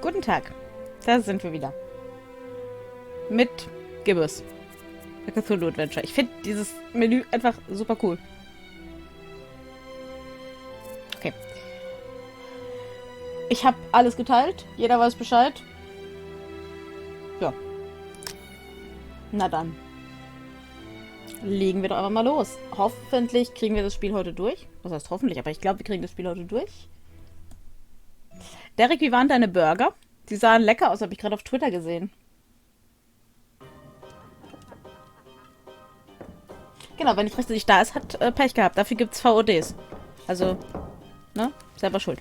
Guten Tag. Da sind wir wieder. Mit Gibbous. Der Cthulhu Adventure. Ich finde dieses Menü einfach super cool. Okay. Ich habe alles geteilt. Jeder weiß Bescheid. Ja. Na dann. Legen wir doch einfach mal los. Hoffentlich kriegen wir das Spiel heute durch. Was heißt hoffentlich? Aber ich glaube, wir kriegen das Spiel heute durch. Derek, wie waren deine Burger? Die sahen lecker aus, habe ich gerade auf Twitter gesehen. Genau, wenn nicht rechtzeitig da ist, hat Pech gehabt. Dafür gibt es VODs. Also, ne? Selber schuld.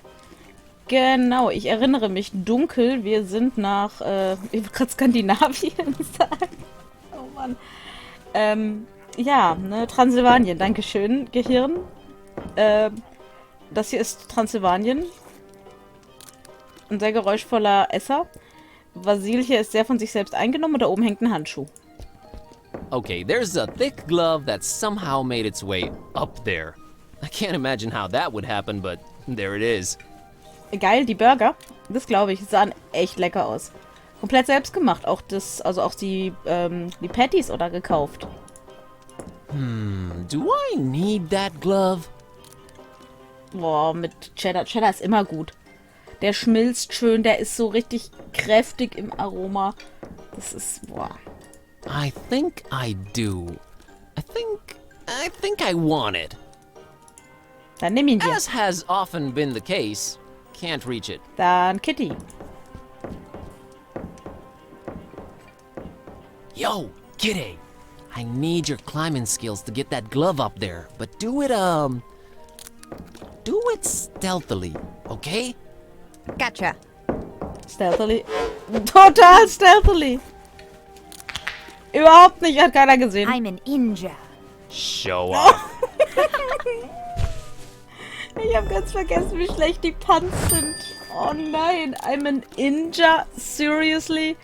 Genau, ich erinnere mich dunkel. Wir sind nach, ich will gerade Skandinavien sagen. Oh Mann. Ja, ne, Transsilvanien, dankeschön, Gehirn. Das hier ist Transsilvanien. Ein sehr geräuschvoller Esser. Vasil hier ist sehr von sich selbst eingenommen und da oben hängt ein Handschuh. Okay, there's a thick glove that somehow made its way up there. I can't imagine how that would happen, but there it is. Geil, die Burger, das glaube ich, sahen echt lecker aus. Komplett selbst gemacht, auch das, also auch die Patties oder gekauft. Do I need that glove? Boah, mit Cheddar. Cheddar ist immer gut. Der schmilzt schön, der ist so richtig kräftig im Aroma. Das ist, boah. I think I do. I think I want it. Dann nimm ihn dir. As has often been the case, can't reach it. Dann Kitty. Yo, Kitty. I need your climbing skills to get that glove up there, but do it stealthily, okay? Gotcha. Stealthily. Total stealthily. Überhaupt nicht, hat keiner gesehen. I'm an ninja. Show off. Ich habe ganz vergessen, wie schlecht die Puns sind. Oh nein, I'm an ninja. Seriously?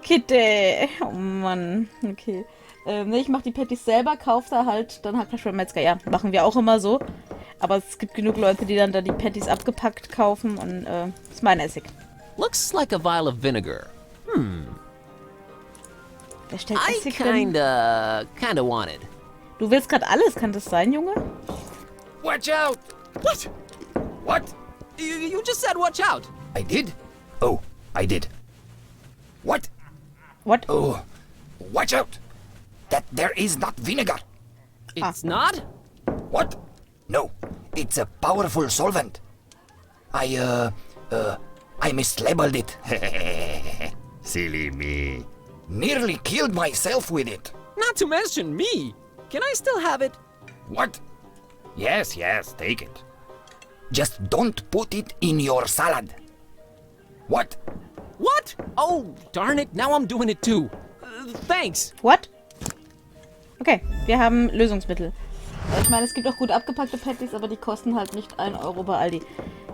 Kitty. Oh Mann. Okay. Ne, ich mache die Patties selber, kaufe da halt dann Hackfleisch beim Metzger. Ja, machen wir auch immer so. Aber es gibt genug Leute, die dann da die Patties abgepackt kaufen und das ist mein Essig. Looks like a vial of vinegar. Wer stellt I Essig hin? kinda want it. Du willst gerade alles, kann das sein, Junge? Watch out! What? What? You just said watch out. I did? Oh, I did. What? What? Oh, watch out! That there is not vinegar. It's not? What? No, it's a powerful solvent. I mislabeled it. Silly me. Nearly killed myself with it. Not to mention me. Can I still have it? What? Yes, take it. Just don't put it in your salad. What? What? Oh, darn it. Now I'm doing it too. Thanks. What? Okay, wir haben Lösungsmittel. Ich meine, es gibt auch gut abgepackte Patties, aber die kosten halt nicht 1 Euro bei Aldi.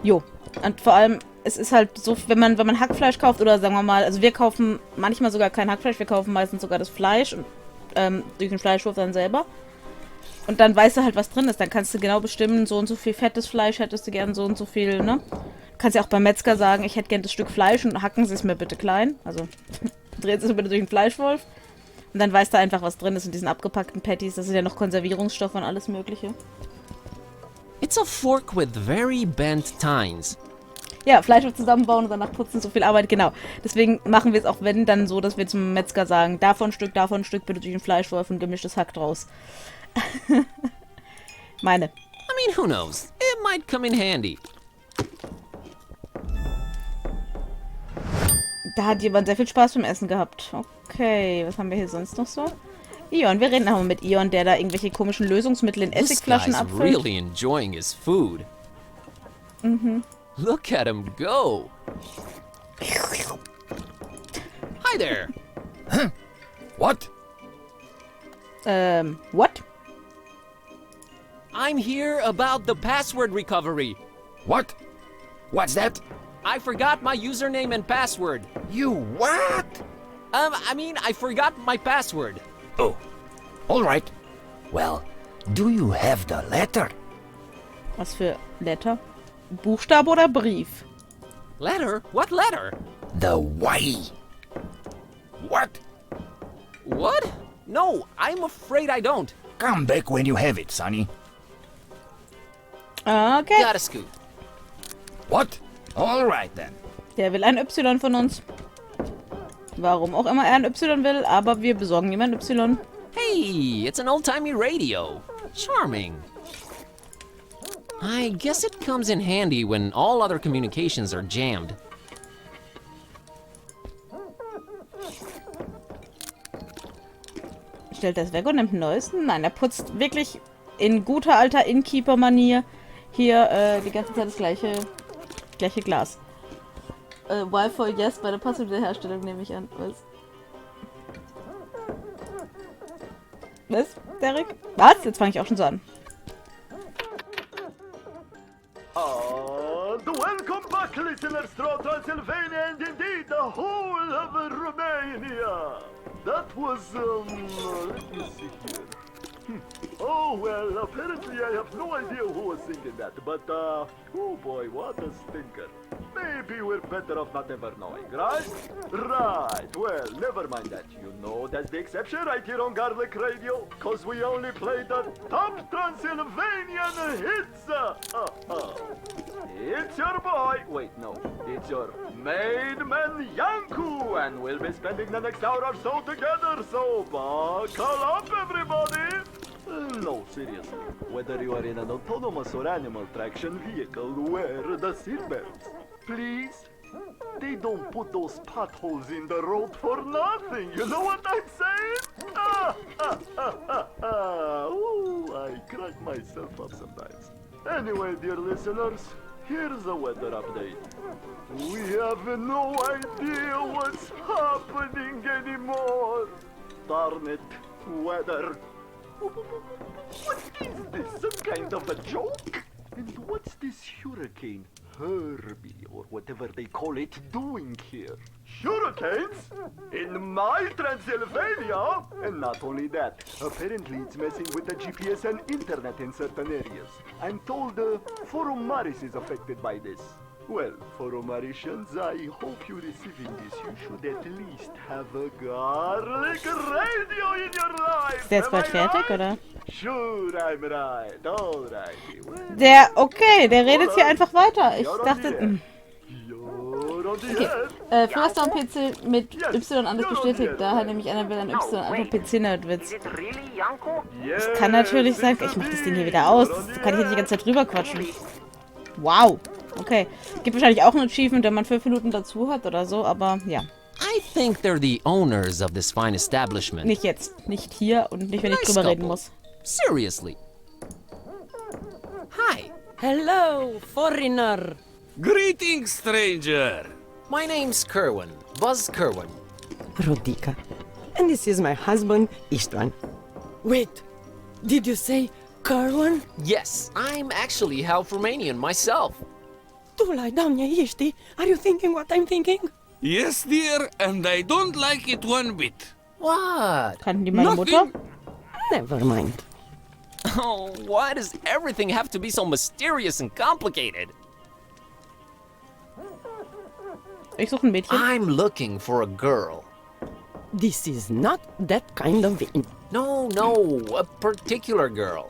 Jo. Und vor allem, es ist halt so, wenn man Hackfleisch kauft oder sagen wir mal, also wir kaufen manchmal sogar kein Hackfleisch, wir kaufen meistens sogar das Fleisch und durch den Fleischwurf dann selber. Und dann weißt du halt, was drin ist. Dann kannst du genau bestimmen, so und so viel fettes Fleisch hättest du gern, so und so viel, ne? Du kannst ja auch beim Metzger sagen, ich hätte gern das Stück Fleisch und hacken sie es mir bitte klein. Also dreht es bitte durch den Fleischwolf. Und dann weißt du einfach, was drin ist in diesen abgepackten Patties. Das ist ja noch Konservierungsstoffe und alles mögliche. It's a fork with very bent tines. Ja, Fleisch zusammenbauen und danach putzen, so viel Arbeit, genau. Deswegen machen wir es auch, wenn, dann so, dass wir zum Metzger sagen, davon ein Stück, bitte durch den Fleischwolf und gemischtes Hack draus. Meine. I mean, who knows? It might come in handy. Da hat jemand sehr viel Spaß beim Essen gehabt. Okay, was haben wir hier sonst noch so? Ion, wir reden nochmal mit Ion, der da irgendwelche komischen Lösungsmittel in This Essigflaschen guy's abfüllt. really enjoying his food. Look at him go. Hi there. What? What? I'm here about the password recovery. What? What's that? I forgot my username and password. You what? I mean, I forgot my password. Oh, all right. Well, do you have the letter? Was für Letter? Buchstabe oder Brief? Letter? What letter? The why. What? What? No, I'm afraid I don't. Come back when you have it, Sonny. Okay. Gotta scoot. What? All right then. Der will ein Y von uns. Warum auch immer er ein Y will, aber wir besorgen ihm ein Y. Hey, it's an old-timey radio. Charming. I guess it comes in handy when all other communications are jammed. Stellt das weg und nimmt ein neues? Nein, er putzt wirklich in guter alter Innkeeper-Manier hier die ganze Zeit das gleiche Glas. Wi-Fi, yes, bei der Passwiederherstellung nehme ich an. Was, Derek? Was? Jetzt fange ich auch schon so an. Welcome back, listeners, to Transylvania and indeed the whole of Romania. That was, let me see here. Oh, well, apparently I have no idea who was singing that, but, oh boy, what a stinker. Maybe we're better off not ever knowing, right? Right, well, never mind that. You know that's the exception right here on Garlic Radio, cause we only play the top Transylvanian hits. It's your boy, wait, no, it's your main man Yanku, and we'll be spending the next hour or so together, so buckle up, everybody! No, seriously, whether you are in an autonomous or animal traction vehicle, wear the seatbelts. Please? They don't put those potholes in the road for nothing, you know what I'm saying? Ooh, I crack myself up sometimes. Anyway, dear listeners, here's a weather update. We have no idea what's happening anymore. Darn it, weather. What is this? Some kind of a joke? And what's this hurricane, Herbie, or whatever they call it, doing here? Hurricanes? In my Transylvania? And not only that, apparently it's messing with the GPS and internet in certain areas. I'm told Forum Maris is affected by this. Well, Forumaricians, I hope you're receiving this. You should at least have a garlic radio in your life. Ist der jetzt bald fertig, oder? Sure, I'm right. Alrighty. Der redet hier einfach weiter. Ich dachte... Okay, früher hast du am PC mit Y anders bestätigt. Daher nehme ich an, will ein Y einfach PC-Nerd-Witz. Ich kann natürlich sagen, ich mach das Ding hier wieder aus. So kann ich hier die ganze Zeit drüber quatschen. Wow. Okay. Gibt wahrscheinlich auch ein Achievement, wenn man 5 Minuten dazu hat oder so, aber ja. I think they're the owners of this fine establishment. Nicht jetzt. Nicht hier und nicht, wenn ich drüber reden muss. Seriously. Hi. Hello, foreigner. Greetings, stranger. My name's Kerwin. Buzz Kerwin. Rodica. And this is my husband, Istvan. Wait, did you say Kerwin? Yes, I'm actually half Romanian myself. Tulai, doamne, ești? Are you thinking what I'm thinking? Yes, dear, and I don't like it one bit. What? Kannten die meine Mutter? Never mind. Oh, why does everything have to be so mysterious and complicated? Ich suche ein Mädchen. I'm looking for a girl. This is not that kind of thing. No, a particular girl.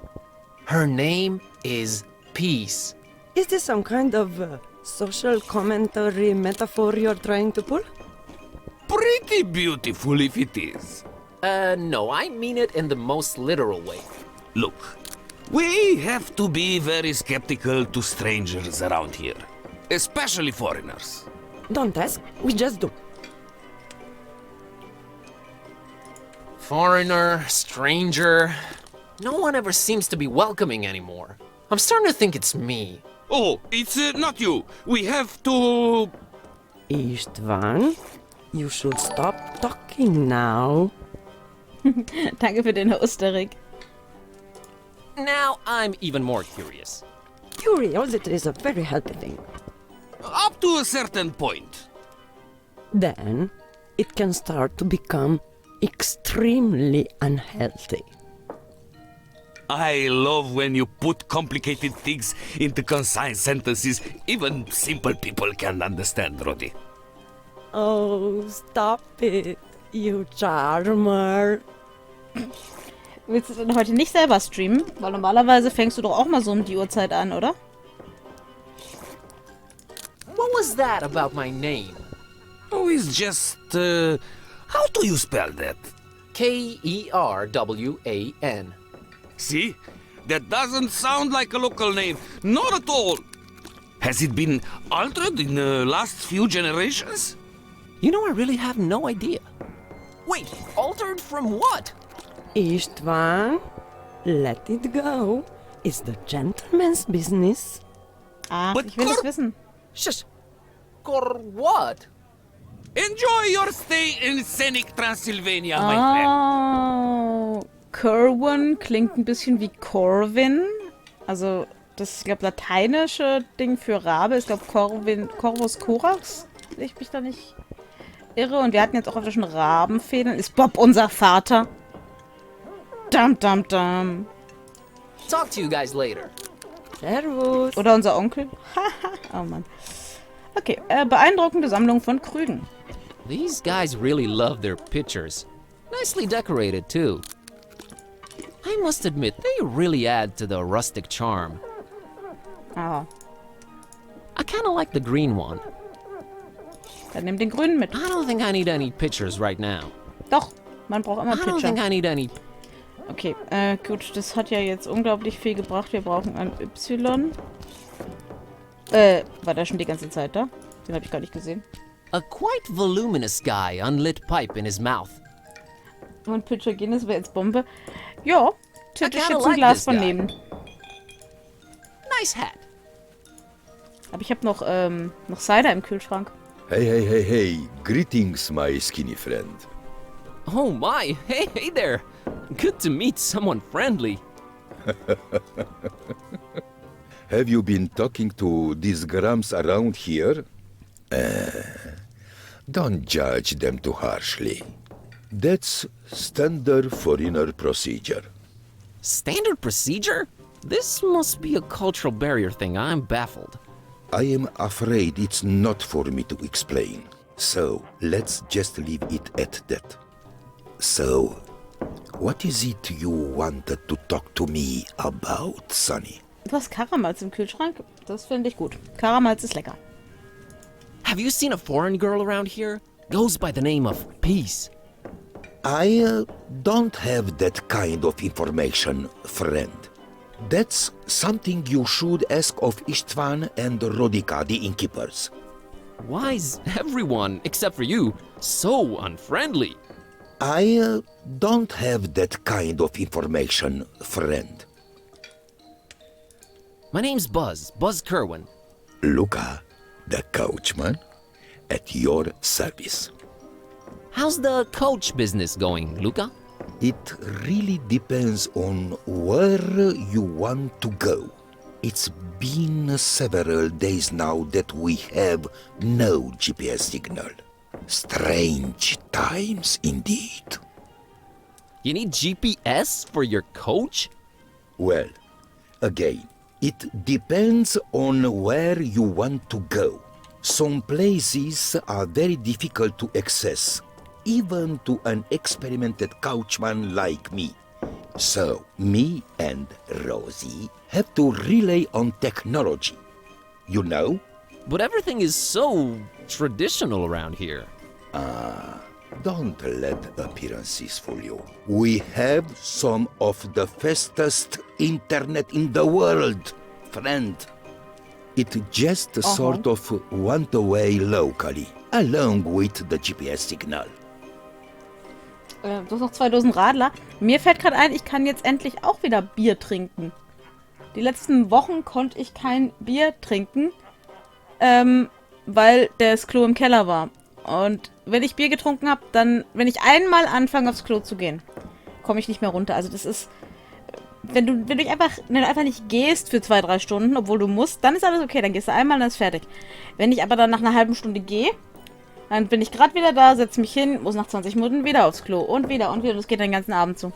Her name is Peace. Is this some kind of social commentary metaphor you're trying to pull? Pretty beautiful if it is. No, I mean it in the most literal way. Look, we have to be very skeptical to strangers around here, especially foreigners. Don't ask, we just do. Foreigner, stranger. No one ever seems to be welcoming anymore. I'm starting to think it's me. Oh, it's not you. We have to... Istvan, you should stop talking now. Danke für den Osterrick. Now I'm even more curious. Curiosity is a very healthy thing. Up to a certain point. Then, it can start to become extremely unhealthy. I love when you put complicated things into concise sentences even simple people can understand, Roddy. Oh, stop it, you charmer. Willst du denn heute nicht selber streamen? Weil normalerweise fängst du doch auch mal so um die Uhrzeit an, oder? What was that about my name? Oh, it's just, how do you spell that? Kerwan. See? That doesn't sound like a local name. Not at all. Has it been altered in the last few generations? You know, I really have no idea. Wait, altered from what? Istvan, let it go. It's the gentleman's business. Ah, But ich will es wissen. Shush. Or what? Enjoy your stay in scenic Transylvania, my friend. Oh, Kerwan klingt ein bisschen wie Corvin. Also, das, ich glaube, lateinische Ding für Rabe ist, glaube Corvus corax. Wenn ich mich da nicht irre. Und wir hatten jetzt auch öfter schon Rabenfedern. Ist Bob unser Vater? Dum, dum, dum. Talk to you guys later. Servus. Oder unser Onkel? Oh Mann. Okay, beeindruckende Sammlung von Krügen. These guys really love their pictures. Nicely decorated, too. I must admit, they really add to the rustic charm. Ah, I kinda like the green one. dann nimm den grünen mit. I don't think I need any pictures right now. Doch, man braucht immer I don't think Pitcher. I need any... Okay, gut, das hat ja jetzt unglaublich viel gebracht. Wir brauchen ein Y. War der schon die ganze Zeit da? Den habe ich gar nicht gesehen. A quite voluminous guy, unlit pipe in his mouth. Und Pitcher Guinness wäre jetzt Bombe. Ja, Tisch kinda jetzt ein like Glas this von guy. nehmen. Nice hat. Aber ich habe noch Cider im Kühlschrank. Hey, hey, hey, hey. Greetings, my skinny friend. Oh my, hey there. Good to meet someone friendly. Have you been talking to these grams around here? Don't judge them too harshly. That's standard foreigner procedure. Standard procedure? This must be a cultural barrier thing. I'm baffled. I am afraid it's not for me to explain. So, let's just leave it at that. So, what is it you wanted to talk to me about, Sonny? Du hast Karamalz im Kühlschrank? Das finde ich gut. Karamalz ist lecker. Have you seen a foreign girl around here? Goes by the name of Peace. I don't have that kind of information, friend. That's something you should ask of Istvan and Rodika, the innkeepers. Why is everyone, except for you, so unfriendly? I don't have that kind of information, friend. My name's Buzz Kerwin. Luca, the coachman, at your service. How's the coach business going, Luca? It really depends on where you want to go. It's been several days now that we have no GPS signal. Strange times indeed. You need GPS for your coach? Well, again, it depends on where you want to go. Some places are very difficult to access, even to an experimented coachman like me. So, me and Rosie have to rely on technology. You know? But everything is so traditional around here. Don't let appearances fool you. We have some of the fastest internet in the world, friend. It just sort of went away locally, along with the GPS signal. Du hast noch 2 Dosen Radler. Mir fällt gerade ein, ich kann jetzt endlich auch wieder Bier trinken. Die letzten Wochen konnte ich kein Bier trinken, weil das Klo im Keller war. Und wenn ich Bier getrunken habe, dann, wenn ich einmal anfange aufs Klo zu gehen, komme ich nicht mehr runter. Also das ist, wenn du einfach nicht gehst für 2-3 Stunden, obwohl du musst, dann ist alles okay, dann gehst du einmal, dann ist fertig. Wenn ich aber dann nach einer halben Stunde gehe, dann bin ich gerade wieder da, setze mich hin, muss nach 20 Minuten wieder aufs Klo und wieder und das geht den ganzen Abend so.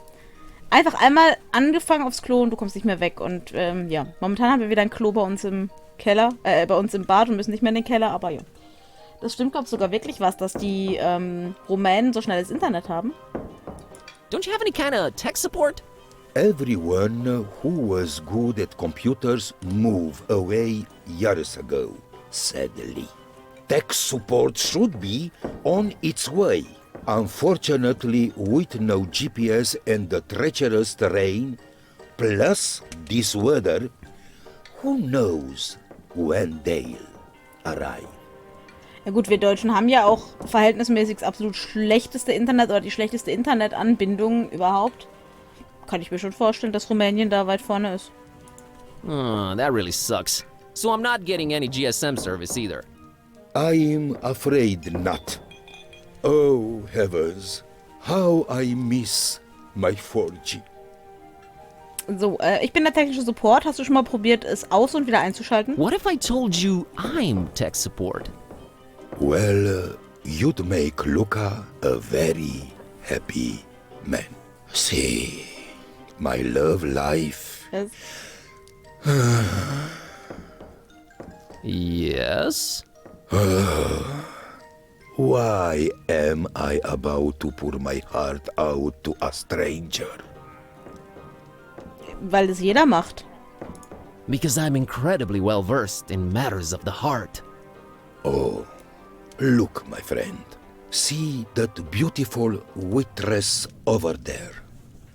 einfach einmal angefangen aufs Klo und du kommst nicht mehr weg. Und ja, momentan haben wir wieder ein Klo bei uns im Keller, bei uns im Bad und müssen nicht mehr in den Keller, aber ja. Das stimmt, glaube ich, sogar wirklich was, dass die Rumänen so schnelles Internet haben. Don't you have any kind of tech support? Everyone who was good at computers moved away years ago, sadly. Tech support should be on its way. Unfortunately, with no GPS and the treacherous terrain, plus this weather, who knows when they'll arrive. Ja gut, wir Deutschen haben ja auch verhältnismäßig das absolut schlechteste Internet oder die schlechteste Internetanbindung überhaupt. Kann ich mir schon vorstellen, dass Rumänien da weit vorne ist. Oh, that really sucks. So I'm not getting any GSM service either. I'm afraid not. Oh, heavens, how I miss my 4G. So, ich bin der technische Support. Hast du schon mal probiert, es aus- und wieder einzuschalten? What if I told you I'm tech support? Well, you'd make Luca a very happy man. See, my love life. Das Yes? Why am I about to pour my heart out to a stranger? weil es jeder macht. Because I'm incredibly well versed in matters of the heart. Oh, look, my friend. See that beautiful waitress over there.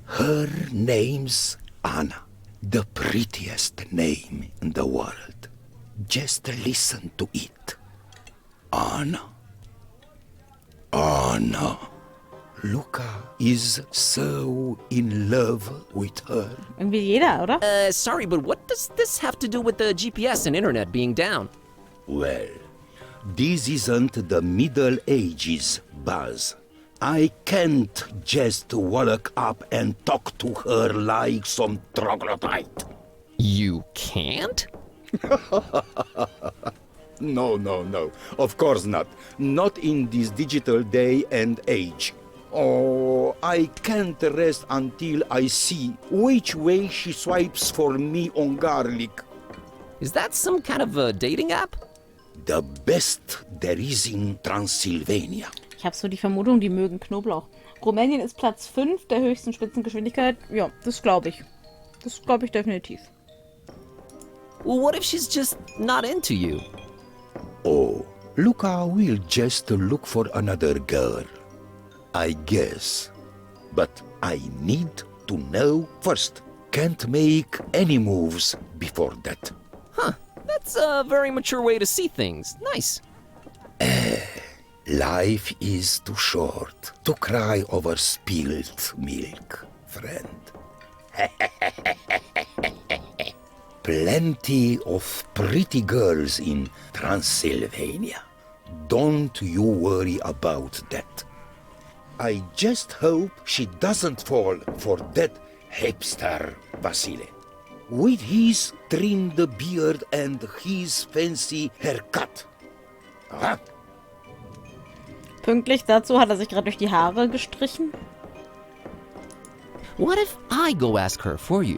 Her name's Anna. The prettiest name in the world. Just listen to it. Anna. Anna. Luca is so in love with her. Irgendwie jeder, oder? Sorry, but what does this have to do with the GPS and internet being down? Well, this isn't the Middle Ages, Buzz. I can't just walk up and talk to her like some troglodyte. You can't? No. Of course not. Not in this digital day and age. Oh, I can't rest until I see which way she swipes for me on garlic. Is that some kind of a dating app? The best there is in Transylvania. Ich habe so die Vermutung, die mögen Knoblauch. Rumänien ist Platz 5 der höchsten Spitzengeschwindigkeit. Ja, das glaube ich. Das glaube ich definitiv. Well, what if she's just not into you? Oh, Luca will just look for another girl. I guess. But I need to know first. Can't make any moves before that. Huh, that's a very mature way to see things. Nice. Life is too short to cry over spilled milk, friend. Plenty of pretty girls in Transylvania. Don't you worry about that. I just hope she doesn't fall for that hipster Vasile. With his trimmed beard and his fancy haircut. Aha. Pünktlich dazu hat er sich gerade durch die Haare gestrichen. What if I go ask her for you?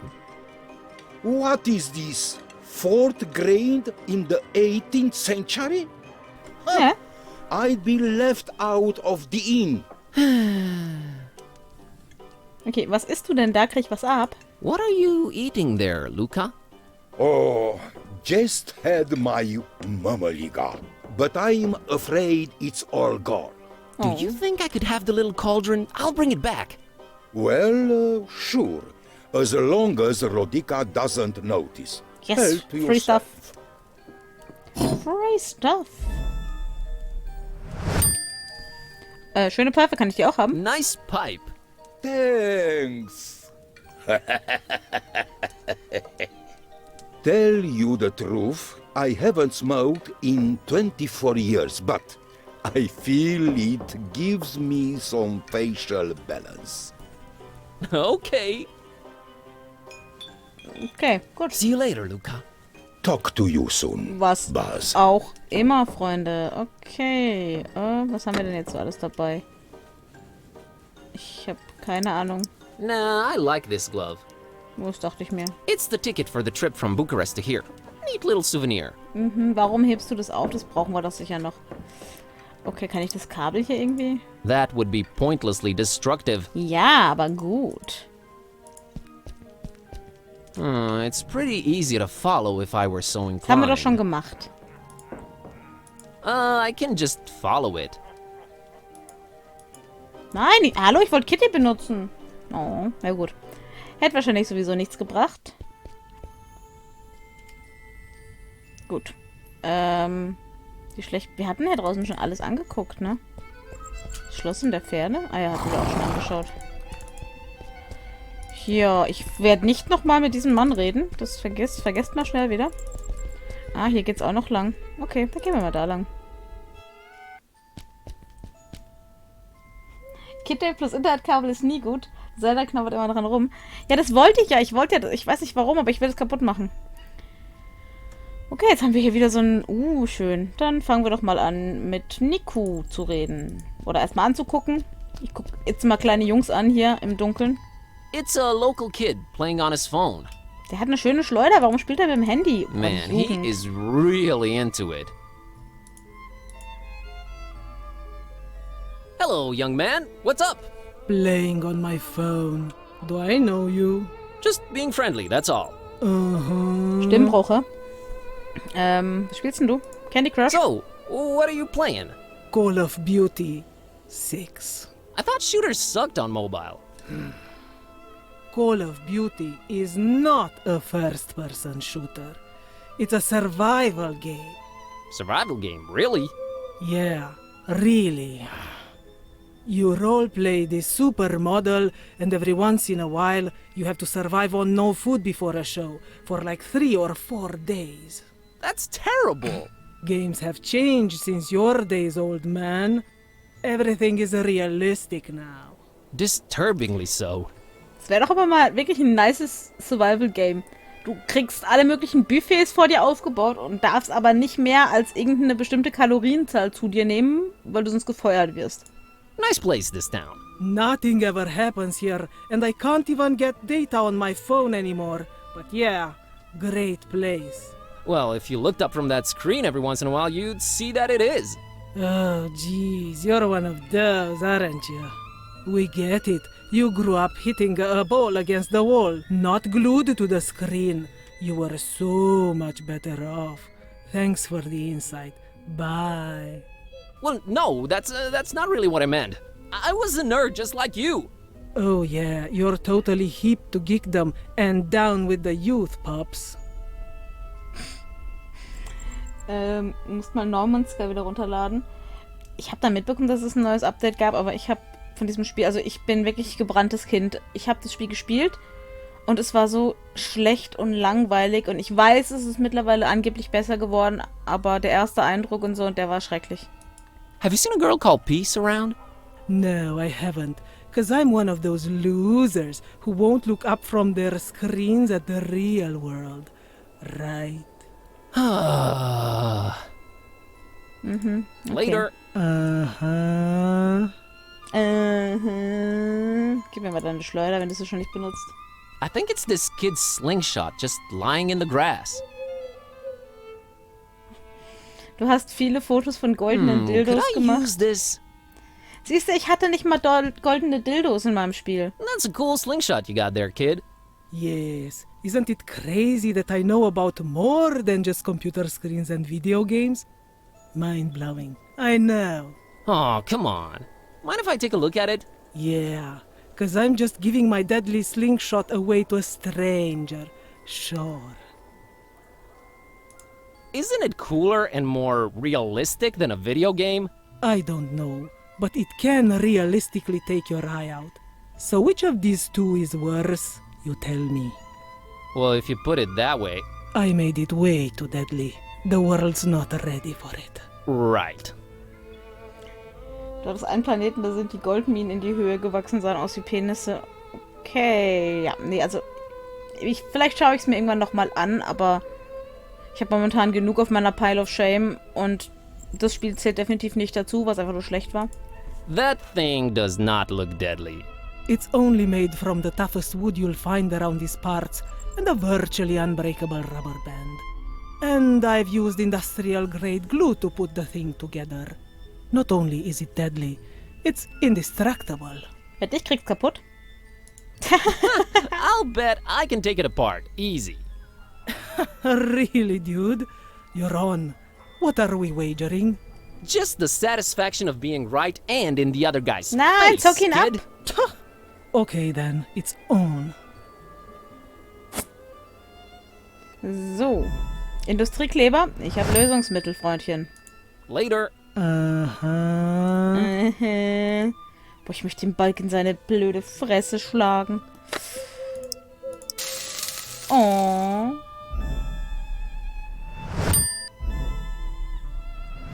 What is this? Fourth grade in the 18th century? Ja. I'd be left out of the inn. Okay, was isst du denn da? Krieg ich was ab? What are you eating there, Luca? Oh, just had my mamaliga. But I'm afraid it's all gone. Do you think I could have the little cauldron? I'll bring it back. Well, sure. As long as Rodica doesn't notice. Yes, Help free yourself. stuff. Free stuff. Schöne Pfeife, kann ich die auch haben? Nice pipe. Thanks. Tell you the truth, I haven't smoked in 24 years, but I feel it gives me some facial balance. Okay. Okay, gut. See you later, Luca. Talk to you soon, Was Buzz. auch immer, Freunde. Okay. Was haben wir denn jetzt so alles dabei? Ich habe keine Ahnung. Nah, I like this glove. Das dachte ich mir. It's the ticket for the trip from Bucharest to here. Neat little souvenir. Mhm, warum hebst du das auf? Das brauchen wir doch sicher noch. Okay, kann ich das Kabel hier irgendwie? That would be pointlessly destructive. Ja, aber gut. It's pretty easy to follow if I were so inclined. Das haben wir doch schon gemacht. I can just follow it. Nein, hallo, ich wollte Kitty benutzen. Oh, na gut. Hätte wahrscheinlich sowieso nichts gebracht. Gut. Wie schlecht. Wir hatten ja draußen schon alles angeguckt, ne? Das Schloss in der Ferne? Ah ja, hatten wir auch schon angeschaut. Hier, ich werde nicht nochmal mit diesem Mann reden. Das vergesst mal schnell wieder. Ah, hier geht's auch noch lang. Okay, dann gehen wir mal da lang. Kitty plus Internetkabel ist nie gut. Zelda knabbert immer dran rum. Ja, das wollte ich ja. Ich weiß nicht warum, aber ich will es kaputt machen. Okay, jetzt haben wir hier wieder so ein... schön. Dann fangen wir doch mal an, mit Niku zu reden. Oder erstmal anzugucken. Ich gucke jetzt mal kleine Jungs an hier im Dunkeln. It's a local kid playing on his phone. Der hat eine schöne Schleuder. Warum spielt er mit dem Handy? Oh, Man, he is really into it. Hello, young man. What's up? Playing on my phone. Do I know you? Just being friendly, that's all. Stimmbruche. Was spielst denn du? Candy Crush? So, what are you playing? Call of Duty 6. I thought shooters sucked on mobile. Call of Duty is not a first-person shooter. It's a survival game. Survival game, really? Yeah, really. You roleplay this supermodel, and every once in a while, you have to survive on no food before a show for like 3 or 4 days. That's terrible. Games have changed since your days, old man. Everything is realistic now. Disturbingly so. Das wäre doch aber mal wirklich ein nices Survival-Game. Du kriegst alle möglichen Buffets vor dir aufgebaut und darfst aber nicht mehr als irgendeine bestimmte Kalorienzahl zu dir nehmen, weil du sonst gefeuert wirst. Nice place, this town. Nothing ever happens here, and I can't even get data on my phone anymore. But yeah, great place. Well, if you looked up from that screen every once in a while, you'd see that it is. Oh, jeez, you're one of those, aren't you? We get it. You grew up hitting a ball against the wall, not glued to the screen. You were so much better off. Thanks for the insight. Bye. Well, no, that's not really what I meant. I was a nerd just like you. Oh yeah, you're totally hip to geekdom and down with the youth, pups. Muss mal Norman Sky wieder runterladen. Ich habe da mitbekommen, dass es ein neues Update gab, aber ich habe von diesem Spiel, also ich bin wirklich gebranntes Kind. Ich habe das Spiel gespielt und es war so schlecht und langweilig und ich weiß, es ist mittlerweile angeblich besser geworden, aber der erste Eindruck und so, und der war schrecklich. Have you seen a girl called Peace around? No, I haven't, cause I'm one of those losers who won't look up from their screens at the real world, right? Okay. Later. Gib mir mal deine Schleuder, wenn du sie schon nicht benutzt. I think it's this kid's slingshot just lying in the grass. Du hast viele Fotos von goldenen Dildos Could I gemacht. use this? Siehst du, ich hatte nicht mal goldene Dildos in meinem Spiel. That's a cool slingshot you got there, kid. Yes, isn't it crazy that I know about more than just computer screens and video games? Mind-blowing, I know. Oh, come on. Mind if I take a look at it? Yeah, cause I'm just giving my deadly slingshot away to a stranger, sure. Isn't it cooler and more realistic than a video game? I don't know, but it can realistically take your eye out. So which of these two is worse? You tell me. Well, if you put it that way. I made it way too deadly. The world's not ready for it. Right. Du hattest einen Planeten, da sind die Goldminen in die Höhe gewachsen, sahen aus wie Penisse. Okay, ja, nee, also vielleicht schaue ich es mir irgendwann nochmal an, aber ich habe momentan genug auf meiner Pile of Shame und das Spiel zählt definitiv nicht dazu, was einfach nur schlecht war. That thing does not look deadly. It's only made from the toughest wood you'll find around these parts and a virtually unbreakable rubber band. And I've used industrial-grade glue to put the thing together. Not only is it deadly, it's indestructible. Wette, ich krieg's kaputt. I'll bet I can take it apart. Easy. Really, dude? You're on. What are we wagering? Just the satisfaction of being right and in the other guy's Nein, face, zock ihn ab. kid. Okay then, it's on. So. Industriekleber. Ich habe Lösungsmittel, Freundchen. Later. Aha. Boah, ich möchte den Balk in seine blöde Fresse schlagen. Oh.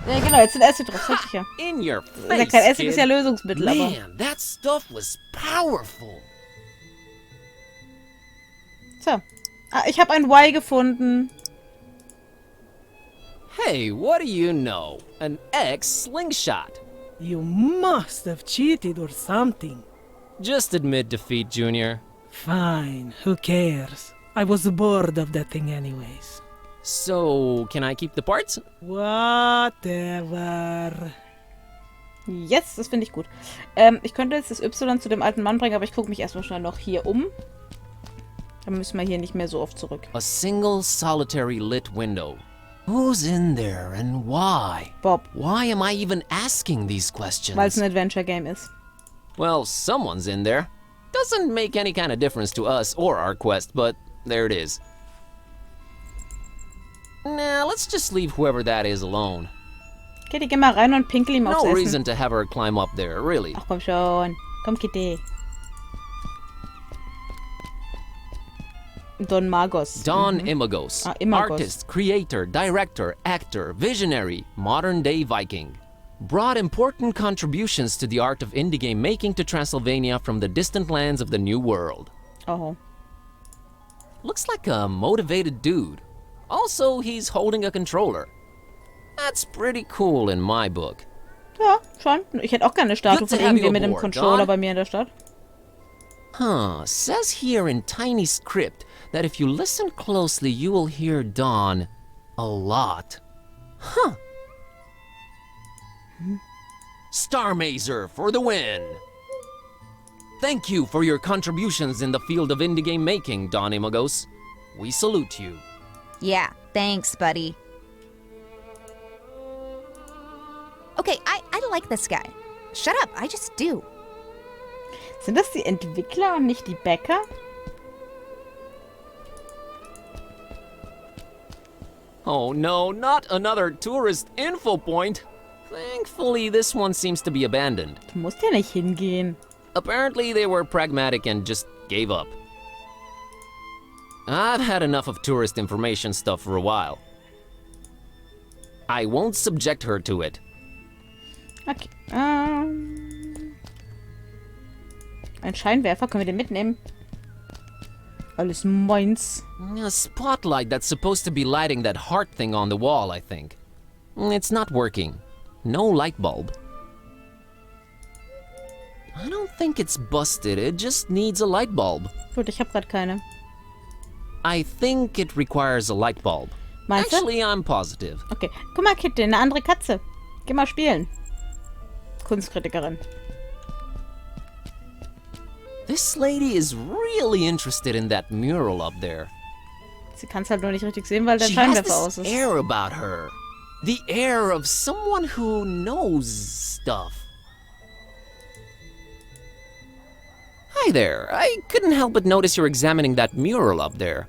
Ja, genau, jetzt sind Acid drauf, richtig ja. In your Das ist ja face, kein Acid, kid. ist ja Lösungsmittel, aber... Man, that stuff was powerful. So. Ah, ich habe ein Y gefunden. Hey, what do you know? An X-slingshot. You must have cheated or something. Just admit defeat, Junior. Fine, who cares? I was bored of that thing anyways. So, can I keep the parts? Whatever. Yes, das finde ich gut. Ich könnte jetzt das Y zu dem alten Mann bringen, aber ich gucke mich erstmal schnell noch hier um. Dann müssen wir hier nicht mehr so oft zurück. A single solitary lit window. Who's in there and why? Bob, Why am I even asking these questions? weil es ein Adventure-Game ist. Well, someone's in there. Doesn't make any kind of difference to us or our quest, but there it is. Nah, let's just leave whoever that is alone. Kitty, geh mal rein und pinkel ihm aufs No Essen. reason to have her climb up there, really. Ach komm schon. Komm, Kitty. Don Magos. Don Imagos. Ah, Imagos. Artist, creator, director, actor, visionary, modern-day Viking. Brought important contributions to the art of indie game making to Transylvania from the distant lands of the New World. Oh. Looks like a motivated dude. Also, he's holding a controller. That's pretty cool in my book. Ja, schon. Ich hätte auch gerne eine Statue Good to von have you irgendwem mit einem aboard, Controller Don. bei mir in der Stadt. Huh, says here in tiny script that if you listen closely, you will hear Don a lot. Huh. Starmazer for the win! Thank you for your contributions in the field of indie game making, Don Imagos. We salute you. Yeah, thanks, buddy. Okay, I like this guy. Shut up, I just do. Sind das die Entwickler und nicht die Bäcker? Oh no, not another tourist info point. Thankfully, this one seems to be abandoned. Du musst ja nicht hingehen. Apparently, they were pragmatic and just gave up. I've had enough of tourist information stuff for a while. I won't subject her to it. Okay. Ein Scheinwerfer, können wir den mitnehmen? Alles meins. A spotlight that's supposed to be lighting that heart thing on the wall, I think. It's not working. No light bulb. I don't think it's busted, it just needs a light bulb. Gut, ich habe gerade keine. I think it requires a light bulb. Meinst du? Actually, I'm positive. Okay. Guck mal, Kitty, eine andere Katze. Geh mal spielen. Kunstkritikerin. This lady is really interested in that mural up there. Sie kann es halt nur nicht richtig sehen, weil der She has Scheinwerfer aus this ist. air about her. The air of someone who knows stuff. Hi there. I couldn't help but notice you're examining that mural up there.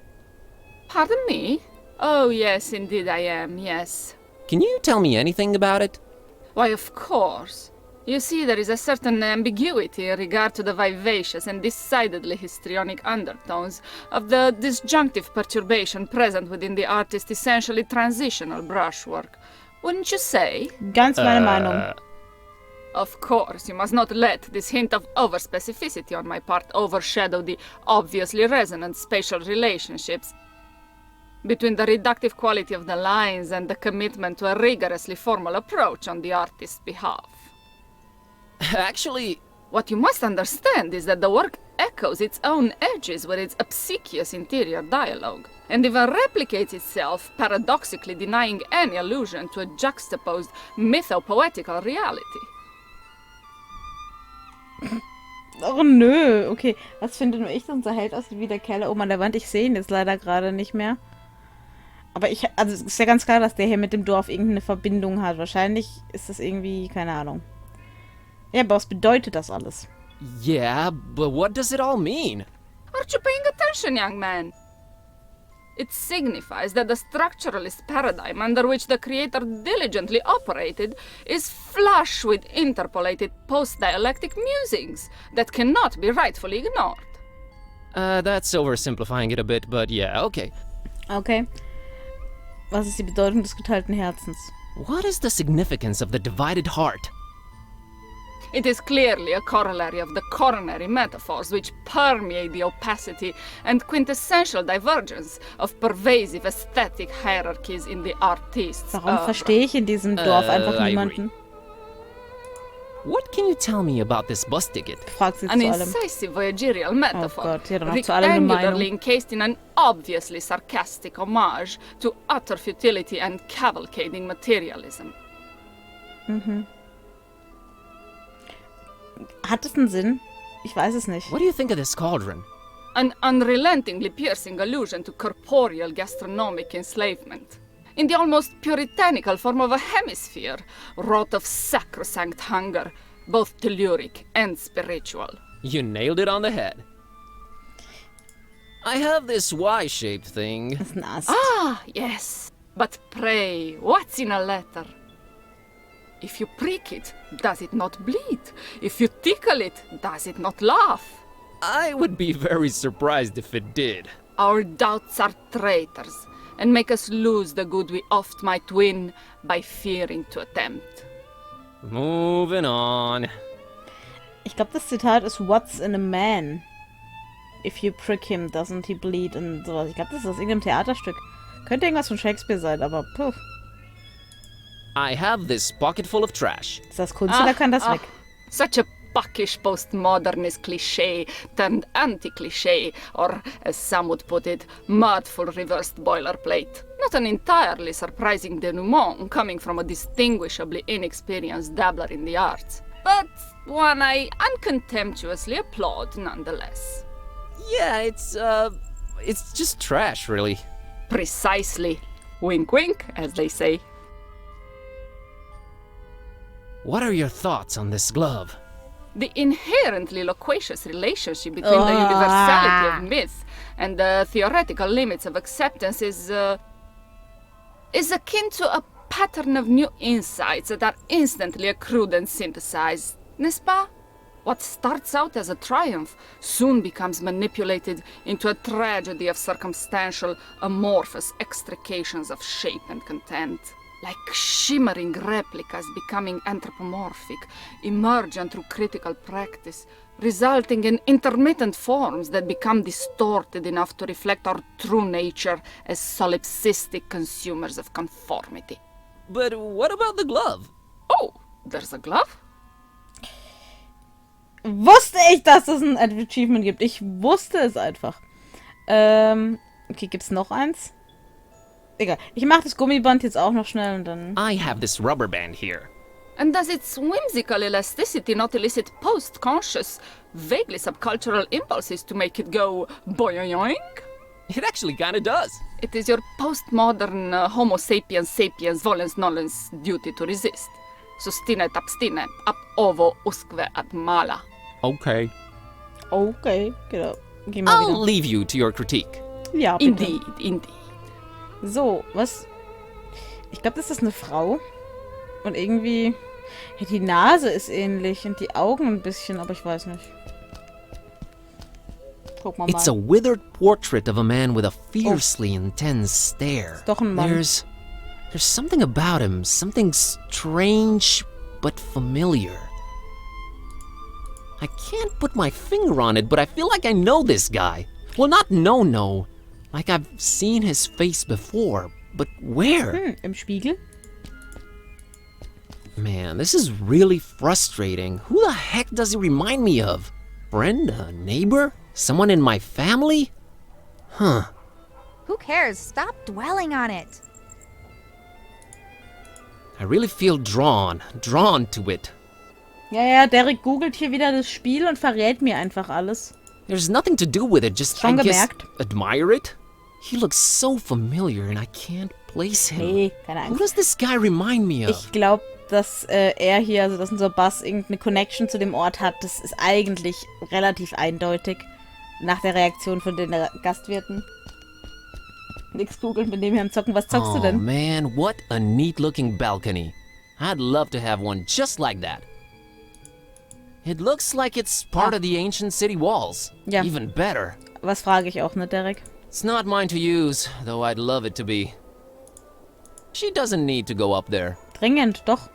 Pardon me? Oh, yes, indeed I am, yes. Can you tell me anything about it? Why, of course. You see, there is a certain ambiguity in regard to the vivacious and decidedly histrionic undertones of the disjunctive perturbation present within the artist's essentially transitional brushwork. Wouldn't you say? Ganz meine Meinung. Of course, you must not let this hint of overspecificity on my part overshadow the obviously resonant spatial relationships between the reductive quality of the lines and the commitment to a rigorously formal approach on the artist's behalf. Actually, What you must understand is that the work echoes its own edges with its obsequious interior dialogue, and even replicates itself, paradoxically denying any allusion to a juxtaposed mythopoetical reality. Oh nö, okay. Was finde nur ich, dass unser Held aussieht wie der Kerl oben an der Wand? Ich sehe ihn jetzt leider gerade nicht mehr. Aber also es ist ja ganz klar, dass der hier mit dem Dorf irgendeine Verbindung hat. Wahrscheinlich ist das irgendwie, keine Ahnung. Ja, aber was bedeutet das alles? Yeah, but what does it all mean? Aren't you paying attention, young man? It signifies that the structuralist paradigm under which the creator diligently operated is flush with interpolated post-dialectic musings that cannot be rightfully ignored. That's oversimplifying it a bit, but yeah, okay. Okay. Was ist die Bedeutung des geteilten Herzens? What is the significance of the divided heart? It is clearly a corollary of the coronary metaphors which permeate the opacity and quintessential divergence of pervasive aesthetic hierarchies in the artists. Warum verstehe ich in diesem Dorf einfach niemanden? What can you tell me about this bus ticket? Fragt sie An zu allem. incisive voyagerial metaphor, Oh Gott, ja, dann auch zu allem eine rectangularly Meinung. encased in an obviously sarcastic homage to utter futility and cavalcading materialism. Hat es einen Sinn? Ich weiß es nicht. What do you think of this cauldron? An unrelentingly piercing allusion to corporeal gastronomic enslavement, in the almost puritanical form of a hemisphere, wrought of sacrosanct hunger, both telluric and spiritual. You nailed it on the head. I have this Y-shaped thing. Das ist ein Ast. Ah, yes. But pray, what's in a letter? If you prick it, does it not bleed? If you tickle it, does it not laugh? I would be very surprised if it did. Our doubts are traitors, and make us lose the good we oft might win by fearing to attempt. Moving on. Ich glaube, das Zitat ist What's in a man? If you prick him, doesn't he bleed? Und sowas. Ich glaube, das ist aus irgendeinem Theaterstück. Könnte irgendwas von Shakespeare sein, aber puh. I have this pocket full of trash. Ist das Kunst oder kann das weg? Such a puckish postmodernist cliché turned anti-cliché, or as some would put it, mudful reversed boilerplate. Not an entirely surprising denouement coming from a distinguishably inexperienced dabbler in the arts, but one I uncontemptuously applaud nonetheless. Yeah, it's just trash, really. Precisely. Wink wink, as they say. What are your thoughts on this glove? The inherently loquacious relationship between the universality of myth and the theoretical limits of acceptance is akin to a pattern of new insights that are instantly accrued and synthesized, n'est-ce pas? What starts out as a triumph soon becomes manipulated into a tragedy of circumstantial, amorphous extrications of shape and content. Like shimmering replicas becoming anthropomorphic, emergent through critical practice, resulting in intermittent forms that become distorted enough to reflect our true nature as solipsistic consumers of conformity. But what about the glove? Oh, there's a glove? Wusste ich, dass es ein Achievement gibt. Ich wusste es einfach. Okay, gibt's noch eins? Egal. Ich mache das Gummiband jetzt auch noch schnell und dann... I have this rubber band here. And does its whimsical elasticity not elicit post-conscious, vaguely subcultural impulses to make it go boing? It actually kinda does. It is your postmodern homo sapiens sapiens volens nolens duty to resist. Sustinet abstine, ab ovo usque ad mala. Okay. Okay, genau. Geh mal I'll wieder. leave you to your critique. Ja, bitte. Indeed. So, was? Ich glaube, das ist eine Frau. Und irgendwie... Ja, die Nase ist ähnlich und die Augen ein bisschen, aber ich weiß nicht. Guck mal. It's a withered portrait of a man with a fiercely intense stare. Doch ein Mann. There's something about him, something strange but familiar. I can't put my finger on it, but I feel like I know this guy. Well, not no. Like I've seen his face before, but where? Im Spiegel? Man, this is really frustrating. Who the heck does he remind me of? Friend? A neighbor? Someone in my family? Huh. Who cares? Stop dwelling on it. I really feel drawn to it. Ja, Derek googelt hier wieder das Spiel und verrät mir einfach alles. There's nothing to do with it, just Schon I guess gemerkt. admire it. He looks so familiar and I can't place him. Nee, keine Who Angst. does this guy remind me of? Ich glaube, dass er hier, also dass unser Bass irgendeine Connection zu dem Ort hat. Das ist eigentlich relativ eindeutig. Nach der Reaktion von den Gastwirten. Nix googeln, mit dem wir am Zocken. Was zockst du Oh denn? man, what a neat looking balcony. I'd love to have one just like that. It looks like it's part of the ancient city walls. Ja. Even better. Was frage ich auch, ne, Derek? It's not mine to use, though I'd love it to be. She doesn't need to go up there. Dringend, doch.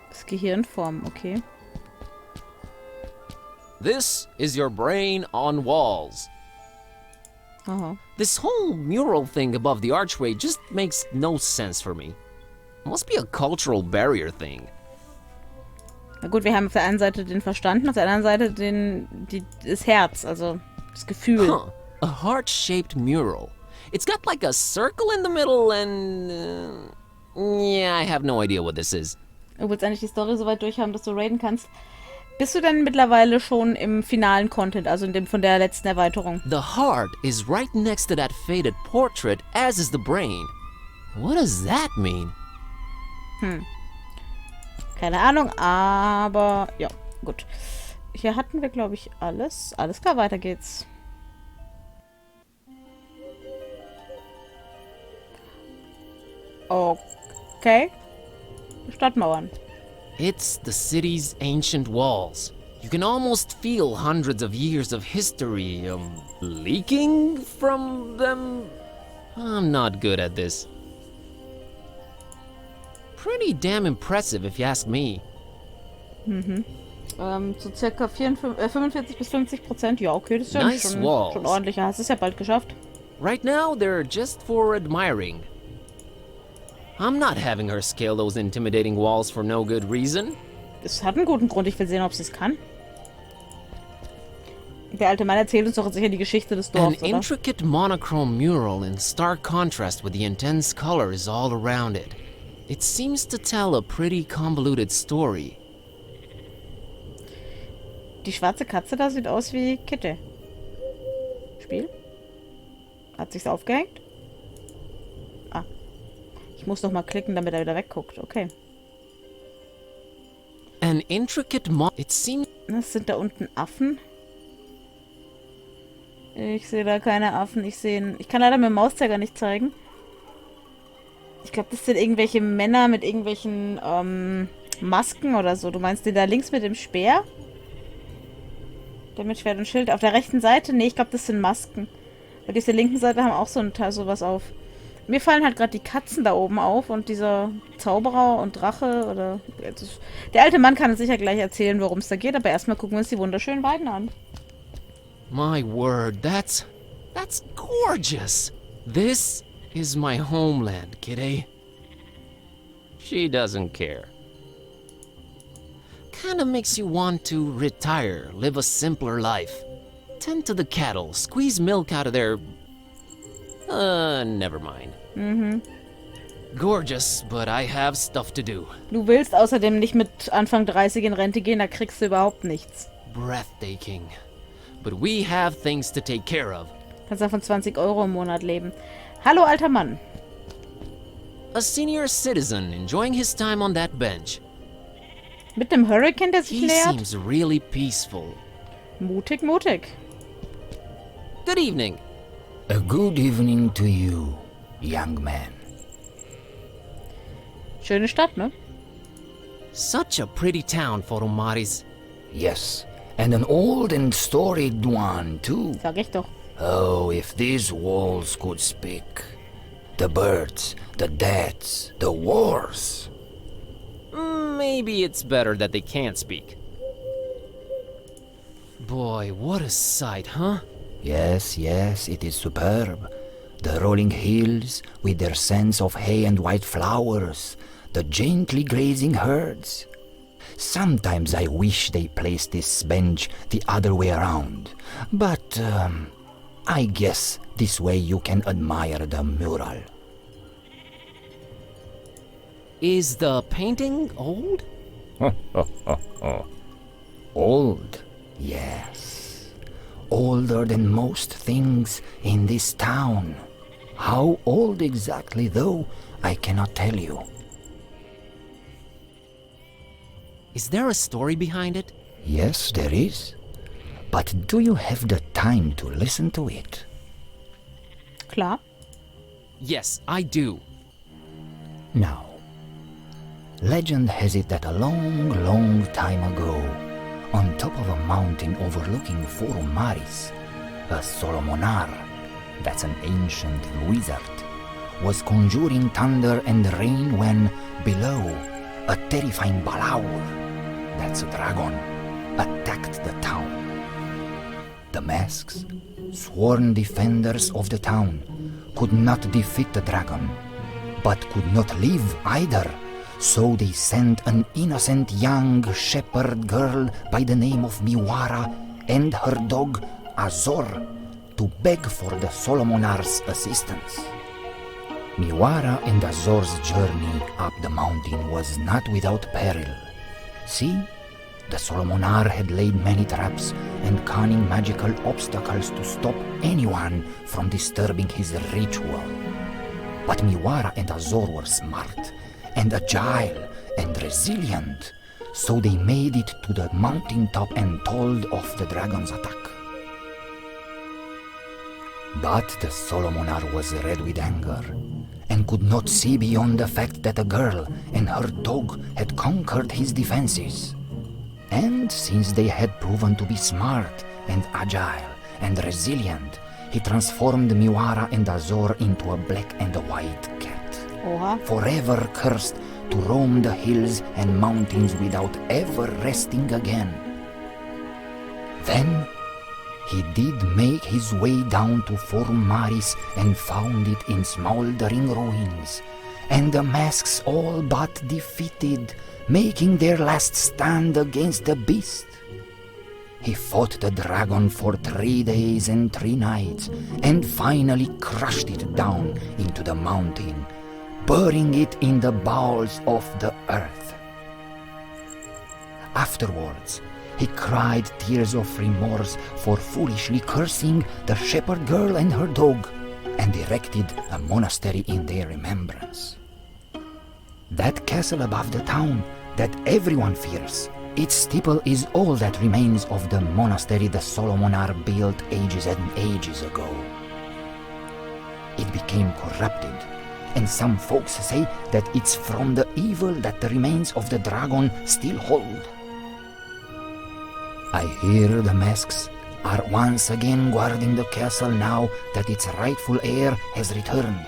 Das Gehirnform, okay. This is your brain on walls. Aha. This whole mural thing above the archway just makes no sense for me. Must be a cultural barrier thing. Na gut, wir haben auf der einen Seite den Verstand, auf der anderen Seite das Herz, also das Gefühl. Huh. A heart-shaped mural. It's got like a circle in the middle and... yeah, I have no idea what this is. Du willst eigentlich die Story so weit durch haben, dass du raiden kannst. Bist du denn mittlerweile schon im finalen Content, also in dem von der letzten Erweiterung? The heart is right next to that faded portrait, as is the brain. What does that mean? Keine Ahnung, aber ja, gut. Hier hatten wir, glaube ich, alles. Alles klar, weiter geht's. Okay. Stadtmauern. It's the city's ancient walls. You can almost feel hundreds of years of history leaking from them. I'm not good at this. Pretty damn impressive, if you ask me. So circa 45 bis 50%. Ja, okay, das ist ja Nice walls. schon ordentlich. Hast es ja bald geschafft. Right now, they're just for admiring. I'm not having her scale those intimidating walls for no good reason. Es hat einen guten Grund. Ich will sehen, ob sie es kann. Der alte Mann erzählt uns doch sicher die Geschichte des An Dorfs, oder? intricate monochrome mural in stark contrast with the intense colors all around it. It seems to tell a pretty convoluted story. Die schwarze Katze da sieht aus wie Kitte. Spiel? Hat sich's aufgehängt? Ah. Ich muss noch mal klicken, damit er wieder wegguckt. Okay. An intricate It seems... Was sind da unten Affen? Ich sehe da keine Affen. Ich kann leider mit dem Mauszeiger nicht zeigen. Ich glaube, das sind irgendwelche Männer mit irgendwelchen Masken oder so. Du meinst den da links mit dem Speer? Der mit Schwert und Schild. Auf der rechten Seite? Nee, ich glaube, das sind Masken. Weil die auf der linken Seite haben auch so ein Teil sowas auf. Mir fallen halt gerade die Katzen da oben auf und dieser Zauberer und Drache oder... Der alte Mann kann uns sicher gleich erzählen, worum es da geht, aber erstmal gucken wir uns die wunderschönen Weiden an. My word, that's gorgeous. This is my homeland, kidday. She doesn't care. Kinda makes you want to retire, live a simpler life. Tend to the cattle, squeeze milk out of their... never mind. Gorgeous, but I have stuff to do. Du willst außerdem nicht mit Anfang 30 in Rente gehen, da kriegst du überhaupt nichts. Breathtaking. But we have things to take care of. Kannst davon 20 € im Monat leben. Hallo, alter Mann. A senior citizen enjoying his time on that bench. Mit dem Hurricane, der sich He nähert? seems really peaceful. Mutig, mutig. Good evening. A good evening to you, young man. Schöne Stadt, ne? Such a pretty town, Foromaris. Yes, and an old and storied one, too. Sag ich doch. Oh, if these walls could speak. The birds, the deaths, the wars. Maybe it's better that they can't speak. Boy, what a sight, huh? Yes, yes, it is superb. The rolling hills with their scents of hay and white flowers. The gently grazing herds. Sometimes I wish they placed this bench the other way around. But, I guess this way you can admire the mural. Is the painting old? Old, yes. Older than most things in this town. How old exactly, though, I cannot tell you. Is there a story behind it? Yes, there is. But do you have the time to listen to it? Klar. Yes, I do. Now, legend has it that a long, long time ago, on top of a mountain overlooking Forum Maris, a Solomonar, that's an ancient wizard, was conjuring thunder and rain when, below, a terrifying Balaur, that's a dragon, attacked the town. The masks, sworn defenders of the town, could not defeat the dragon, but could not live either. So they sent an innocent young shepherd girl by the name of Miwara and her dog Azor to beg for the Solomonar's assistance. Miwara and Azor's journey up the mountain was not without peril. See, the Solomonar had laid many traps and cunning magical obstacles to stop anyone from disturbing his ritual. But Miwara and Azor were smart and agile and resilient, so they made it to the mountaintop and told off the dragon's attack. But the Solomonar was red with anger and could not see beyond the fact that the girl and her dog had conquered his defenses. And since they had proven to be smart and agile and resilient, he transformed Miwara and Azor into a black and a white cat. Forever cursed to roam the hills and mountains without ever resting again. Then he did make his way down to Forum Maris and found it in smoldering ruins, and the masks all but defeated, making their last stand against the beast. He fought the dragon for 3 days and 3 nights, and finally crushed it down into the mountain, burying it in the bowels of the earth. Afterwards, he cried tears of remorse for foolishly cursing the shepherd girl and her dog, and erected a monastery in their remembrance. That castle above the town that everyone fears, its steeple is all that remains of the monastery the Solomonar built ages and ages ago. It became corrupted, and some folks say that it's from the evil that the remains of the dragon still hold. I hear the masks are once again guarding the castle now that its rightful heir has returned.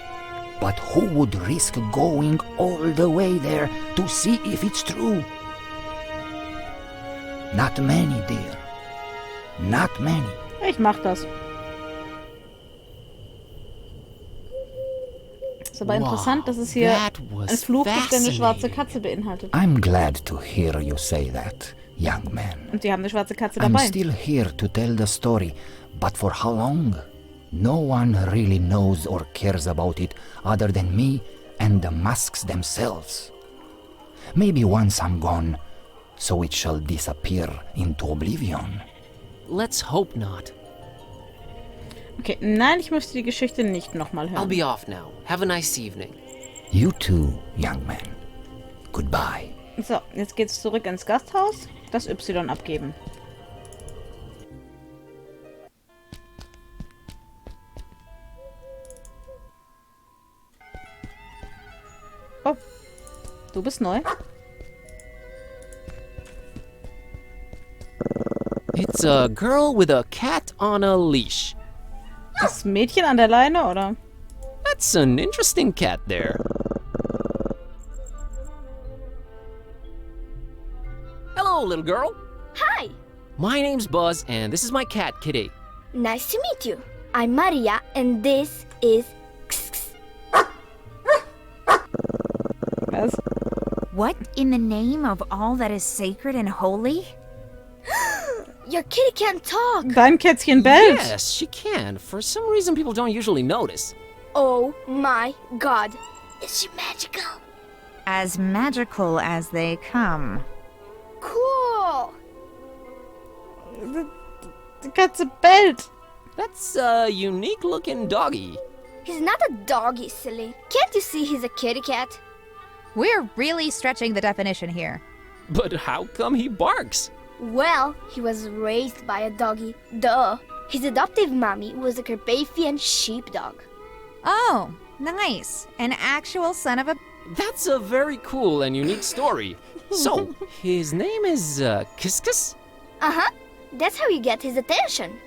But who would risk going all the way there to see if it's true? Not many, dear. Not many. Ich mach das. Ist aber interessant, dass es hier ein Fluch gibt, der eine schwarze Katze beinhaltet. I'm glad to hear you say that, young man. Und sie haben eine schwarze Katze I'm dabei. still here to tell the story, but for how long? No one really knows or cares about it other than me and the masks themselves. Maybe once I'm gone, so it shall disappear into oblivion. Let's hope not. Okay, nein, ich möchte die Geschichte nicht nochmal hören. I'll be off now. Have a nice evening. You too, young man. Goodbye. So, jetzt geht's zurück ins Gasthaus, das Y abgeben. Oh, du bist neu. It's a girl with a cat on a leash. Das Mädchen an der Leine, oder? That's an interesting cat there. Hello, little girl. Hi. My name's Buzz, and this is my cat, Kitty. Nice to meet you. I'm Maria, and this is... Was? What in the name of all that is sacred and holy? Your kitty can't talk. Dein Kätzchen bellt. Yes, she can. For some reason, people don't usually notice. Oh my god. Is she magical? As magical as they come. Cool. Die Katze bellt. That's a unique-looking doggy. He's not a doggy, silly. Can't you see he's a kitty cat? We're really stretching the definition here. But how come he barks? Well, he was raised by a doggy. Duh. His adoptive mommy was a Carpathian sheepdog. Oh, nice. An actual son of a... That's a very cool and unique story. So, his name is, Kiskus? Uh-huh. That's how you get his attention.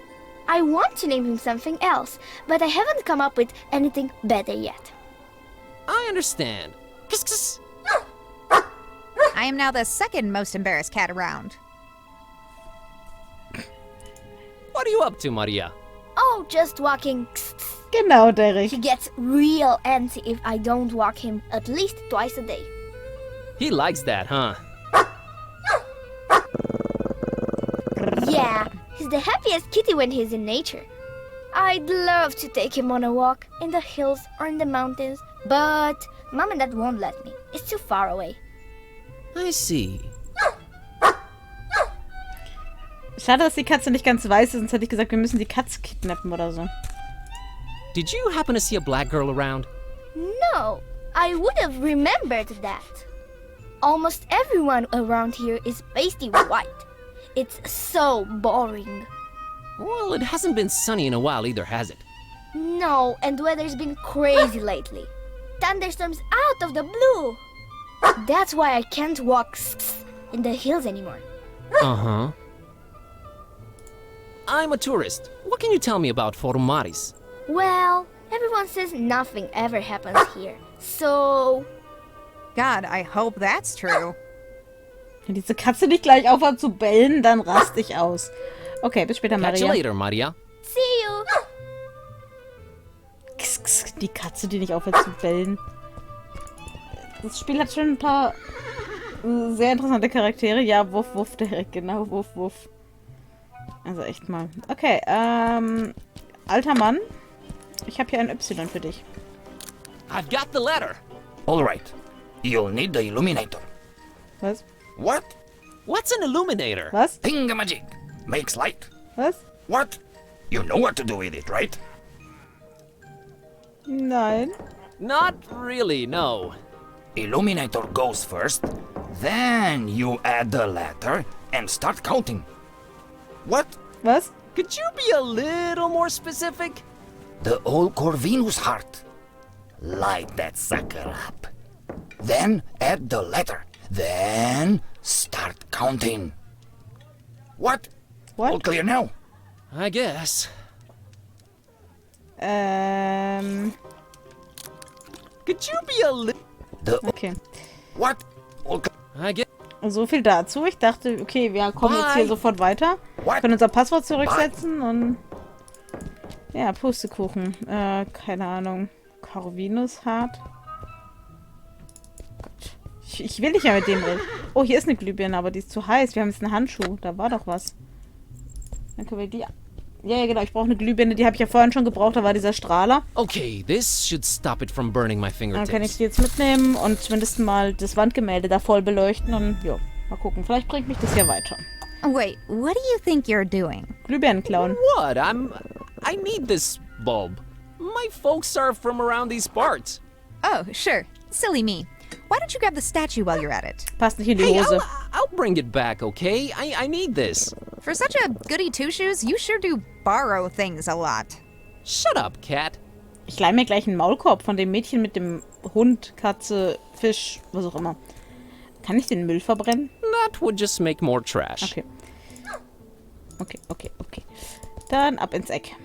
I want to name him something else, but I haven't come up with anything better yet. I understand. Kiskus! I am now the second most embarrassed cat around. What are you up to, Maria? Oh, just walking. Genau, Derek. He gets real antsy if I don't walk him at least twice a day. He likes that, huh? Yeah, he's the happiest kitty when he's in nature. I'd love to take him on a walk in the hills or in the mountains, but Mom and Dad won't let me. It's too far away. I see. Schade, dass die Katze nicht ganz weiß ist, sonst hätte ich gesagt, wir müssen die Katze kidnappen oder so. Did you happen to see a black girl around? No, I would have remembered that. Almost everyone around here is pasty white. It's so boring. Well, it hasn't been sunny in a while either, has it? No, and weather's been crazy lately. Thunderstorms out of the blue. That's why I can't walk in the hills anymore. Uh-huh. I'm a tourist. What can you tell me about Formaris? Well, everyone says nothing ever happens here. So... God, I hope that's true. Wenn diese Katze nicht gleich aufhört zu bellen, dann raste ich aus. Okay, bis später, Catch you Maria. later, Maria. See you. Die Katze, die nicht aufhört zu bellen. Das Spiel hat schon ein paar sehr interessante Charaktere. Ja, Wuff, Wuff, direkt, genau, Wuff, Wuff. Also echt mal. Okay, alter Mann. Ich habe hier ein Y für dich. I've got the letter. All right. You'll need the illuminator. Was? What? What's an illuminator? Was? Thingamajig. Makes light. Was? What? You know what to do with it, right? Nein. Not really, no. Illuminator goes first, then you add the letter and start counting. What? Was? Could you be a little more specific? The old Corvinus heart. Light that sucker up. Then add the letter. Then start counting. What? What? All clear now? I guess. Could you be a little... Okay. What? All I guess... So viel dazu. Ich dachte, okay, wir kommen jetzt hier sofort weiter. What? Können unser Passwort zurücksetzen und... Ja, Pustekuchen. Keine Ahnung. Corvinus hart. Gott. Ich will nicht mehr mit dem reden. Oh, hier ist eine Glühbirne, aber die ist zu heiß. Wir haben jetzt einen Handschuh. Da war doch was. Dann können wir die... Ja, genau. Ich brauche eine Glühbirne. Die habe ich ja vorhin schon gebraucht. Da war dieser Strahler. Okay, this should stop it from burning my Dann fingertips. kann ich die jetzt mitnehmen und zumindest mal das Wandgemälde da voll beleuchten. Und ja, mal gucken. Vielleicht bringt mich das hier weiter. Wait, what do you think you're doing? Glühbirnen klauen. What? I need this bulb. My folks are from around these parts. Oh, sure. Silly me. Why don't you grab the statue while you're at it? Passt nicht in die Hey, Hose. I'll bring it back, okay? I need this. For such a goody two-shoes, you sure do borrow things a lot. Shut up, cat. Ich leih mir gleich einen Maulkorb von dem Mädchen mit dem Hund, Katze, Fisch, was auch immer. Kann ich den Müll verbrennen? That would just make more trash. Okay. Okay. Dann ab ins Eck.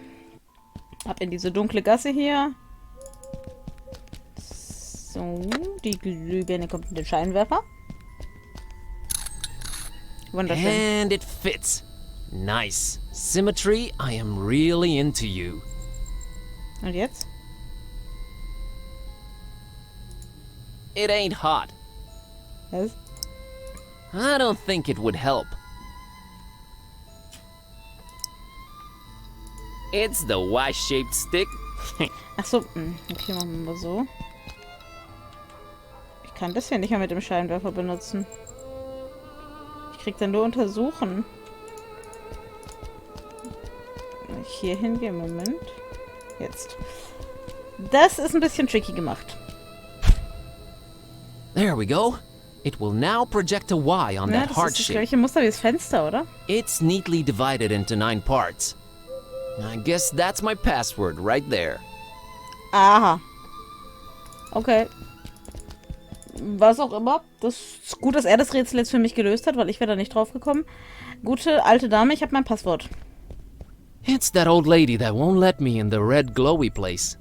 Ab in diese dunkle Gasse hier. So, die Glühbirne kommt in den Scheinwerfer. Wunderschön. And it fits. Nice. Symmetry, I am really into you. Und jetzt? It ain't hot. Was? I don't think it would help. It's the Y-shaped stick. Ach so, okay, machen wir so. Ich kann das hier nicht mehr mit dem Scheinwerfer benutzen. Ich krieg dann nur untersuchen. Wenn ich hier hingehe, Moment. Jetzt. Das ist ein bisschen tricky gemacht. There we go. It will now project a Y on Ja, that das heart ist das shape. gleiche Muster wie das Fenster, oder? It's neatly divided into 9 parts. I guess that's my password right there. Aha. Okay. Was auch immer. Das ist gut, dass er das Rätsel jetzt für mich gelöst hat, weil ich wäre da nicht drauf gekommen. Gute alte Dame, ich habe mein Passwort. It's that old lady that won't let me in the red glowy place.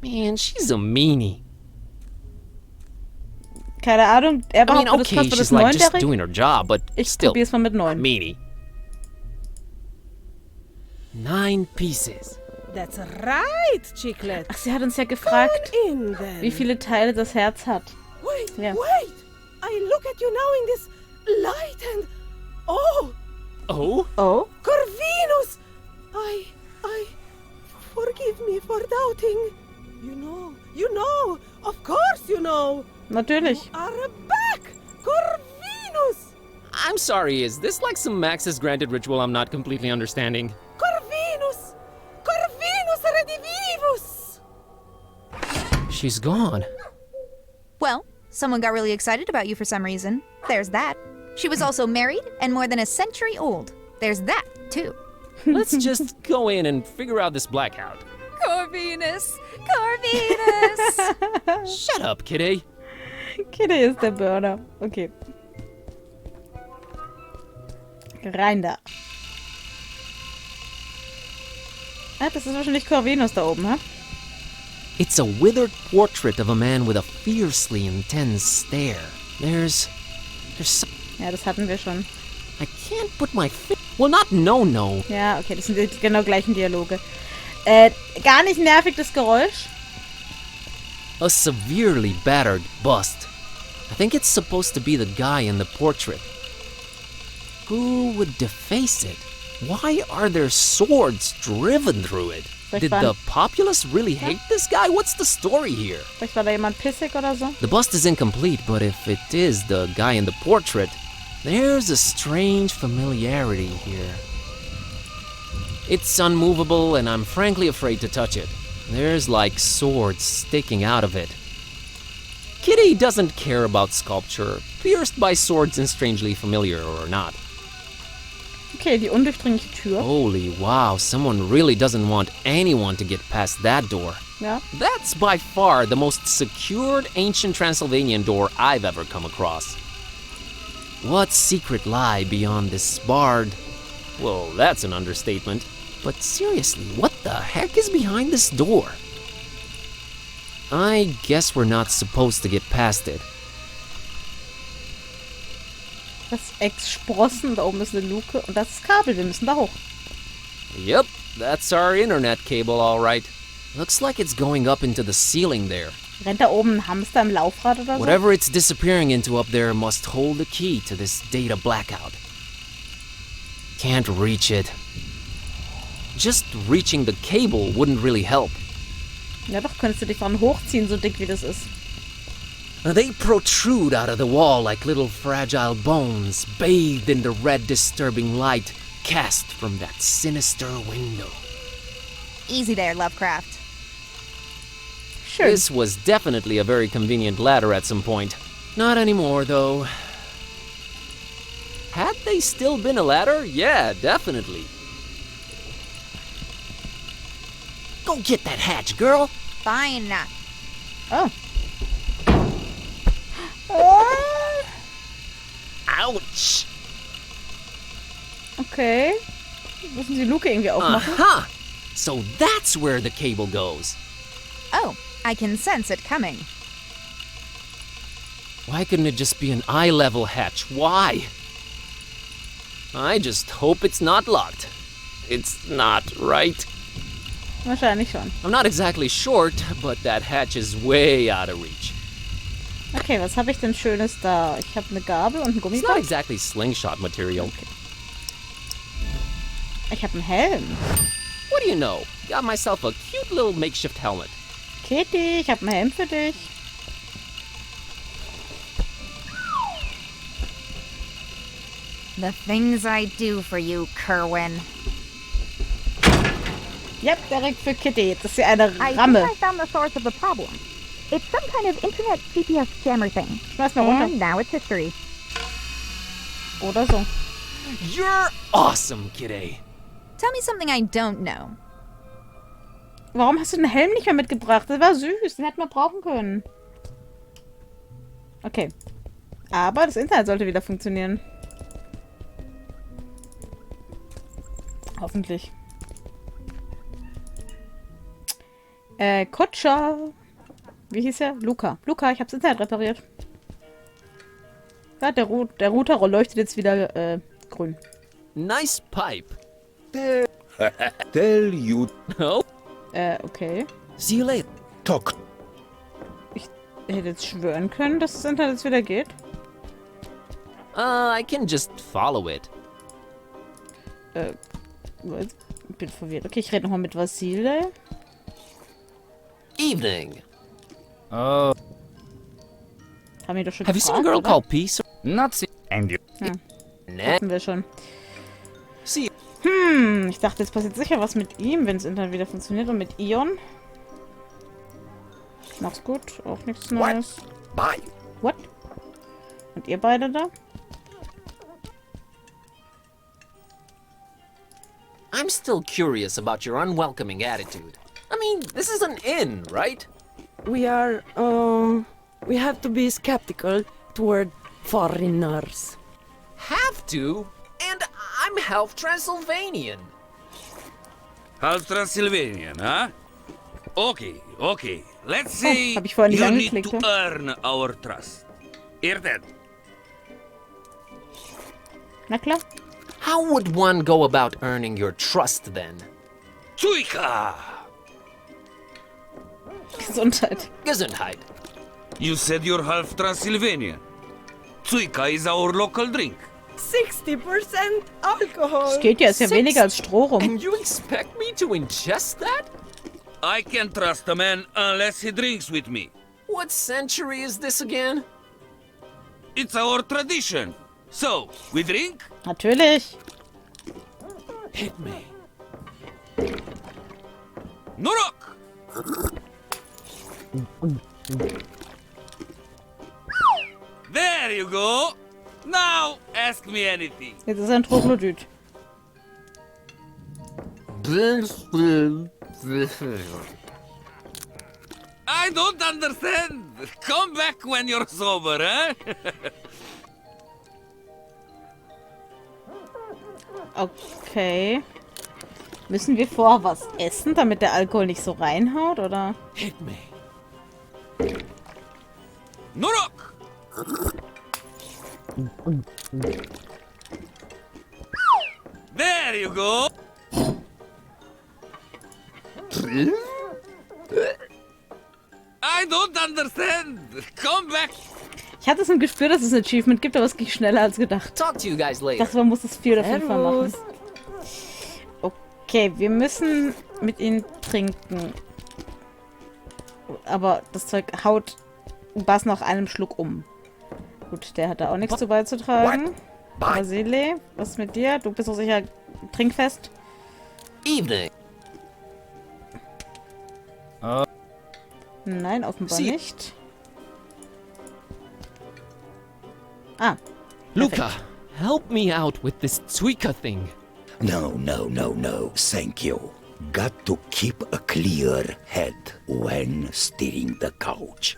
Man, she's a meanie. Keine Ahnung, er I mean, behauptet, das okay, Passwort she's ist like just 9-jährig. doing her job, but Ich still, probier's mal mit 9. meanie. 9 pieces. That's right, Chiclet. Ach, sie hat uns ja gefragt, In then. wie viele Teile das Herz hat. Wait, Yeah. wait! I look at you now in this light and... Oh, Oh? Oh? Corvinus! Forgive me for doubting. You know, of course you know. Natürlich. You are back, Corvinus! I'm sorry, is this like some Max's granted ritual I'm not completely understanding? Corvinus redivivus! She's gone. Well, someone got really excited about you for some reason. There's that. She was also married and more than a century old. There's that, too. Let's just go in and figure out this blackout. Corvinus! Corvinus! Shut up, kitty. Kitty ist der Burner. Okay. Rein da. Ah, das ist wahrscheinlich Corvinus da oben, ha? It's a withered portrait of a man with a fiercely intense stare. There's some... Ja, das hatten wir schon. I can't put my well, not no. Ja, okay, das sind die genau gleichen Dialoge. Gar nicht nervig, das Geräusch. A severely battered bust. I think it's supposed to be the guy in the portrait. Who would deface it? Why are there swords driven through it? Did the populace really hate this guy? What's the story here? Vielleicht war da jemand pissig oder so. The bust is incomplete, but if it is the guy in the portrait, there's a strange familiarity here. It's unmovable, and I'm frankly afraid to touch it. There's like swords sticking out of it. Kitty doesn't care about sculpture, pierced by swords and strangely familiar or not. Okay, die undurchdringliche Tür. Holy wow, someone really doesn't want anyone to get past that door. Ja. That's by far the most secured ancient Transylvanian door I've ever come across. What secret lie beyond this barred... Well, that's an understatement. But seriously, what the heck is behind this door? I guess we're not supposed to get past it. Das Eck-Sprossen, da oben ist eine Luke und das ist Kabel, wir müssen da hoch. Yep, that's our internet cable, all right. Looks like it's going up into the ceiling there. Rennt da oben ein Hamster im Laufrad oder so? Whatever it's disappearing into up there must hold the key to this data blackout. Can't reach it. Just reaching the cable wouldn't really help. Ja doch, könntest du dich dran hochziehen, so dick wie das ist. They protrude out of the wall like little fragile bones, bathed in the red disturbing light cast from that sinister window. Easy there, Lovecraft. Sure. This was definitely a very convenient ladder at some point. Not anymore, though. Had they still been a ladder? Yeah, definitely. Go get that hatch, girl! Fine. Oh. Ouch! Okay. Müssen die Luke irgendwie aufmachen? Aha! So that's where the cable goes. Oh, I can sense it coming. Why couldn't it just be an eye-level hatch? Why? I just hope it's not locked. It's not, right? Wahrscheinlich schon. I'm not exactly short, but that hatch is way out of reach. Okay, was habe ich denn Schönes da? Ich habe eine Gabel und einen It's not Gummiband. exactly slingshot material. Ich habe einen Helm. What do you know? Got myself a cute little makeshift helmet. Kitty, ich habe einen Helm für dich. The things I do for you, Kerwin. Yep, direkt für Kitty. Das ist ja eine I think Ramme. I found the source of the problem. It's some kind of internet CPS scammer thing. Schmeiß mal runter. And now it's history. Oder so. You're awesome, Kitty. Tell me something I don't know. Warum hast du den Helm nicht mehr mitgebracht? Der war süß. Den hätten wir brauchen können. Okay. Aber das Internet sollte wieder funktionieren. Hoffentlich. Kutscher. Wie hieß er? Luca. Luca, ich hab's Internet repariert. Ja, der Router leuchtet jetzt wieder grün. Nice pipe. Tell you Oh, Okay. see you later. talk. Ich hätte jetzt schwören können, dass das Internet jetzt wieder geht. I can just follow it. Ich bin verwirrt. Okay, ich rede nochmal mit Vasile. Evening. Haben wir doch schon Have you seen a gefragt, girl oder? called Peace? Not see. And you. Nah. Hatten wir schon. See. Ich dachte, jetzt passiert sicher was mit ihm, wenn das Internet wieder funktioniert. Und mit Ion. Mach's gut. Auch nichts Neues. Bye. What? Und ihr beide da? I'm still curious about your unwelcoming attitude. I mean, this is an inn, right? We have to be skeptical toward foreigners. Have to? And I'm half Transylvanian. Half Transylvanian, huh? Okay. Let's say hab ich vorhin nicht you need angeklickt, to earn our trust. Hear that? Na klar. How would one go about earning your trust then? Zuika! Gesundheit. Gesundheit. You said you're half Transylvanian. Zuika is our local drink. 60% alcohol. Es geht ja, ist ja weniger als Stroh rum. And you expect me to ingest that? I can't trust a man unless he drinks with me. What century is this again? It's our tradition. So, we drink? Natürlich. Hit me. Norok! There you go. Now, ask me anything. Jetzt ist er ein Troglodyt. I don't understand. Come back when you're sober, eh? Okay. Müssen wir vorher was essen, damit der Alkohol nicht so reinhaut, oder? Hit me. Norok! There you go. I don't understand. Come back. Ich hatte so ein Gespür, dass es ein Achievement gibt, aber es ging schneller als gedacht. Talk to you guys Ich later. dachte, man muss es 4 oder 5 Mal machen. Servus. Okay, wir müssen mit ihnen trinken. Aber das Zeug haut Bass nach einem Schluck um. Gut, der hat da auch nichts zu beizutragen. Vasile, was ist mit dir? Du bist doch sicher trinkfest. Evening. Nein, offenbar Sie- nicht. Ah, Luca, help me out with this Zuika thing. No. Thank you. Got to keep a clear head when steering the couch.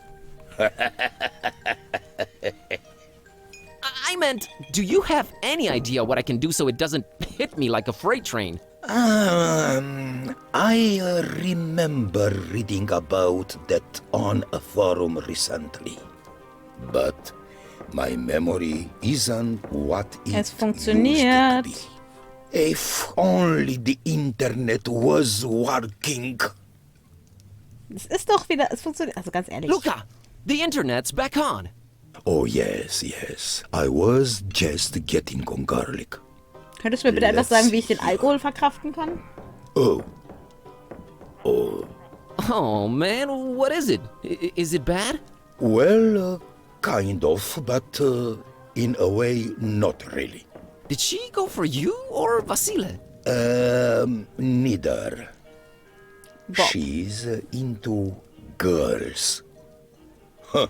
I meant, do you have any idea what I can do so it doesn't hit me like a freight train? I remember reading about that on a forum recently. But my memory isn't what it es funktioniert. used to be. If only the internet was working. Es ist doch wieder, es funktioniert. Also ganz ehrlich. Luca, The internet's back on. Oh yes, yes. I was just getting on garlic. Könntest du mir bitte etwas sagen, wie ich den Alkohol verkraften kann? Oh. Oh man, what is it? Is it bad? Well, kind of, but in a way, not really. Did she go for you or Vasile? Neither. Boah. She's into girls. Huh.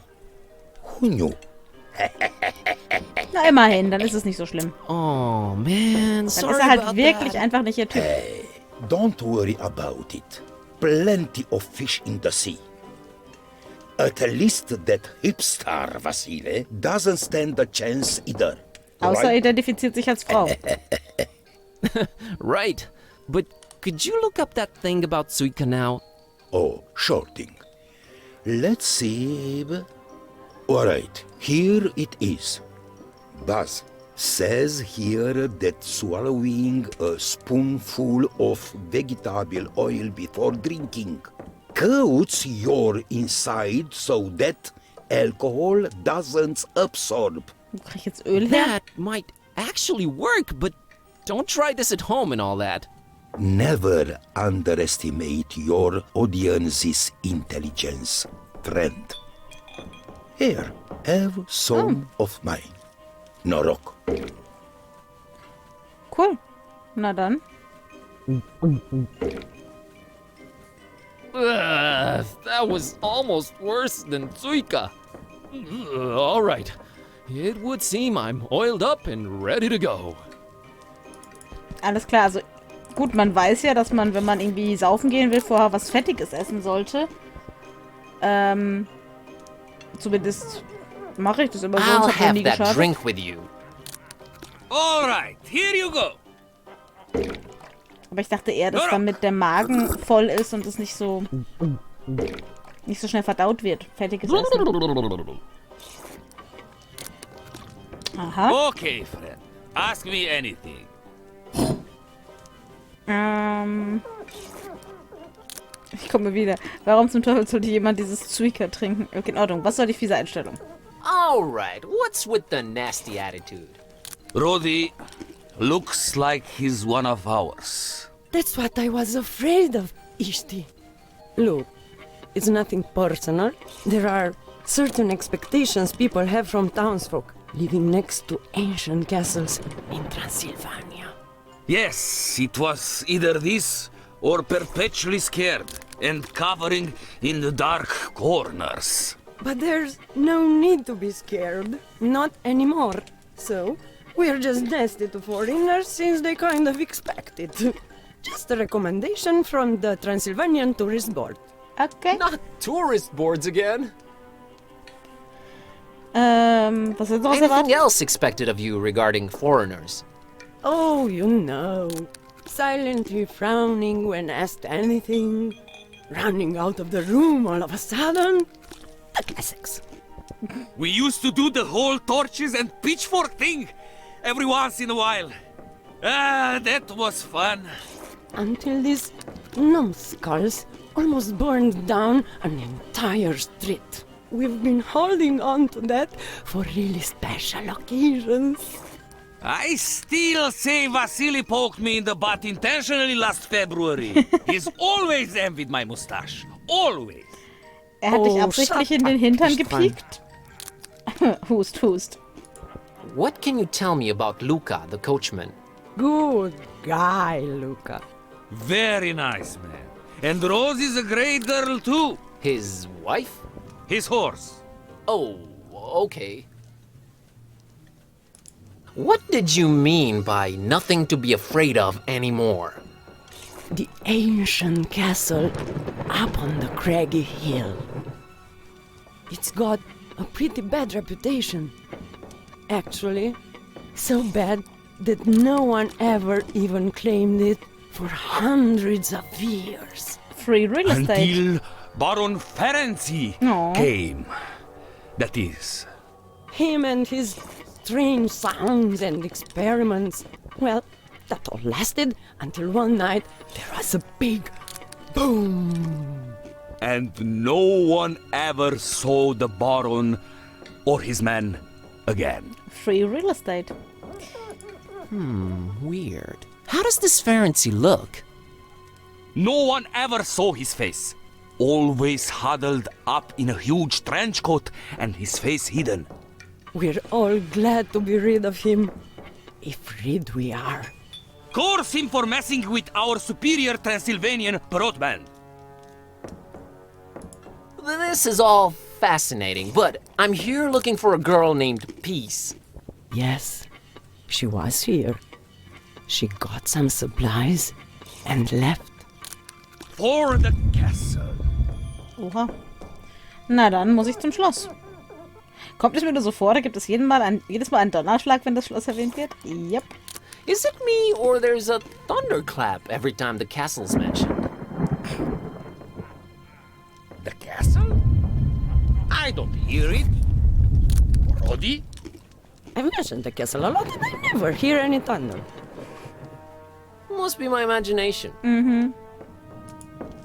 Who knew? Na, immerhin, dann ist es nicht so schlimm. Oh man, Dann sorry ist er halt about wirklich that. einfach nicht ihr Typ. Hey, don't worry about it. Plenty of fish in the sea. At least that hipster Vasile doesn't stand a chance either. Außer er Right? identifiziert sich als Frau. Right, but could you look up that thing about Suika now? Oh, sure thing. Let's see. Alright, here it is. Buzz says here that swallowing a spoonful of vegetable oil before drinking coats your inside so that alcohol doesn't absorb. Wo krieg ich jetzt Öl her? That might actually work, but don't try this at home and all that. Never underestimate your audience's intelligence, friend. Here, have some of mine. Norok. Cool. Na dann. That was almost worse than Suika. All right. It would seem I'm oiled up and ready to go. Alles klar, also gut, man weiß ja, dass man, wenn man irgendwie saufen gehen will, vorher was Fettiges essen sollte. Zumindest mache ich das immer so, I'll und es hat mir have nie that geschadet. drink with you. All right, here you go. Aber ich dachte eher, dass damit der Magen voll ist und es nicht so schnell verdaut wird. Fettiges Essen. Aha. Okay, friend. Ask me anything. Ich komme wieder. Warum zum Teufel sollte jemand dieses Suika trinken? Okay, in Ordnung. Was soll die fiese Einstellung? All right, what's with the nasty attitude? Rodi looks like he's one of ours. That's what I was afraid of, Ishti. Look, it's nothing personal. There are certain expectations people have from townsfolk living next to ancient castles in Transylvania. Yes, it was either this or perpetually scared and covering in the dark corners. But there's no need to be scared. Not anymore. So, we're just nasty to foreigners since they kind of expect it. Just a recommendation from the Transylvanian Tourist Board. Okay. Not tourist boards again. Was ist noch Anything erwartet? else expected of you regarding foreigners? Oh, you know. Silently frowning when asked anything. Running out of the room all of a sudden. The classics. We used to do the whole torches and pitchfork thing every once in a while. That was fun. Until these numbskulls almost burned down an entire street. We've been holding on to that for really special occasions. I still say Vasily poked me in the butt intentionally last February. He's always envied my mustache. Always. Er hat dich Oh, absichtlich in shut den up, Hintern Istvan. gepiekt? Hust, hust. What can you tell me about Luca, the coachman? Good guy, Luca. Very nice, man. And Rose is a great girl, too. His wife? His horse. Oh, okay. What did you mean by nothing to be afraid of anymore? The ancient castle up on the craggy hill. It's got a pretty bad reputation. Actually, so bad that no one ever even claimed it for hundreds of years. Free real estate. Until Baron Ferenczi Aw. came. That is. Him and his strange sounds and experiments. Well, that all lasted until one night there was a big boom. and no one ever saw the Baron or his men again. Free real estate. Weird. How does this Pharisee look? No one ever saw his face. Always huddled up in a huge trench coat and his face hidden. We're all glad to be rid of him. If rid we are. Curse him for messing with our superior Transylvanian broadman. This is all fascinating, but I'm here looking for a girl named Peace. Yes, she was here. She got some supplies and left. For the castle. Oha. Na dann muss ich zum Schloss. Kommt es mir nur so vor, da gibt es jedes Mal einen Donnerschlag, wenn das Schloss erwähnt wird? Yep. Is it me, or there's a thunderclap every time the castle's mentioned? The castle? I don't hear it. Roddy? I've mentioned the castle a lot and I never hear any thunder. Must be my imagination.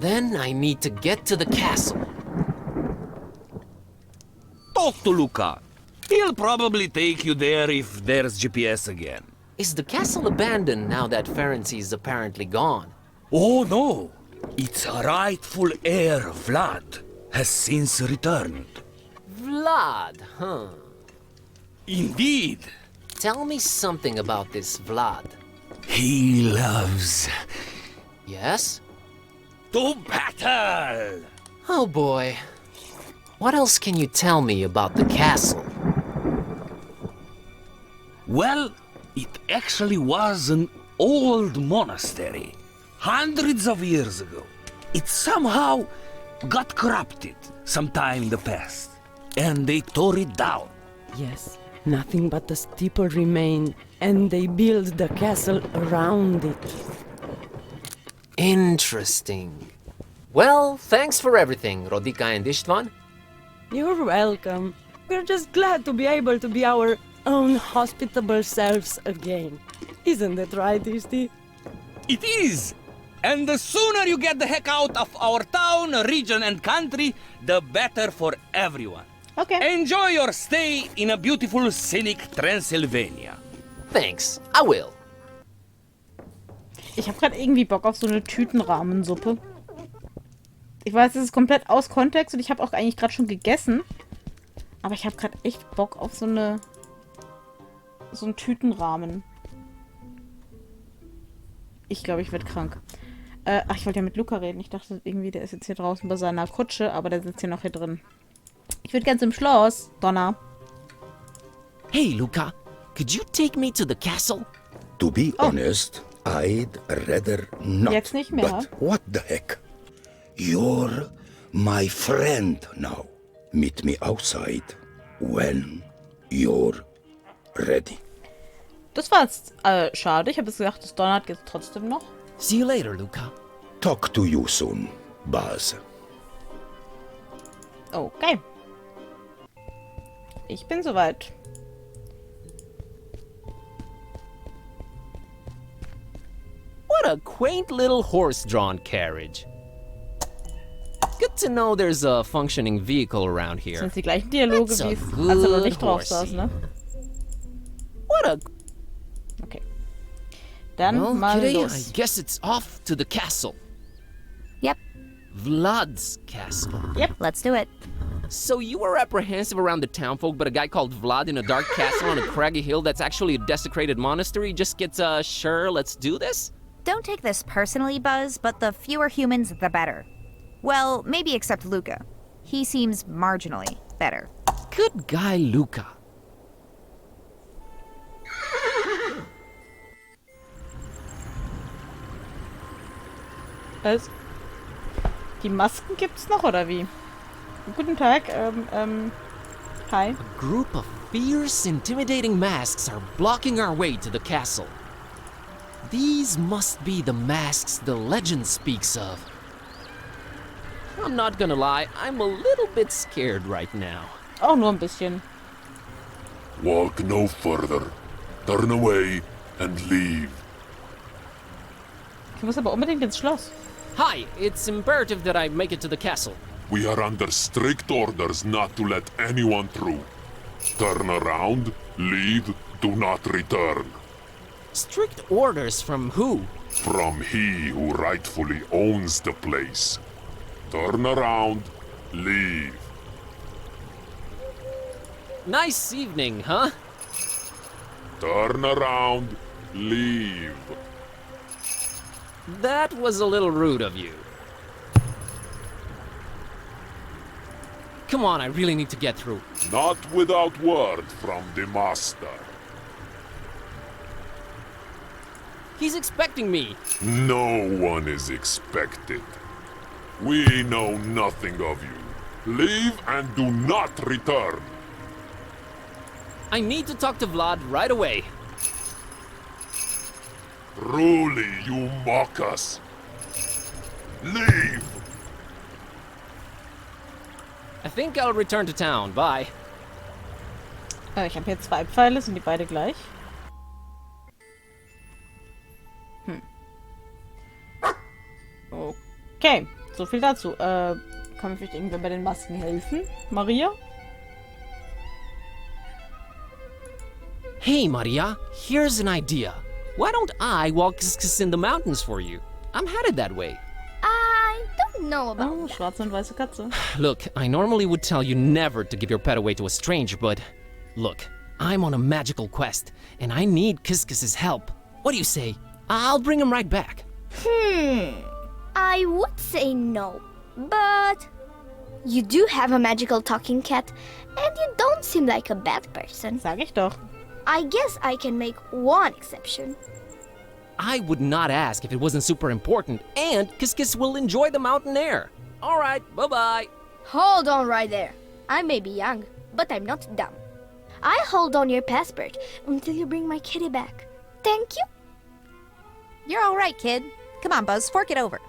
Then I need to get to the castle. Talk to Luca. He'll probably take you there if there's GPS again. Is the castle abandoned now that Ferenczi's apparently gone? Oh no! Its rightful heir, Vlad, has since returned. Vlad, huh? Indeed! Tell me something about this Vlad. He loves Yes? to battle! Oh boy. What else can you tell me about the castle? Well, it actually was an old monastery. Hundreds of years ago. It somehow got corrupted sometime in the past. And they tore it down. Yes, nothing but the steeple remained, and they built the castle around it. Interesting. Well, thanks for everything, Rodica and Istvan. You're welcome. We're just glad to be able to be our own hospitable selves again. Isn't that right, Ishti? It is! And the sooner you get the heck out of our town, region, and country, the better for everyone. Okay. Enjoy your stay in a beautiful, scenic Transylvania. Thanks, I will. Ich habe gerade irgendwie Bock auf so eine Tütenrahmensuppe. Ich weiß, es ist komplett aus Kontext und ich habe auch eigentlich gerade schon gegessen. Aber ich habe gerade echt Bock auf so einen Tütenrahmen. Ich glaube, ich werde krank. Ach, ich wollte ja mit Luca reden. Ich dachte irgendwie, der ist jetzt hier draußen bei seiner Kutsche, aber der sitzt hier noch hier drin. Ich würde ganz im Schloss. Donner. Hey, Luca, could you take me to the castle? To be honest, I'd rather not. Jetzt nicht mehr. But what the heck? You're my friend now. Meet me outside when you're ready. Das war jetzt schade. Ich habe jetzt gedacht, es donnert jetzt trotzdem noch. See you later, Luca. Talk to you soon, Baz. Okay. Ich bin soweit. What a quaint little horse-drawn carriage. Good to know there's a functioning vehicle around Das here. sind die gleichen Dialoge, That's a wie es als er noch good nicht drauf saß, horsey. ne? What a... Okay. Dann Well, mal Kitty, I los. guess it's off to the castle. Yep, Vlad's castle. let's do it. So you were apprehensive around the townfolk, but a guy called Vlad in a dark castle on a craggy hill that's actually a desecrated monastery just gets, sure, let's do this? Don't take this personally, Buzz, but the fewer humans, the better. Well, maybe except Luca. He seems marginally better. Good guy, Luca. Was? Die Masken gibt's noch, oder wie? Guten Tag, hi. A group of fierce, intimidating masks are blocking our way to the castle. These must be the masks the legend speaks of. I'm not gonna lie, I'm a little bit scared right now. Auch nur ein bisschen. Walk no further. Turn away and leave. Ich muss aber unbedingt ins Schloss. Hi, it's imperative that I make it to the castle. We are under strict orders not to let anyone through. Turn around, leave, do not return. Strict orders from who? From he who rightfully owns the place. Turn around, leave. Nice evening, huh? Turn around, leave. That was a little rude of you. Come on, I really need to get through. Not without word from the master. He's expecting me. No one is expected. We know nothing of you. Leave and do not return. I need to talk to Vlad right away. Truly, you mock us. Leave! I think I'll return to town. Bye. Ich habe hier 2 Pfeile, sind die beide gleich? Okay, so viel dazu. Kann mir vielleicht irgendwer bei den Masken helfen? Maria? Hey, Maria, here's an idea. Why don't I walk in the mountains for you? I'm headed that way. I don't know about Oh, schwarze und weiße Katze. Look, I normally would tell you never to give your pet away to a stranger, but look, I'm on a magical quest, and I need Kiskis's help. What do you say? I'll bring him right back. I would say no, but you do have a magical talking cat, and you don't seem like a bad person. Sag ich doch. I guess I can make one exception. I would not ask if it wasn't super important, and Kiskis will enjoy the mountain air. All right, bye-bye. Hold on right there. I may be young, but I'm not dumb. I hold on your passport until you bring my kitty back. Thank you. You're all right, kid. Come on, Buzz, fork it over.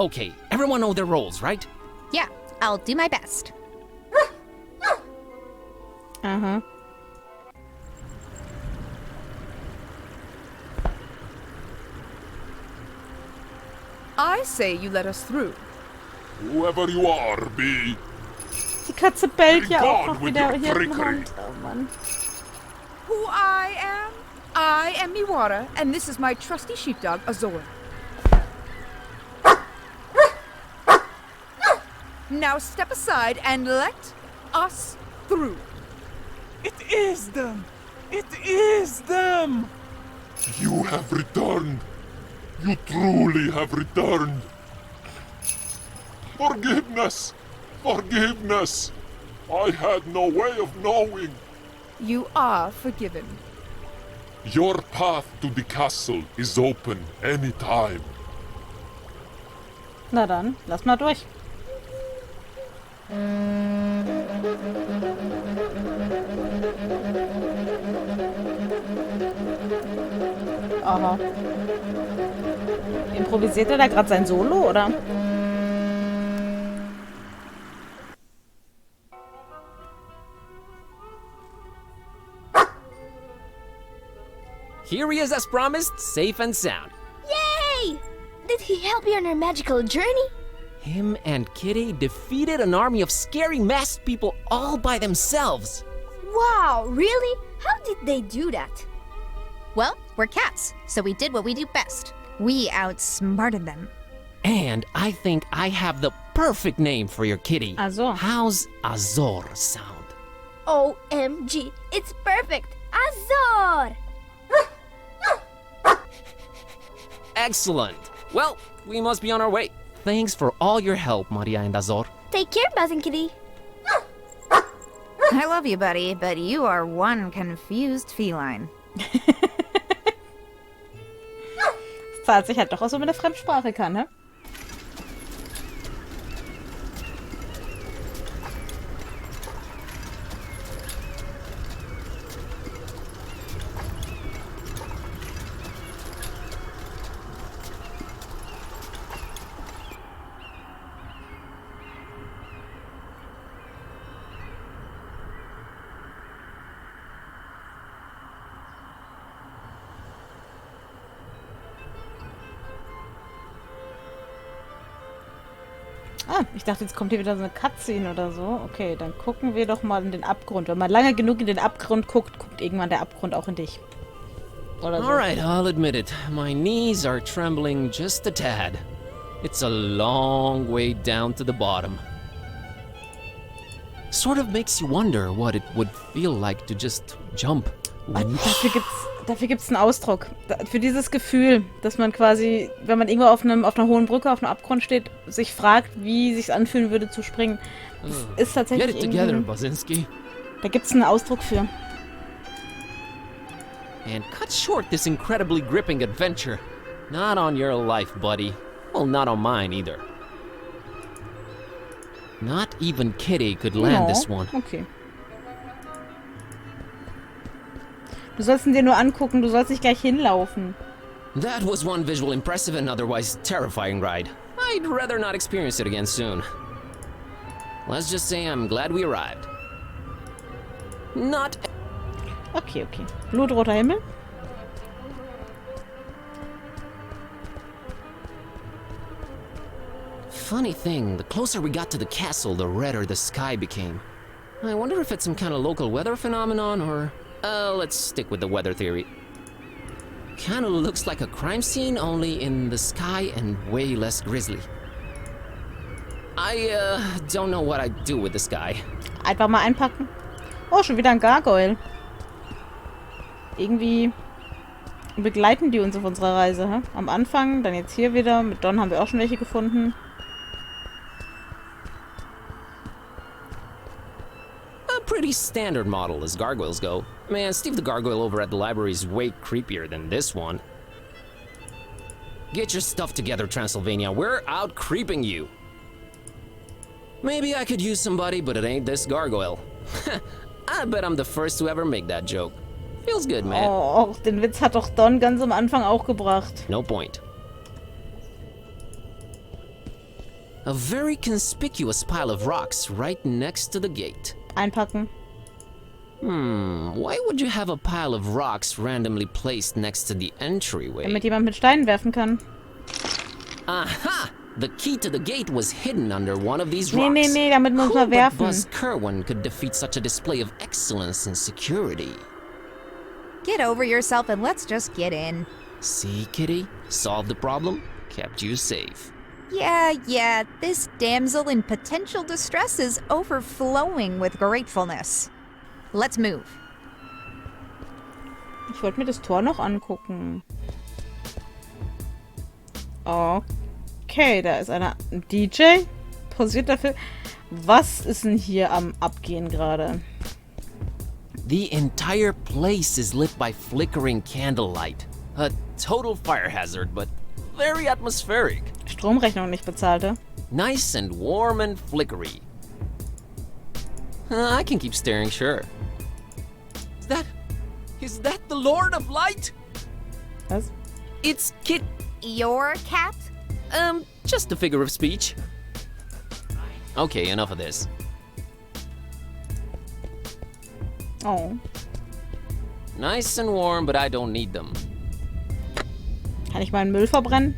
Okay, everyone know their roles, right? Yeah, I'll do my best. Aha. I say you let us through. Whoever you are, be. Die Katze bellt ja Be auch gone noch with wieder your hier im trickery. Hund. Oh Mann. Who I am? I am Miwara, and this is my trusty sheepdog, Azor. Now step aside and let us through. It is them! It is them! You have returned. You truly have returned. Forgiveness! Forgiveness! I had no way of knowing. You are forgiven. Your path to the castle is open any time. Na dann, lass mal durch. Aha. Improvisiert er da gerade sein Solo, oder? Here he is as promised, safe and sound. Yay! Did he help you on your magical journey? Him and Kitty defeated an army of scary masked people all by themselves. Wow, really? How did they do that? Well, we're cats, so we did what we do best. We outsmarted them. And I think I have the perfect name for your kitty. Azor. How's Azor sound? OMG, it's perfect! Azor! Excellent. Well, we must be on our way. Thanks for all your help, Maria and Azor. Take care, Buzz and Kitty. I love you, buddy, but you are one confused feline. Zahlt sich halt doch aus, wenn man eine Fremdsprache kann, ne? Ah, ich dachte, jetzt kommt hier wieder so eine Cutscene oder so. Okay, dann gucken wir doch mal in den Abgrund. Wenn man lange genug in den Abgrund guckt, guckt irgendwann der Abgrund auch in dich. Oder so. Alright, I'll admit it. My knees are trembling just a tad. It's a long way down to the bottom. Sort of makes you wonder what it would feel like to just jump. Dafür gibt's einen Ausdruck. Für dieses Gefühl, dass man quasi, wenn man irgendwo auf einer hohen Brücke, auf einem Abgrund steht, sich fragt, wie sich's anfühlen würde zu springen. Das ist tatsächlich Get it together, Basinski. Da gibt's einen Ausdruck für. And cut short this incredibly gripping adventure. Not on your life, buddy. Well, not on mine either. Not even Kitty could land this one. Okay. Du sollst ihn dir nur angucken, du sollst nicht gleich hinlaufen. That was one visual impressive and otherwise terrifying ride. I'd rather not experience it again soon. Let's just say I'm glad we arrived. Not... Okay. Blutroter Himmel. Funny thing, the closer we got to the castle, the redder the sky became. I wonder if it's some kind of local weather phenomenon or... let's stick with the weather theory. Kinda looks like a crime scene, only in the sky and way less grisly. I, don't know what I'd do with the sky. Einfach mal einpacken. Oh, schon wieder ein Gargoyle. Irgendwie begleiten die uns auf unserer Reise, hä? Am Anfang, dann jetzt hier wieder. Mit Don haben wir auch schon welche gefunden. A pretty standard model as gargoyles go. Man, Steve the Gargoyle over at the library is way creepier than this one. Get your stuff together, Transylvania. We're out creeping you. Maybe I could use somebody, but it ain't this gargoyle. I bet I'm the first to ever make that joke. Feels good, man. Oh, den Witz hat doch Don ganz am Anfang auch gebracht. No point. A very conspicuous pile of rocks right next to the gate. Einpacken. Why would you have a pile of rocks randomly placed next to the entryway? Damit jemand mit Steinen werfen kann. Aha! The key to the gate was hidden under one of these rocks. Nee, damit muss man werfen. Buzz Kerwin could defeat such a display of excellence and security. Get over yourself and let's just get in. See, Kitty? Solved the problem, kept you safe. Yeah, this damsel in potential distress is overflowing with gratefulness. Let's move. Ich wollte mir das Tor noch angucken. Okay, da ist ein DJ. Pausiert dafür. Was ist denn hier am Abgehen gerade? The entire place is lit by flickering candlelight. A total fire hazard, but very atmospheric. Stromrechnung nicht bezahlte. Nice and warm and flickery. I can keep staring, sure. Is that the Lord of Light? Was? It's Kit... Your cat? Just a figure of speech. Okay, enough of this. Oh. Nice and warm, but I don't need them. Kann ich meinen Müll verbrennen?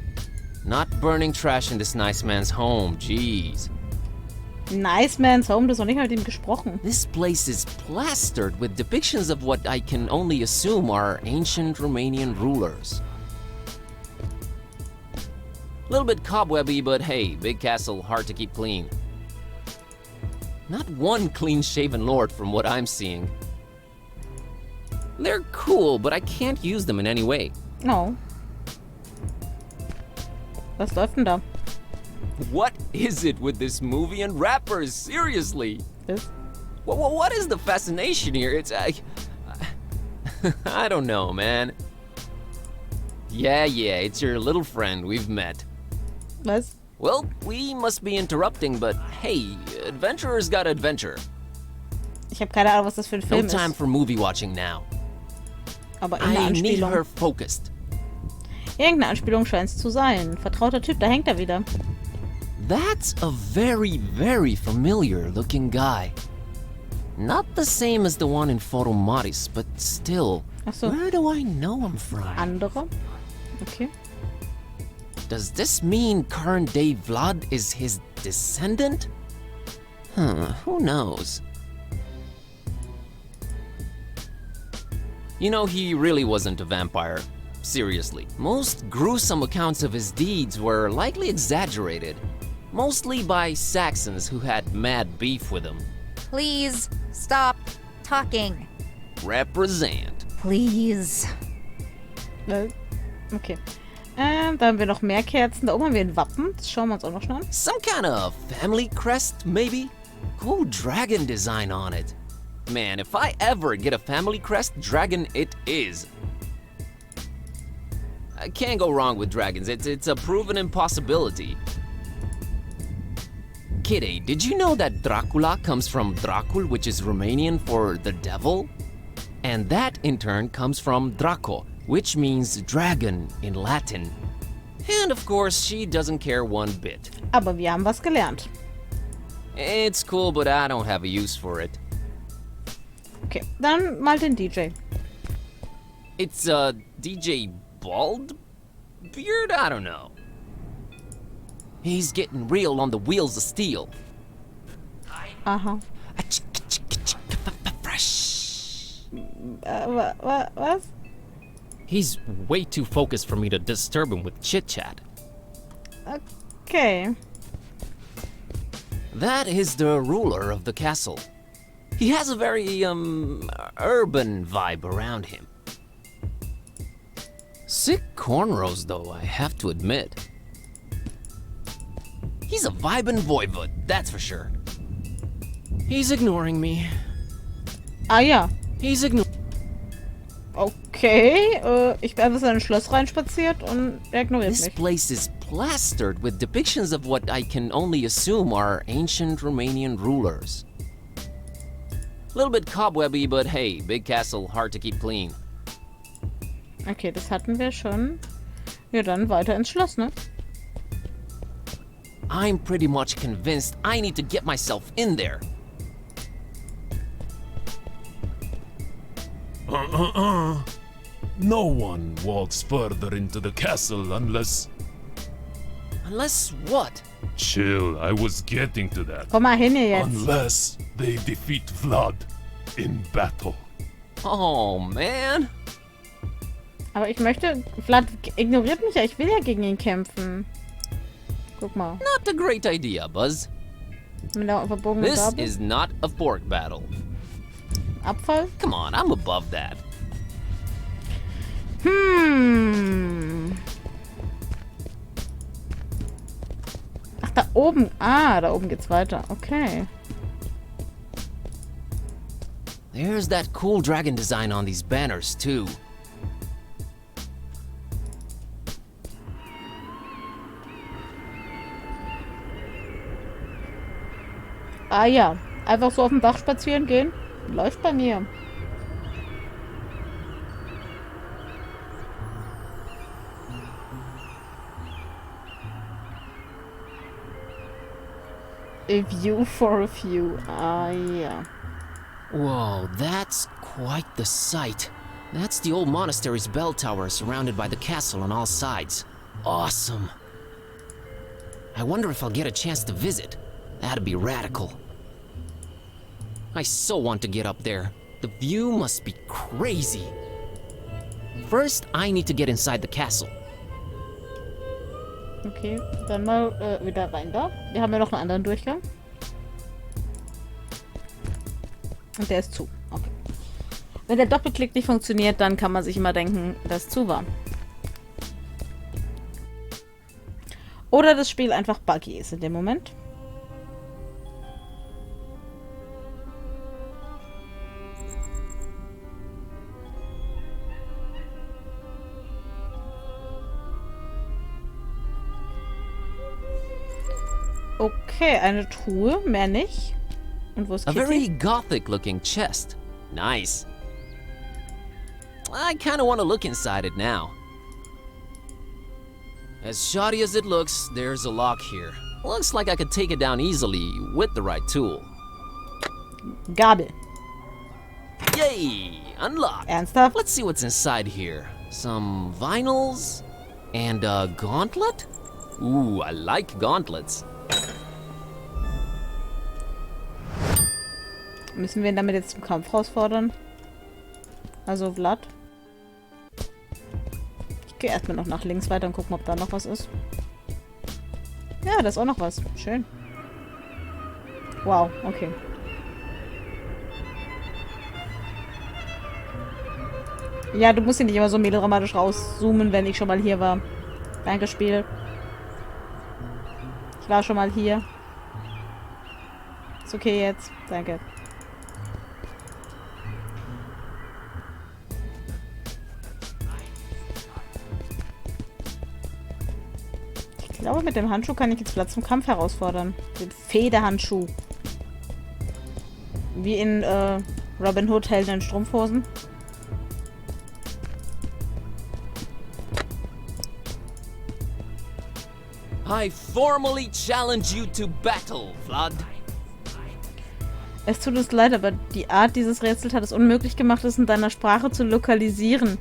Not burning trash in this nice man's home, jeez. Nice man's home, du hast noch nicht mal mit ihm gesprochen. This place is plastered with depictions of what I can only assume are ancient Romanian rulers. A little bit cobwebby, but hey, big castle, hard to keep clean. Not one clean-shaven lord from what I'm seeing. They're cool, but I can't use them in any way. No. Was läuft denn da? What is it with this movie and rappers? Seriously? Yes. What is the fascination here? It's I don't know, man. Yeah, it's your little friend we've met. Was? Well, we must be interrupting, but hey, adventurers got adventure. Ich habe keine Ahnung, was das für ein Film No time ist. for movie watching now. Aber irgendeine I need Anspielung. her focused. Irgendeine Anspielung scheint es zu sein. Vertrauter Typ, da hängt er wieder. That's a very, very familiar looking guy. Not the same as the one in Photo Maris, but still. Ach so. Where do I know him from? Andere? Okay. Does this mean current day Vlad is his descendant? Who knows? You know, he really wasn't a vampire. Seriously. Most gruesome accounts of his deeds were likely exaggerated. Mostly by Saxons who had mad beef with him. Please stop talking. Represent. Please. Okay. Da haben wir noch mehr Kerzen. Da oben haben wir ein Wappen. Das schauen wir uns auch noch schnell an. Some kind of family crest, maybe? Cool dragon design on it. Man, if I ever get a family crest, dragon it is. I can't go wrong with dragons. It's a proven impossibility. Kitty, did you know that Dracula comes from Dracul, which is Romanian for the devil? And that, in turn, comes from Draco, which means dragon in Latin. And of course, she doesn't care one bit. Aber wir haben was gelernt. It's cool, but I don't have a use for it. Okay, dann mal den DJ. It's DJ Bald Beard? I don't know. He's getting real on the wheels of steel. Aha. Was? He's way too focused for me to disturb him with chit-chat. Okay. That is the ruler of the castle. He has a very, urban vibe around him. Sick cornrows, though, I have to admit. He's a vibin' voivod, that's for sure. He's ignoring me. Ah ja. He's ignoring. Okay, ich bin einfach in ein Schloss reinspaziert und er ignoriert This mich. place is plastered with depictions of what I can only assume are ancient Romanian rulers. A little bit cobwebby, but hey, big castle, hard to keep clean. Okay, das hatten wir schon. Ja, dann weiter ins Schloss, ne? I'm pretty much convinced I need to get myself in there. No one walks further into the castle unless... Unless what? Chill, I was getting to that. Komm mal hin hier jetzt. Unless they defeat Vlad in battle. Oh, man. Aber ich möchte... Vlad ignoriert mich ja. Ich will ja gegen ihn kämpfen. Guck mal. Not a great idea, Buzz. Mit der verbogenen This Gabel. is not a fork battle. Abfall? Come on, I'm above that. Ach, da oben. Ah, da oben geht's weiter. Okay. There's that cool dragon design on these banners, too. Ah ja. Einfach so auf dem Dach spazieren gehen. Läuft bei mir. A view for a few. Ah ja. Whoa, that's quite the sight. That's the old monastery's bell tower surrounded by the castle on all sides. Awesome. I wonder if I'll get a chance to visit. That'd be radical. I so want to get up there. The view must be crazy. First, I need to get inside the castle. Okay, dann mal wieder rein da. Wir haben ja noch einen anderen Durchgang. Und der ist zu. Okay. Wenn der Doppelklick nicht funktioniert, dann kann man sich immer denken, dass es zu war. Oder das Spiel einfach buggy ist in dem Moment. Okay, eine Truhe, mehr nicht. Und wo ist A Kitty? very gothic-looking chest. Nice. I kind of want to look inside it now. As shoddy as it looks, there's a lock here. Looks like I could take it down easily with the right tool. Gabel. Yay! Unlocked. Ernsthaft? Let's see what's inside here. Some vinyls and a gauntlet? Ooh, I like gauntlets. Müssen wir ihn damit jetzt zum Kampf herausfordern? Also Vlad? Ich gehe erstmal noch nach links weiter und gucken, ob da noch was ist. Ja, da ist auch noch was. Schön. Wow, okay. Ja, du musst hier nicht immer so melodramatisch rauszoomen, wenn ich schon mal hier war. Danke, Spiel. Ich war schon mal hier. Ist okay jetzt. Danke. Ich glaube, mit dem Handschuh kann ich jetzt Platz zum Kampf herausfordern. Den Federhandschuh. Wie in Robin Hood, Helden in Strumpfhosen. I formally challenge you to battle, Vlad. Es tut uns leid, aber die Art dieses Rätsels hat es unmöglich gemacht, es in deiner Sprache zu lokalisieren.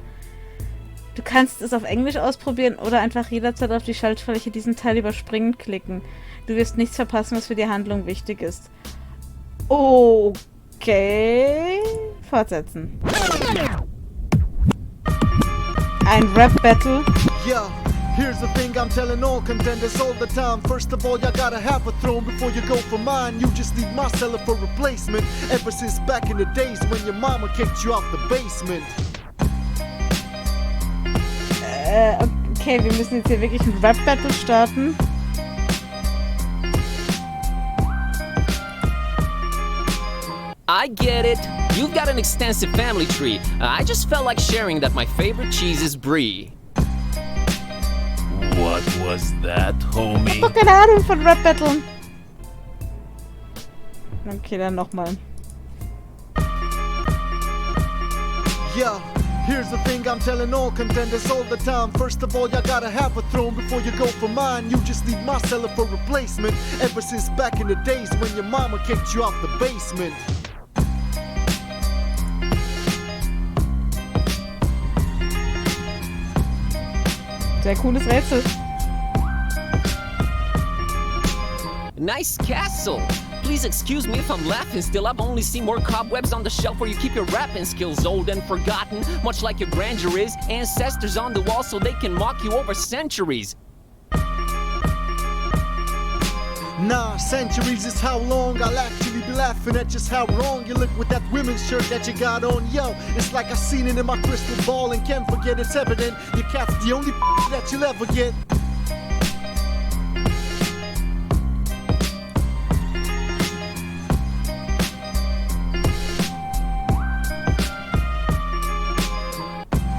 Du kannst es auf Englisch ausprobieren oder einfach jederzeit auf die Schaltfläche diesen Teil überspringen klicken. Du wirst nichts verpassen, was für die Handlung wichtig ist. Okay. Fortsetzen. Ein Rap-Battle. Yeah. Here's the thing I'm telling all contenders all the time. First of all, you gotta have a throne before you go for mine. You just need my seller for replacement. Ever since back in the days when your mama kicked you out the basement. Okay, wir müssen jetzt hier wirklich ein Rap-Battle starten. I get it. You've got an extensive family tree. I just felt like sharing that my favorite cheese is brie. What was that, homie? Ich hab doch keine Ahnung von Rap-Battlen. Okay, dann nochmal. Yeah, here's the thing I'm telling all contenders all the time. First of all, you gotta have a throne before you go for mine. You just need my seller for replacement. Ever since back in the days when your mama kicked you out the basement. Sehr cooles Rätsel. Nice castle. Please excuse me if I'm laughing still. I've only seen more cobwebs on the shelf where you keep your rapping skills. Old and forgotten, much like your grandeur is. Ancestors on the wall so they can mock you over centuries. Nah, centuries is how long I'll actually be laughing at just how wrong you look with that women's shirt that you got on. Yo, it's like I seen it in my crystal ball and can't forget it's evident. Your cat's the only that you'll ever get.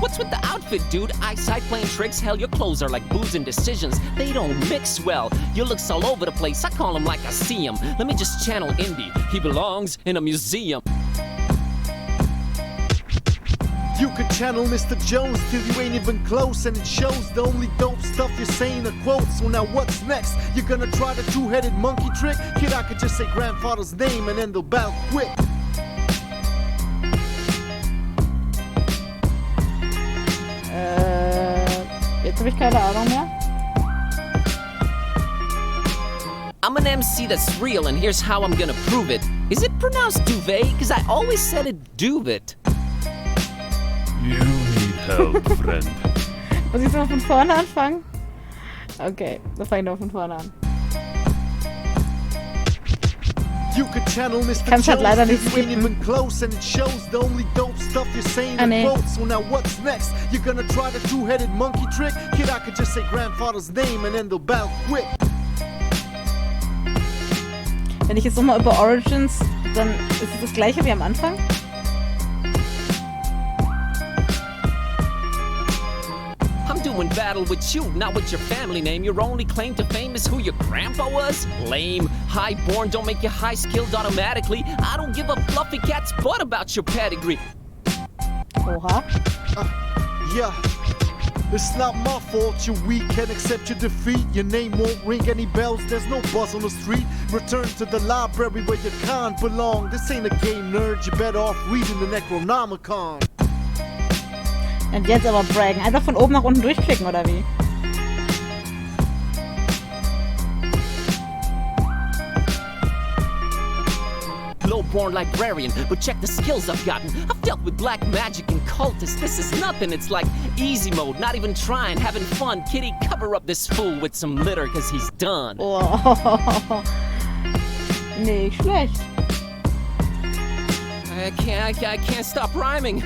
What's with the outfit, dude? Eyesight playing tricks? Hell, your clothes are like booze and decisions. They don't mix well. Your looks all over the place. I call him like I see him. Let me just channel Indy. He belongs in a museum. You could channel Mr. Jones till you ain't even close, and it shows the only dope stuff you're saying are quotes. So now what's next? You're gonna try the two-headed monkey trick? Kid, I could just say grandfather's name and then they'll battle quick. Jetzt habe ich keine Ahnung mehr. I'm an MC that's real, and here's how I'm gonna prove it. Is it pronounced duvet? Cause I always said it duvet. You need help, friend. Muss ich so von vorne anfangen? Okay, dann fange ich noch von vorne an. You could channel Mr. Kann's halt leider nicht Jones, you ain't even close, and it shows the only dope stuff you're saying Ah, nee. are quotes. So now what's next? You're gonna try the two-headed monkey trick? Kid, I could just say grandfather's name and then they'll battle quick. Wenn ich jetzt nochmal über Origins, dann ist es das gleiche wie am Anfang? I'm doing battle with you, not with your family name. Your only claim to fame is who your grandpa was? Lame. Highborn don't make you high-skilled automatically. I don't give a fluffy cat's butt about your pedigree. Oha. Yeah. It's not my fault you're weak, can't accept your defeat. Your name won't ring any bells, there's no buzz on the street. Return to the library where you can't belong. This ain't a game, nerd, you're better off reading the Necronomicon. Und jetzt aber braggen. Einfach von oben nach unten durchklicken, oder wie? no-born librarian, but check the skills I've gotten. I've dealt with black magic and cultists. This is nothing, it's like easy mode, not even trying, having fun. Kitty, cover up this fool with some litter, cause he's done. Oh. Nicht schlecht. I can't stop rhyming.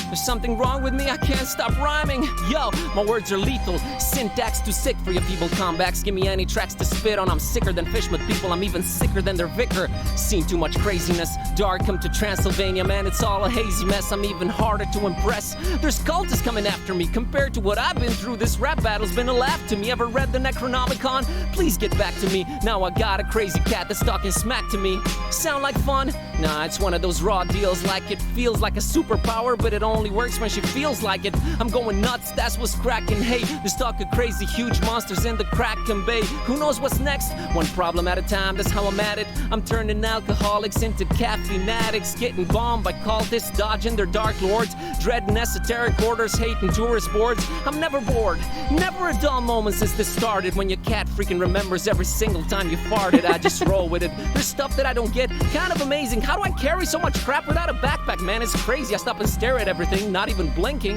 There's something wrong with me, I can't stop rhyming. Yo, my words are lethal. Syntax too sick for your feeble comebacks. Give me any tracks to spit on. I'm sicker than fish with people, I'm even sicker than their vicar. Seen too much craziness. Dark come to Transylvania, man, it's all a hazy mess. I'm even harder to impress. There's cultists coming after me. Compared to what I've been through, this rap battle's been a laugh to me. Ever read the Necronomicon? Please get back to me. Now I got a crazy cat that's talking smack to me. Sound like fun? Nah, it's one of those raw deals. Like it feels like a superpower, but it only works when she feels like it. I'm going nuts, that's what's cracking. Hey, there's talk of crazy huge monsters in the Kraken Bay. Who knows what's next? One problem at a time, that's how I'm at it. I'm turning alcoholics into caffeine addicts, getting bombed by cultists, dodging their dark lords, dreading esoteric orders, hating tourist boards. I'm never bored, never a dull moment since this started. When your cat freaking remembers every single time you farted, I just roll with it. There's stuff that I don't get, kind of amazing. How do I carry so much crap without a backpack, man? It's crazy. I stop and stare at everything, not even blinking,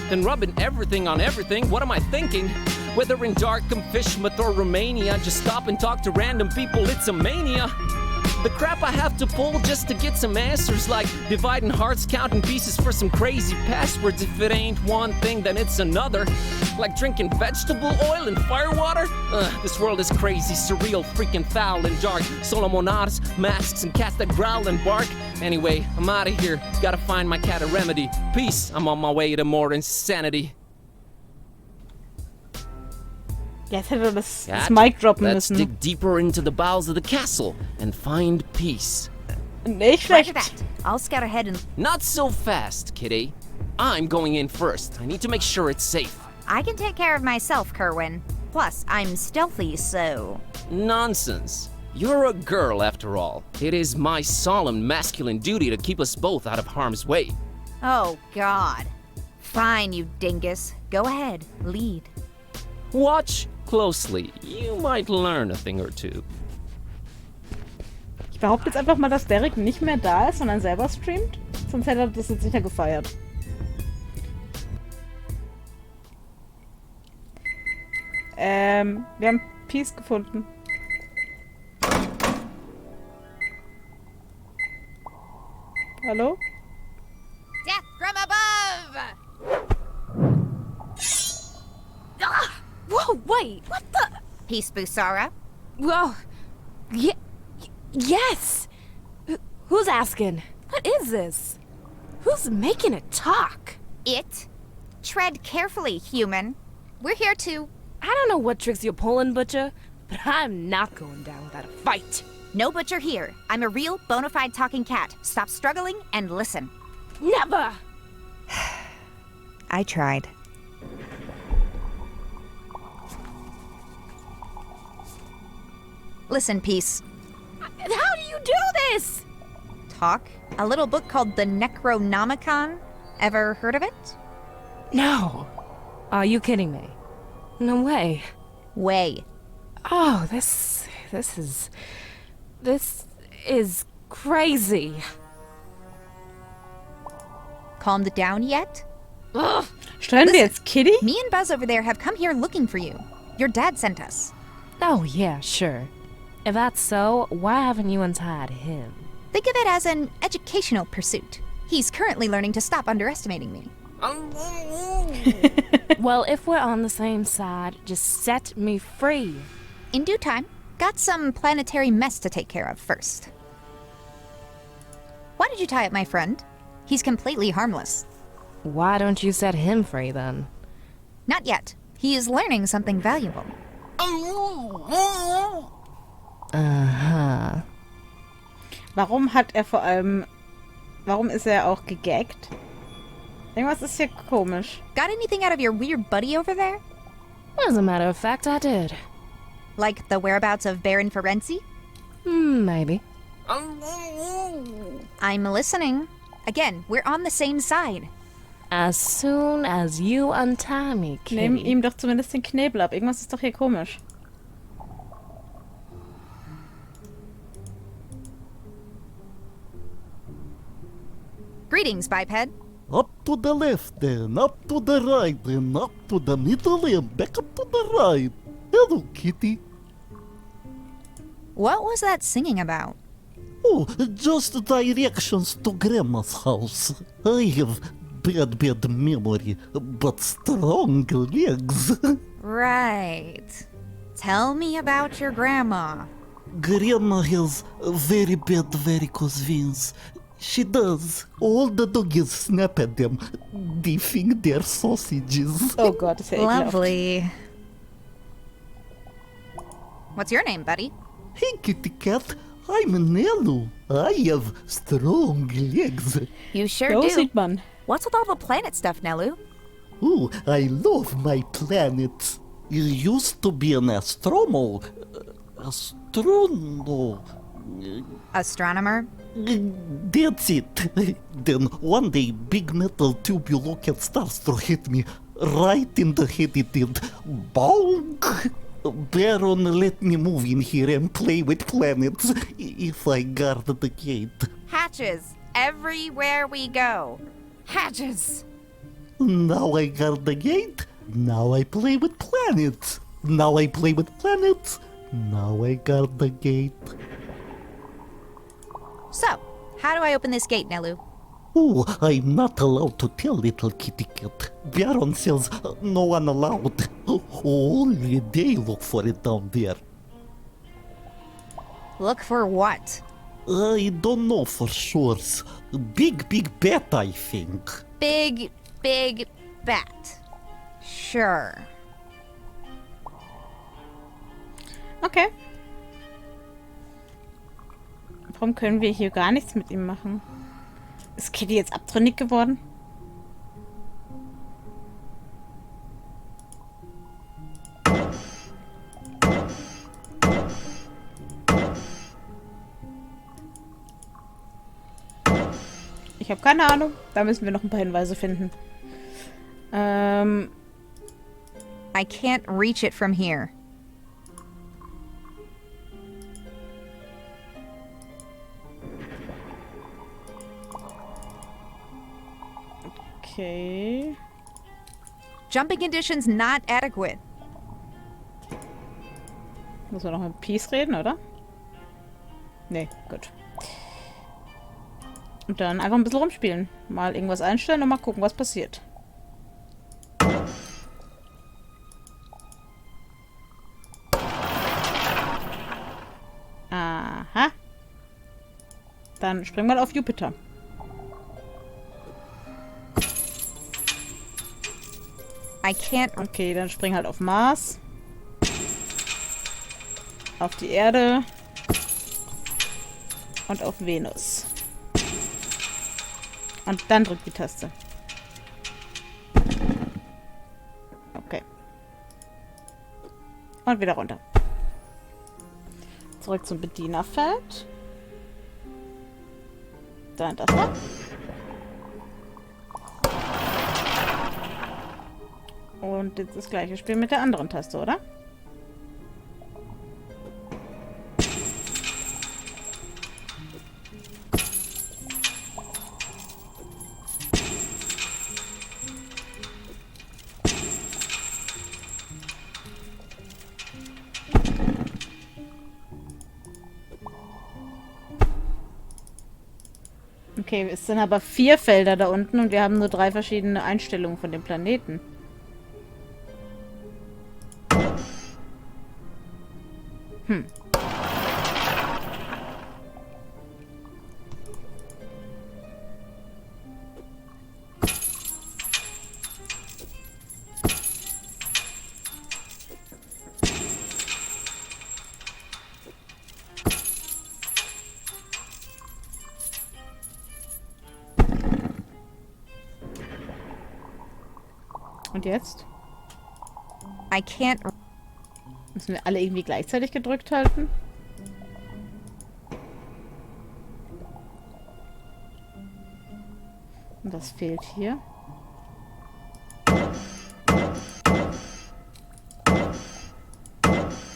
then rubbing everything on everything. What am I thinking? Whether in Darkham, Fishmouth, or Romania, just stop and talk to random people, it's a mania. The crap I have to pull just to get some answers, like dividing hearts, counting pieces for some crazy passwords. If it ain't one thing, then it's another. Like drinking vegetable oil and firewater? This world is crazy, surreal, freaking foul and dark. Solomonadas, masks, and cats that growl and bark. Anyway, I'm out of here. Gotta find my cat a remedy. Peace, I'm on my way to more insanity. Jetzt hätte er das Mic droppen Let's müssen. dig deeper into the bowels of the castle and find peace. Nicht Roger schlecht. that. I'll scout ahead and... Not so fast, kitty. I'm going in first. I need to make sure it's safe. I can take care of myself, Kerwin. Plus, I'm stealthy, so... Nonsense. You're a girl, after all. It is my solemn masculine duty to keep us both out of harm's way. Oh, God. Fine, you dingus. Go ahead. Lead. Watch closely. You might learn a thing or two. Ich behaupte jetzt einfach mal, dass Derek nicht mehr da ist, sondern selber streamt. Sonst hätte er das jetzt sicher gefeiert. Wir haben Peace gefunden. Hallo? Death from above! Whoa, wait, what the? Peace, Busara. Whoa. Yes! Who's asking? What is this? Who's making it talk? It? Tread carefully, human. We're here to... I don't know what tricks you're pulling, Butcher, but I'm not going down without a fight. No butcher here. I'm a real, bona fide talking cat. Stop struggling and listen. Never! I tried. Listen, Peace. How do you do this? Talk? A little book called the Necronomicon. Ever heard of it? No. Are you kidding me? No way. Way. Oh, this is crazy. Calmed down yet? Ugh. Steuern wir jetzt Kitty? Me and Buzz over there have come here looking for you. Your dad sent us. Oh, yeah, sure. If that's so, why haven't you untied him? Think of it as an educational pursuit. He's currently learning to stop underestimating me. Well, if we're on the same side, just set me free. In due time. Got some planetary mess to take care of first. Why did you tie up my friend? He's completely harmless. Why don't you set him free, then? Not yet. He is learning something valuable. Aha. Warum hat er vor allem... Warum ist er auch gegaggt? Irgendwas ist hier komisch. Got anything out of your weird buddy over there? As a matter of fact, I did. Like the whereabouts of Baron Ferenzi? Maybe. I'm listening. Again, we're on the same side. As soon as you untie me, kitty. Nehm ihm doch zumindest den Knebel ab. Irgendwas ist doch hier komisch. Greetings, biped. Up to the left then, up to the right then, up to the middle and back up to the right. Hello, kitty. What was that singing about? Oh, just directions to Grandma's house. I have bad memory, but strong legs. Right. Tell me about your grandma. Grandma has very bad varicose veins. She does. All the doggies snap at them, beefing their sausages. Oh Gott, ist ja ekelhaft. Lovely. What's your name, buddy? Hey, kitty cat. I'm Nelu. I have strong legs. You sure So do. sieht man. What's with all the planet stuff, Nelu? Oh, I love my planet. You used to be an astronomer. Astronomer? That's it. Then one day, big metal tubular cat starstruck hit me right in the head. It did. Bonk! Baron, let me move in here and play with planets if I guard the gate. Hatches. Everywhere we go. Hatches. Now I guard the gate. Now I play with planets. Now I play with planets. Now I guard the gate. So, how do I open this gate, Nelu? Oh, I'm not allowed to tell, little kitty cat. Baron says no one allowed. Only they look for it down there. Look for what? I don't know for sure. Big bat, I think. Big bat. Sure. Okay. Warum können wir hier gar nichts mit ihm machen? Ist Kitty jetzt abtrünnig geworden? Ich habe keine Ahnung. Da müssen wir noch ein paar Hinweise finden. I can't reach it from here. Okay. Jumping conditions not adequate. Muss man noch mit Peace reden, oder? Nee, gut. Und dann einfach ein bisschen rumspielen. Mal irgendwas einstellen und mal gucken, was passiert. Aha. Dann springen wir auf Jupiter. I can't. Okay, dann spring halt auf Mars. Auf die Erde. Und auf Venus. Und dann drückt die Taste. Okay. Und wieder runter. Zurück zum Bedienerfeld. Dann das da. Und jetzt das gleiche Spiel mit der anderen Taste, oder? Okay, es sind aber 4 Felder da unten und wir haben nur 3 verschiedene Einstellungen von dem Planeten. Und jetzt? I can't. Müssen wir alle irgendwie gleichzeitig gedrückt halten? Und was fehlt hier?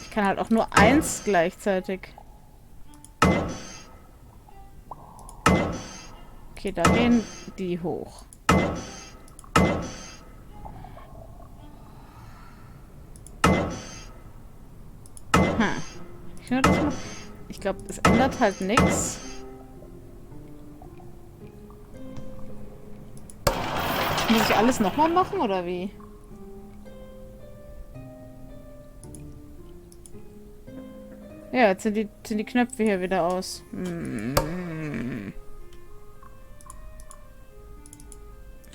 Ich kann halt auch nur 1 gleichzeitig. Okay, da gehen die hoch. Ich glaube, es ändert halt nichts. Muss ich alles nochmal machen, oder wie? Ja, jetzt sind die Knöpfe hier wieder aus.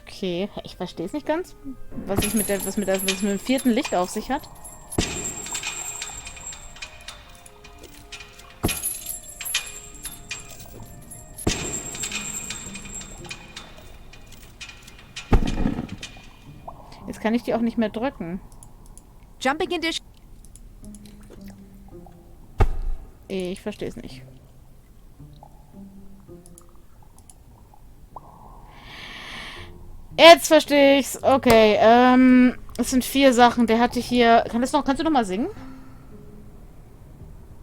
Okay, ich verstehe es nicht ganz. Was mit dem vierten Licht auf sich hat. Jetzt kann ich die auch nicht mehr drücken. Jumping into... Ich verstehe es nicht. Jetzt verstehe ich's. Okay, es sind 4 Sachen. Der hatte hier... Kannst du noch mal singen?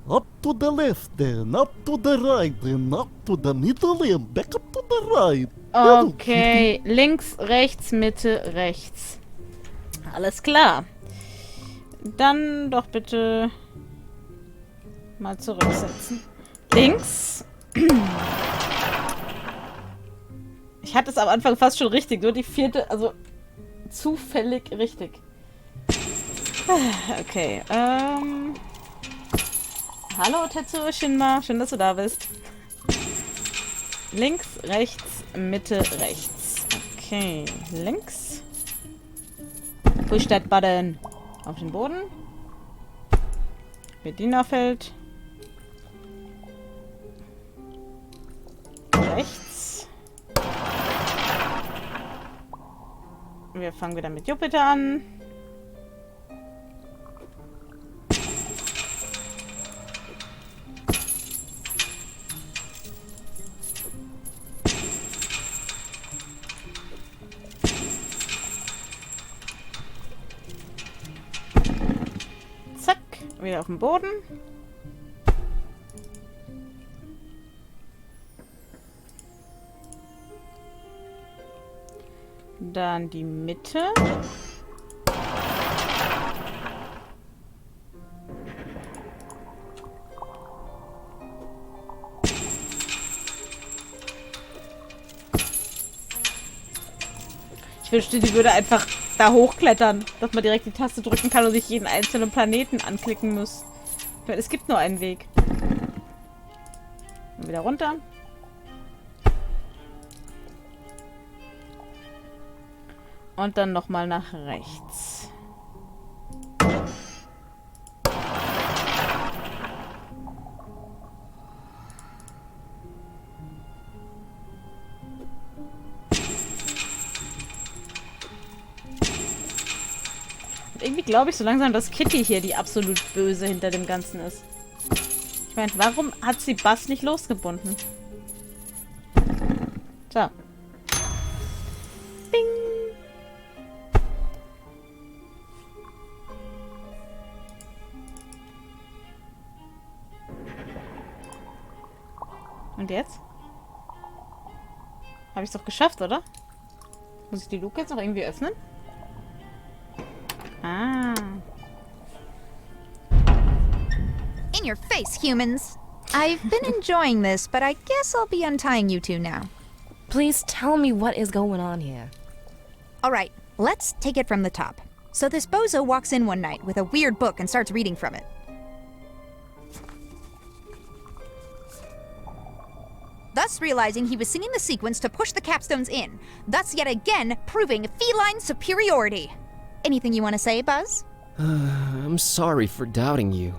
Up to the left, then up to the right, then up to the middle, and back up to the right. Okay, links, rechts, Mitte, rechts. Alles klar. Dann doch bitte mal zurücksetzen. Links. Ich hatte es am Anfang fast schon richtig. Nur die 4., also zufällig richtig. Okay, hallo Tetsuo Shinma, schön, dass du da bist. Links, rechts, Mitte, rechts. Okay, links. Push that button. Auf den Boden. Bedienerfeld. Rechts. Wir fangen wieder mit Jupiter an. Wieder auf dem Boden. Dann die Mitte. Ich wünschte, die würde einfach da hochklettern, dass man direkt die Taste drücken kann und sich jeden einzelnen Planeten anklicken muss. Ich meine, es gibt nur einen Weg. Und wieder runter. Und dann nochmal nach rechts. Irgendwie glaube ich so langsam, dass Kitty hier die absolut Böse hinter dem Ganzen ist. Ich meine, warum hat sie Buzz nicht losgebunden? So. Bing. Und jetzt? Habe ich es doch geschafft, oder? Muss ich die Luke jetzt noch irgendwie öffnen? Ah. In your face, humans. I've been enjoying this, but I guess I'll be untying you two now. Please tell me what is going on here. All right, let's take it from the top. So this bozo walks in one night with a weird book and starts reading from it. Thus realizing he was singing the sequence to push the capstones in, thus yet again proving feline superiority. Anything you want to say, Buzz? I'm sorry for doubting you.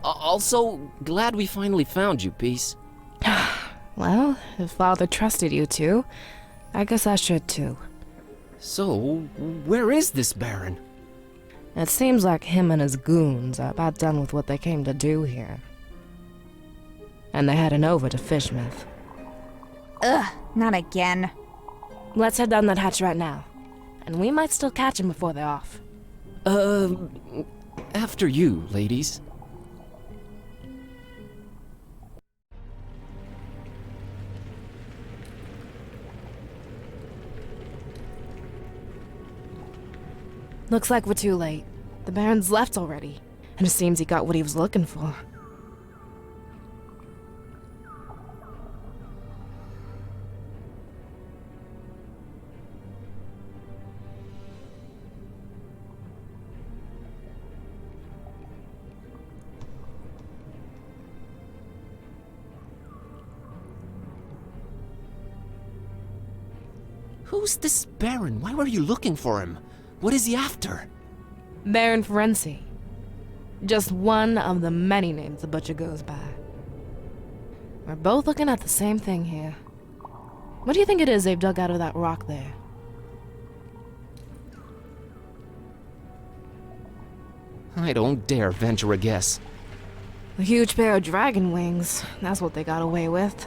Also, glad we finally found you, Peace. Well, if Father trusted you two, I guess I should too. So, where is this Baron? It seems like him and his goons are about done with what they came to do here. And they're heading over to Fishmouth. Ugh, not again. Let's head down that hatch right now. And we might still catch him before they're off. After you, ladies. Looks like we're too late. The Baron's left already, and it seems he got what he was looking for. Who's this Baron? Why were you looking for him? What is he after? Baron Ferenczi. Just one of the many names the butcher goes by. We're both looking at the same thing here. What do you think it is they've dug out of that rock there? I don't dare venture a guess. A huge pair of dragon wings. That's what they got away with.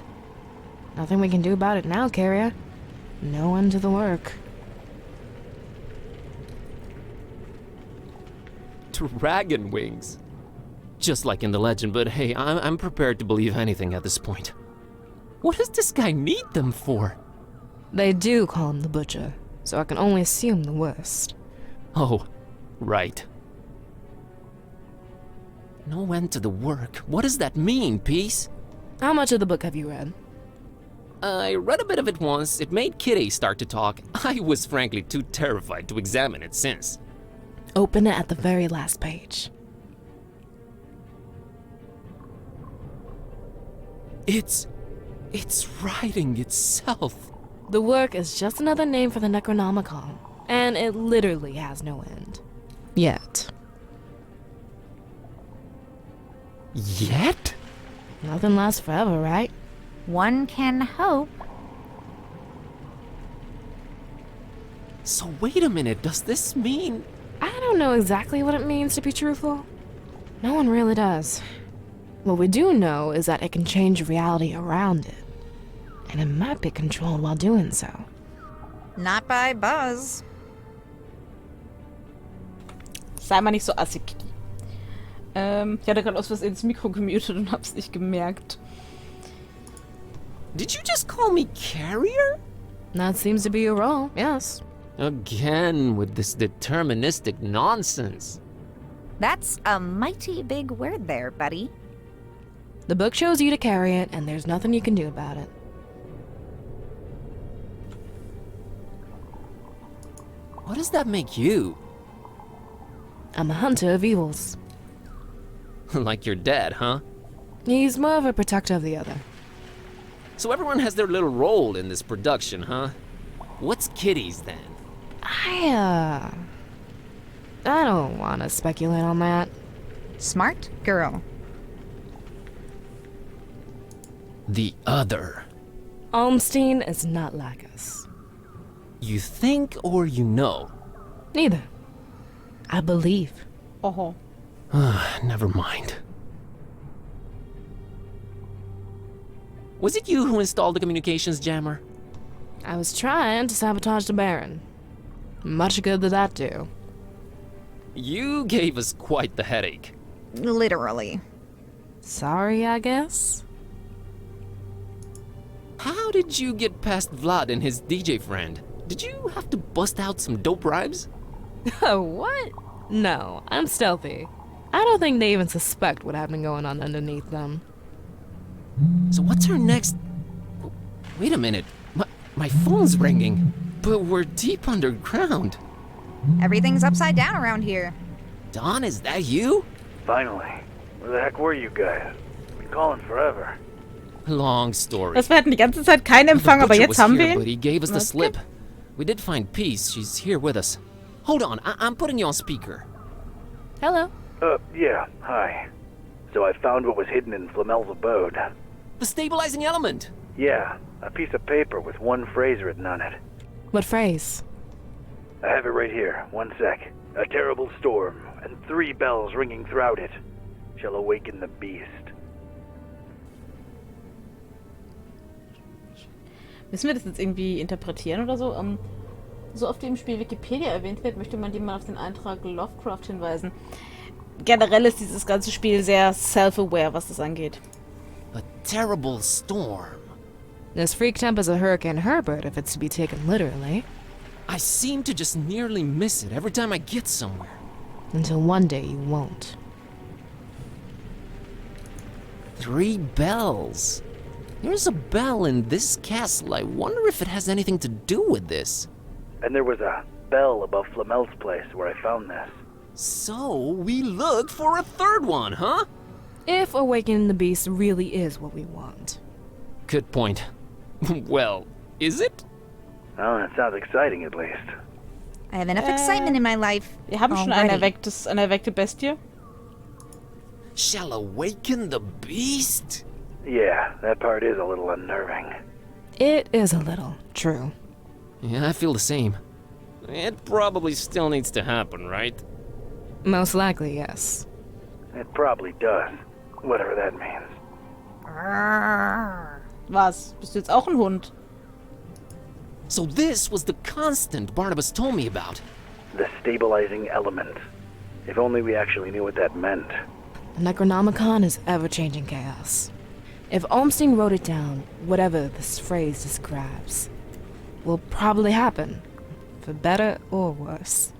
Nothing we can do about it now, Carrier. No end to the work. Dragon wings. Just like in the legend, but hey, I'm prepared to believe anything at this point. What does this guy need them for? They do call him the Butcher, so I can only assume the worst. Oh, right. No end to the work. What does that mean, Peace? How much of the book have you read? I read a bit of it once. It made Kitty start to talk. I was frankly too terrified to examine it since. Open it at the very last page. It's writing itself. The work is just another name for the Necronomicon, and it literally has no end. Yet. Yet? Nothing lasts forever, right? One can hope. So wait a minute, does this mean... I don't know exactly what it means, to be truthful. No one really does. What we do know is that it can change reality around it. And it might be controlled while doing so. Not by Buzz. Sei mal nicht so assig. Ich hatte gerade aus Versehen ins Mikro gemutet und hab's nicht gemerkt. Did you just call me Carrier? That seems to be your role, yes. Again with this deterministic nonsense. That's a mighty big word there, buddy. The book chose you to carry it, and there's nothing you can do about it. What does that make you? I'm a hunter of evils. Like your dad, huh? He's more of a protector of the other. So everyone has their little role in this production, huh? What's Kitty's then? I don't want to speculate on that. Smart girl. The other. Almstein is not like us. You think or you know? Neither. I believe. Oh. Never mind. Was it you who installed the communications jammer? I was trying to sabotage the Baron. Much good did that do. You gave us quite the headache. Literally. Sorry, I guess? How did you get past Vlad and his DJ friend? Did you have to bust out some dope rhymes? What? No, I'm stealthy. I don't think they even suspect what had been going on underneath them. So what's her next... Wait a minute. My phone's ringing. But we're deep underground. Everything's upside down around here. Don, is that you? Finally. Where the heck were you guys? Been calling forever. Long story. Wir hatten die ganze Zeit keinen Empfang, aber jetzt haben wir ihn. But he gave us the slip. We did find Peace. She's here with us. Hold on, I'm putting you on speaker. Hello. Yeah, hi. So I found what was hidden in Flamel's abode. The stabilizing element. Yeah, a piece of paper with one phrase written on it. What phrase? I have it right here. One sec. A terrible storm, and 3 bells ringing throughout it, shall awaken the beast. Müssen wir das jetzt irgendwie interpretieren oder so? So oft wie im Spiel Wikipedia erwähnt wird, möchte man die mal auf den Eintrag Lovecraft hinweisen. Generell ist dieses ganze Spiel sehr self-aware, was das angeht. A terrible storm. As freaked up as a Hurricane Herbert, if it's to be taken literally. I seem to just nearly miss it every time I get somewhere. Until one day you won't. 3 bells. There's a bell in this castle. I wonder if it has anything to do with this. And there was a bell above Flamel's place where I found this. So, we look for a 3rd one, huh? If awakening the beast really is what we want. Good point. Well, is it? Oh, that sounds exciting at least. I have enough excitement in my life. Wir haben schon eine erweckte Bestie. Shall awaken the beast? Yeah, that part is a little unnerving. It is a little, true. Yeah, I feel the same. It probably still needs to happen, right? Most likely, yes. It probably does. Whatever that means. Was? Bist du jetzt auch ein Hund? So this was the constant Barnabas told me about. The stabilizing element. If only we actually knew what that meant. The Necronomicon is ever-changing chaos. If Olmsteen wrote it down, whatever this phrase describes will probably happen, for better or worse.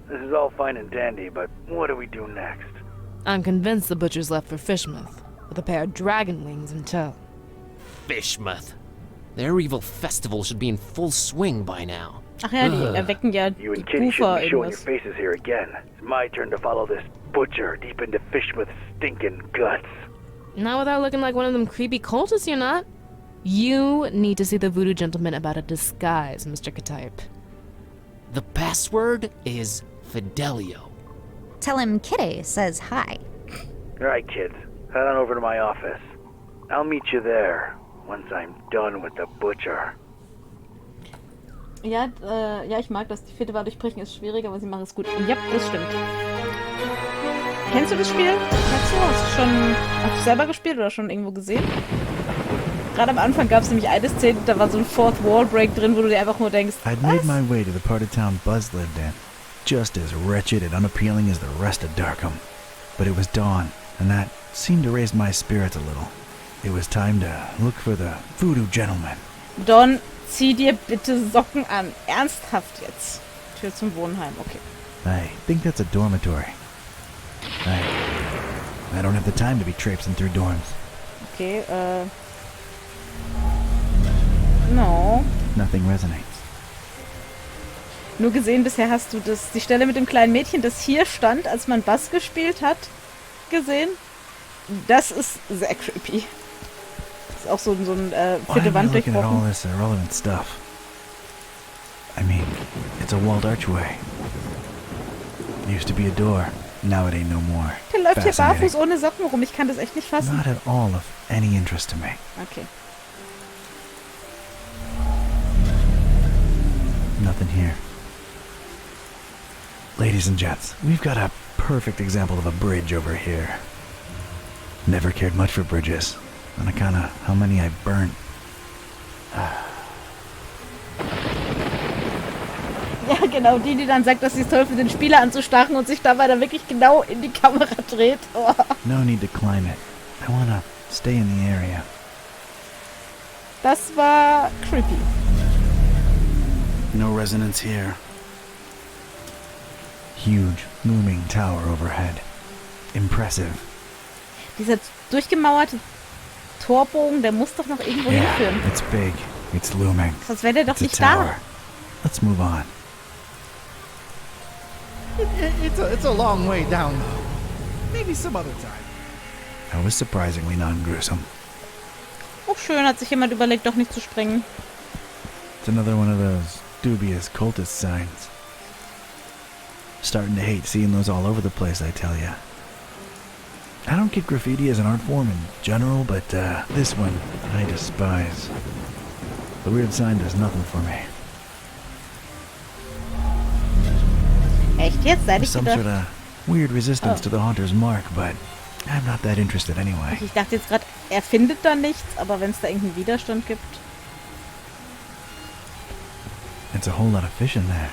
This is all fine and dandy, but what do we do next? I'm convinced the butcher's left for Fishmouth, with a pair of dragon wings in tow. Fishmouth. Their evil festival should be in full swing by now. Ach ja, die erwecken ja You die and Kitty shouldn't Kufa be showing your irgendwas. faces here again. It's my turn to follow this butcher deep into Fishmouth's stinking guts. Not without looking like one of them creepy cultists, you're not. You need to see the voodoo gentleman about a disguise, Mr. Katype. The password is Fidelio. Tell him Kitty says hi. Alright, kids. Head on over to my office. I'll meet you there once I'm done with the butcher. Ja, ja, ich mag das. Die 4. Wahl durchbrechen ist schwieriger, aber sie machen es gut. Ja, das stimmt. Kennst du das Spiel? Hast du selber gespielt oder schon irgendwo gesehen? Gerade am Anfang gab es nämlich eine Szene, da war so ein Fourth Wall Break drin, wo du dir einfach nur denkst, I'd made my way to the part of town Buzz lived in, just as wretched and unappealing as the rest of Darkham. But it was dawn, and that seemed to raise my spirits a little. It was time to look for the voodoo gentleman. Don, zieh dir bitte Socken an. Ernsthaft jetzt. Tür zum Wohnheim, okay. I think that's a dormitory. I don't have the time to be traipsing through dorms. Okay, no. Nothing resonates. Nur gesehen, bisher hast du die Stelle mit dem kleinen Mädchen, das hier stand, als man Bass gespielt hat, gesehen. Das ist sehr creepy. Das ist auch so ein vierte Wand looking at all durchbrochen. this irrelevant stuff? I mean, it's a walled archway. Used to be a door. Now it ain't no more. Der läuft hier Fascinating. barfuß ohne Socken rum. Ich kann das echt nicht fassen. Not at all of any interest to me. Okay. Nothing here. Ladies and gents, we've got a perfect example of a bridge over here. Never cared much for bridges, on account of how many I burnt. Ja, genau, die dann sagt, dass sie es toll findet, den Spieler anzustarren und sich dabei dann wirklich genau in die Kamera dreht. Oh. No need to climb it. I wanna stay in the area. Das war creepy. No resonance here. Huge, looming tower overhead. Impressive. Dieser durchgemauerte Torbogen, der muss doch noch irgendwo hinführen. It's big. It's looming. Sonst wäre der doch It's a nicht tower. da. Let's move on. It's a long way down, though. Maybe some other time. That was surprisingly non-gruesome. Oh, schön, hat sich jemand überlegt, doch nicht zu springen. It's another one of those dubious cultist signs. Starting to hate seeing those all over the place, I tell ya. I don't get graffiti as an art form in general, but this one I despise. The weird sign does nothing for me. Echt jetzt? Seit ich Some gedacht... sort of weird resistance to the haunter's mark, but I'm not that interested anyway. Ich dachte jetzt gerade, er findet da nichts, aber wenn es da irgendeinen Widerstand gibt... It's a whole lot of fish in there.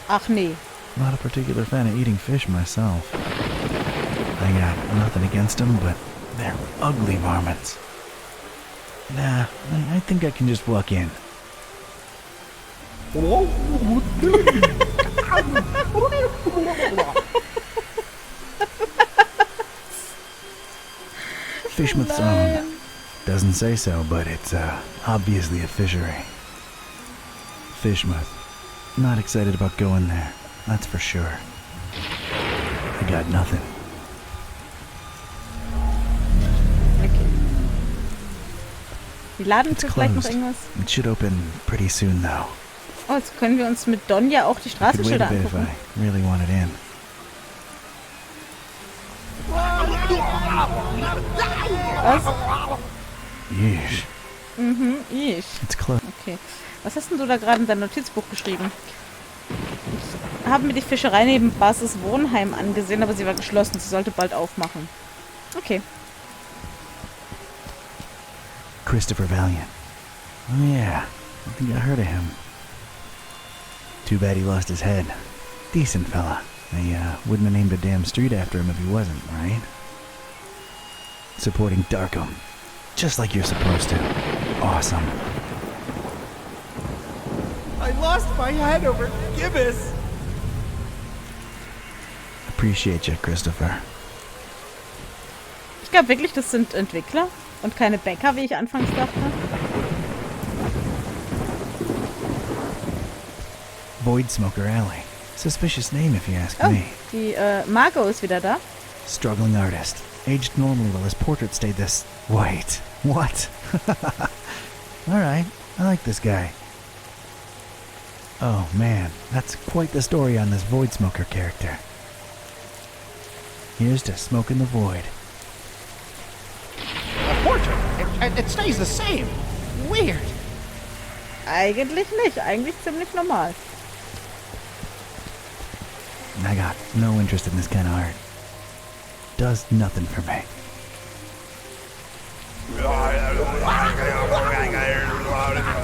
Ach nee. Not a particular fan of eating fish myself. I got nothing against them, but they're ugly varmints. Nah, I think I can just walk in. Fishmouth's own. Doesn't say so, but it's obviously a fishery. Fishmouth. Not excited about going there, that's for sure. I got nothing. Okay. Die laden It's für vielleicht noch closed. irgendwas. It should open pretty soon, though. Oh, jetzt können wir uns mit Donja auch die I could wait a Straßenschilder bit if angucken. I really wanted in. Was? Yeesh. Mhm, ich. It's closed. Okay. Was hast denn du da gerade in dein Notizbuch geschrieben? Ich habe mir die Fischerei neben Bases Wohnheim angesehen, aber sie war geschlossen. Sie sollte bald aufmachen. Okay. Christopher Valiant. Oh yeah, I think I heard of him. Too bad he lost his head. Decent fella. They wouldn't have named a damn street after him if he wasn't, right? Supporting Darkham. Just like you're supposed to. Awesome. I lost my head over Gibbous. Appreciate you, Christopher. Ich glaube wirklich, das sind Entwickler und keine Bäcker, wie ich anfangs dachte. Void Smoker Alley. Suspicious name if you ask Oh, me. die Margot ist wieder da. Struggling artist. Aged normally while his portrait stayed this... Wait. What? Alright, I like this guy. Oh man, that's quite the story on this Void Smoker character. Here's to smoking the void. A portrait. It stays the same. Weird. Eigentlich nicht. Eigentlich ziemlich normal. I got no interest in this kind of art. Does nothing for me.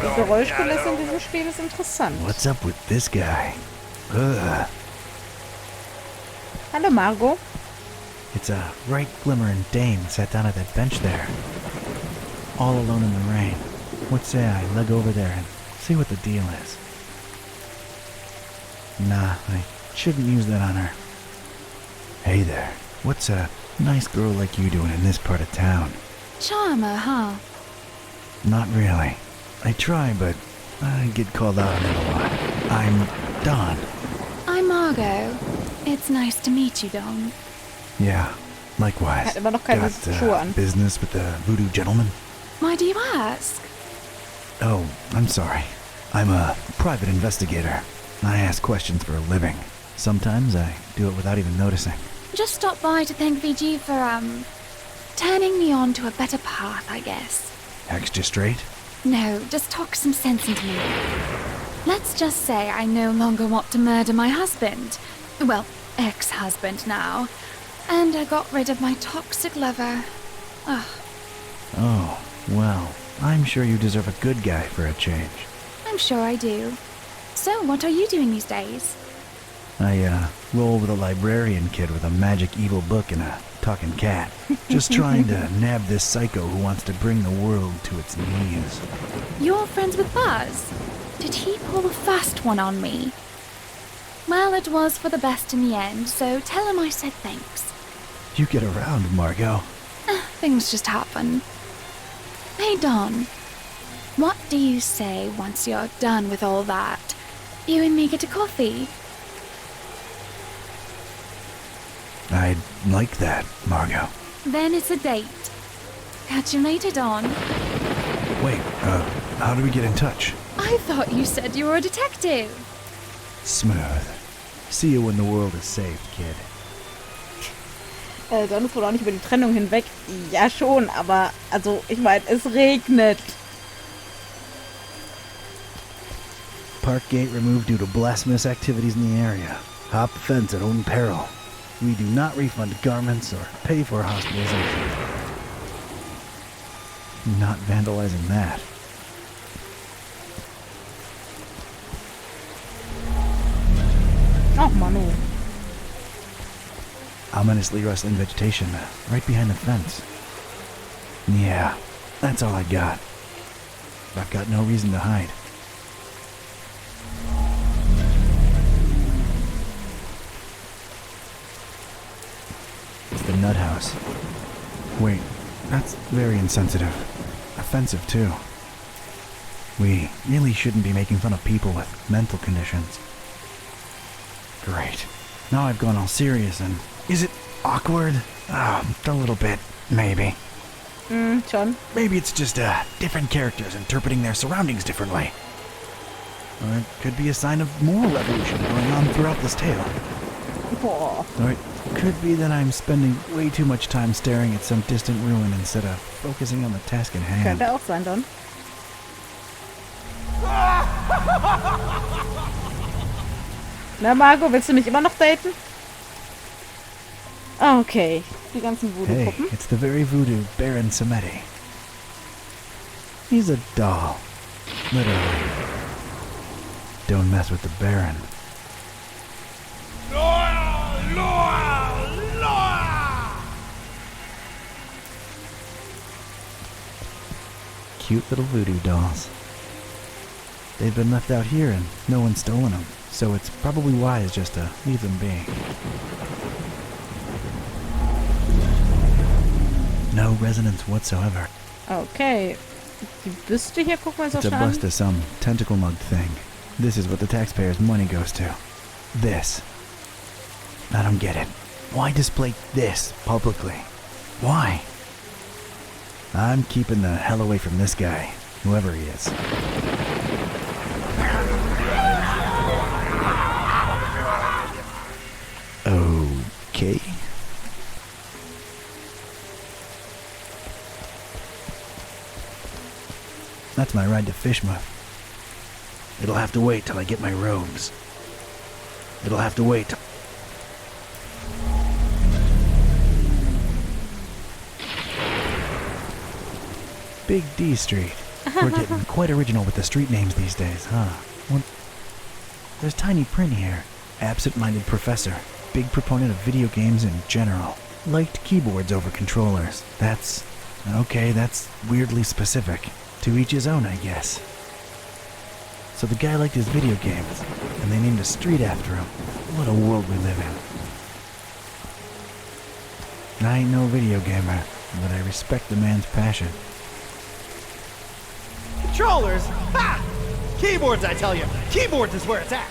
Die Geräuschkulisse in diesem Spiel ist interessant. What's up with this guy? Ugh. Hallo Margot. It's a bright glimmering dame sat down at that bench there. All alone in the rain. What say I leg over there and see what the deal is? Nah, I shouldn't use that on her. Hey there, what's a nice girl like you doing in this part of town? Charmer, huh? Not really. I try, but I get called out on it a lot. I'm Don. I'm Margot. It's nice to meet you, Don. Yeah, likewise. Hat immer noch keine Schuhe an. Business with the voodoo gentleman? Why do you ask? Oh, I'm sorry. I'm a private investigator. I ask questions for a living. Sometimes I do it without even noticing. Just stopped by to thank VG for, turning me on to a better path, I guess. Extra straight? No, just talk some sense into me. Let's just say I no longer want to murder my husband. Well, ex-husband now. And I got rid of my toxic lover. Ugh. Oh, well, I'm sure you deserve a good guy for a change. I'm sure I do. So, what are you doing these days? I, roll with a librarian kid with a magic evil book and a talking cat. Just trying to nab this psycho who wants to bring the world to its knees. You're friends with Buzz? Did he pull a fast one on me? Well, it was for the best in the end, so tell him I said thanks. You get around, Margot. Things just happen. Hey, Don. What do you say once you're done with all that? You and me get a coffee? I'd like that, Margot. Then it's a date. Catch you later, Don. Wait, how do we get in touch? I thought you said you were a detective. Smooth. See you when the world is saved, kid. Don ist wohl auch nicht über die Trennung hinweg. Ja schon, aber also ich meine, es regnet. Park gate removed due to blasphemous activities in the area. Hop fence at own peril. We do not refund garments or pay for hospitalization. Not vandalizing that. Oh, Manu. Ominously rustling vegetation right behind the fence. Yeah, that's all I got. I've got no reason to hide. nut house. Wait, that's very insensitive. Offensive, too. We really shouldn't be making fun of people with mental conditions. Great. Now I've gone all serious and... Is it awkward? A little bit, maybe. Schon. Maybe it's just different characters interpreting their surroundings differently. Or it could be a sign of moral revolution going on throughout this tale. Boah. Or it could be that I'm spending way too much time staring at some distant ruin instead of focusing on the task at hand. Könnte auch sein, Don. Na, Margot, willst du mich immer noch daten? Okay, die ganzen Voodoo-Puppen. Hey, it's the very voodoo Baron Samedi. He's a doll. Literally. Don't mess with the Baron. Cute little voodoo dolls. They've been left out here and no one's stolen them, so it's probably wise just to leave them be. No resonance whatsoever. Okay. Die Büste hier, guck mal so It's a schön. bust of some tentacle mug thing. This is what the taxpayers' money goes to. This. I don't get it. Why display this publicly? Why? I'm keeping the hell away from this guy, whoever he is. Okay. That's my ride to Fishmouth. It'll have to wait till I get my robes. It'll have to wait. Big D Street. We're getting quite original with the street names these days, huh? What? There's tiny print here. Absent-minded professor. Big proponent of video games in general. Liked keyboards over controllers. That's... okay, that's weirdly specific. To each his own, I guess. So the guy liked his video games, and they named a street after him. What a world we live in. I ain't no video gamer, but I respect the man's passion. Controllers? Ha! Keyboards, I tell you. Keyboards is where it's at.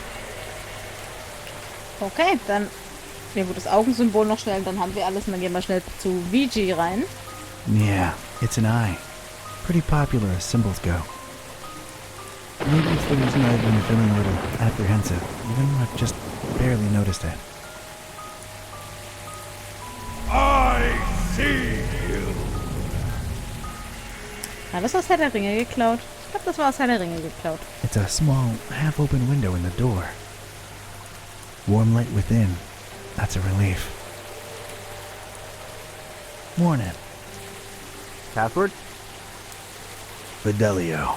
Okay, dann nehmen wir das Augensymbol noch schnell, dann haben wir alles und dann gehen wir schnell zu VG rein. Yeah, it's an eye. Pretty popular as symbols go. Maybe it's the reason I've been feeling a little apprehensive, even though I've just barely noticed it. I see you. War das aus Herr der Ringe geklaut? Ich glaube, das war aus Herr der Ringe geklaut. It's a small, half-open window in the door. Warm light within. That's a relief. Morning. Password? Fidelio.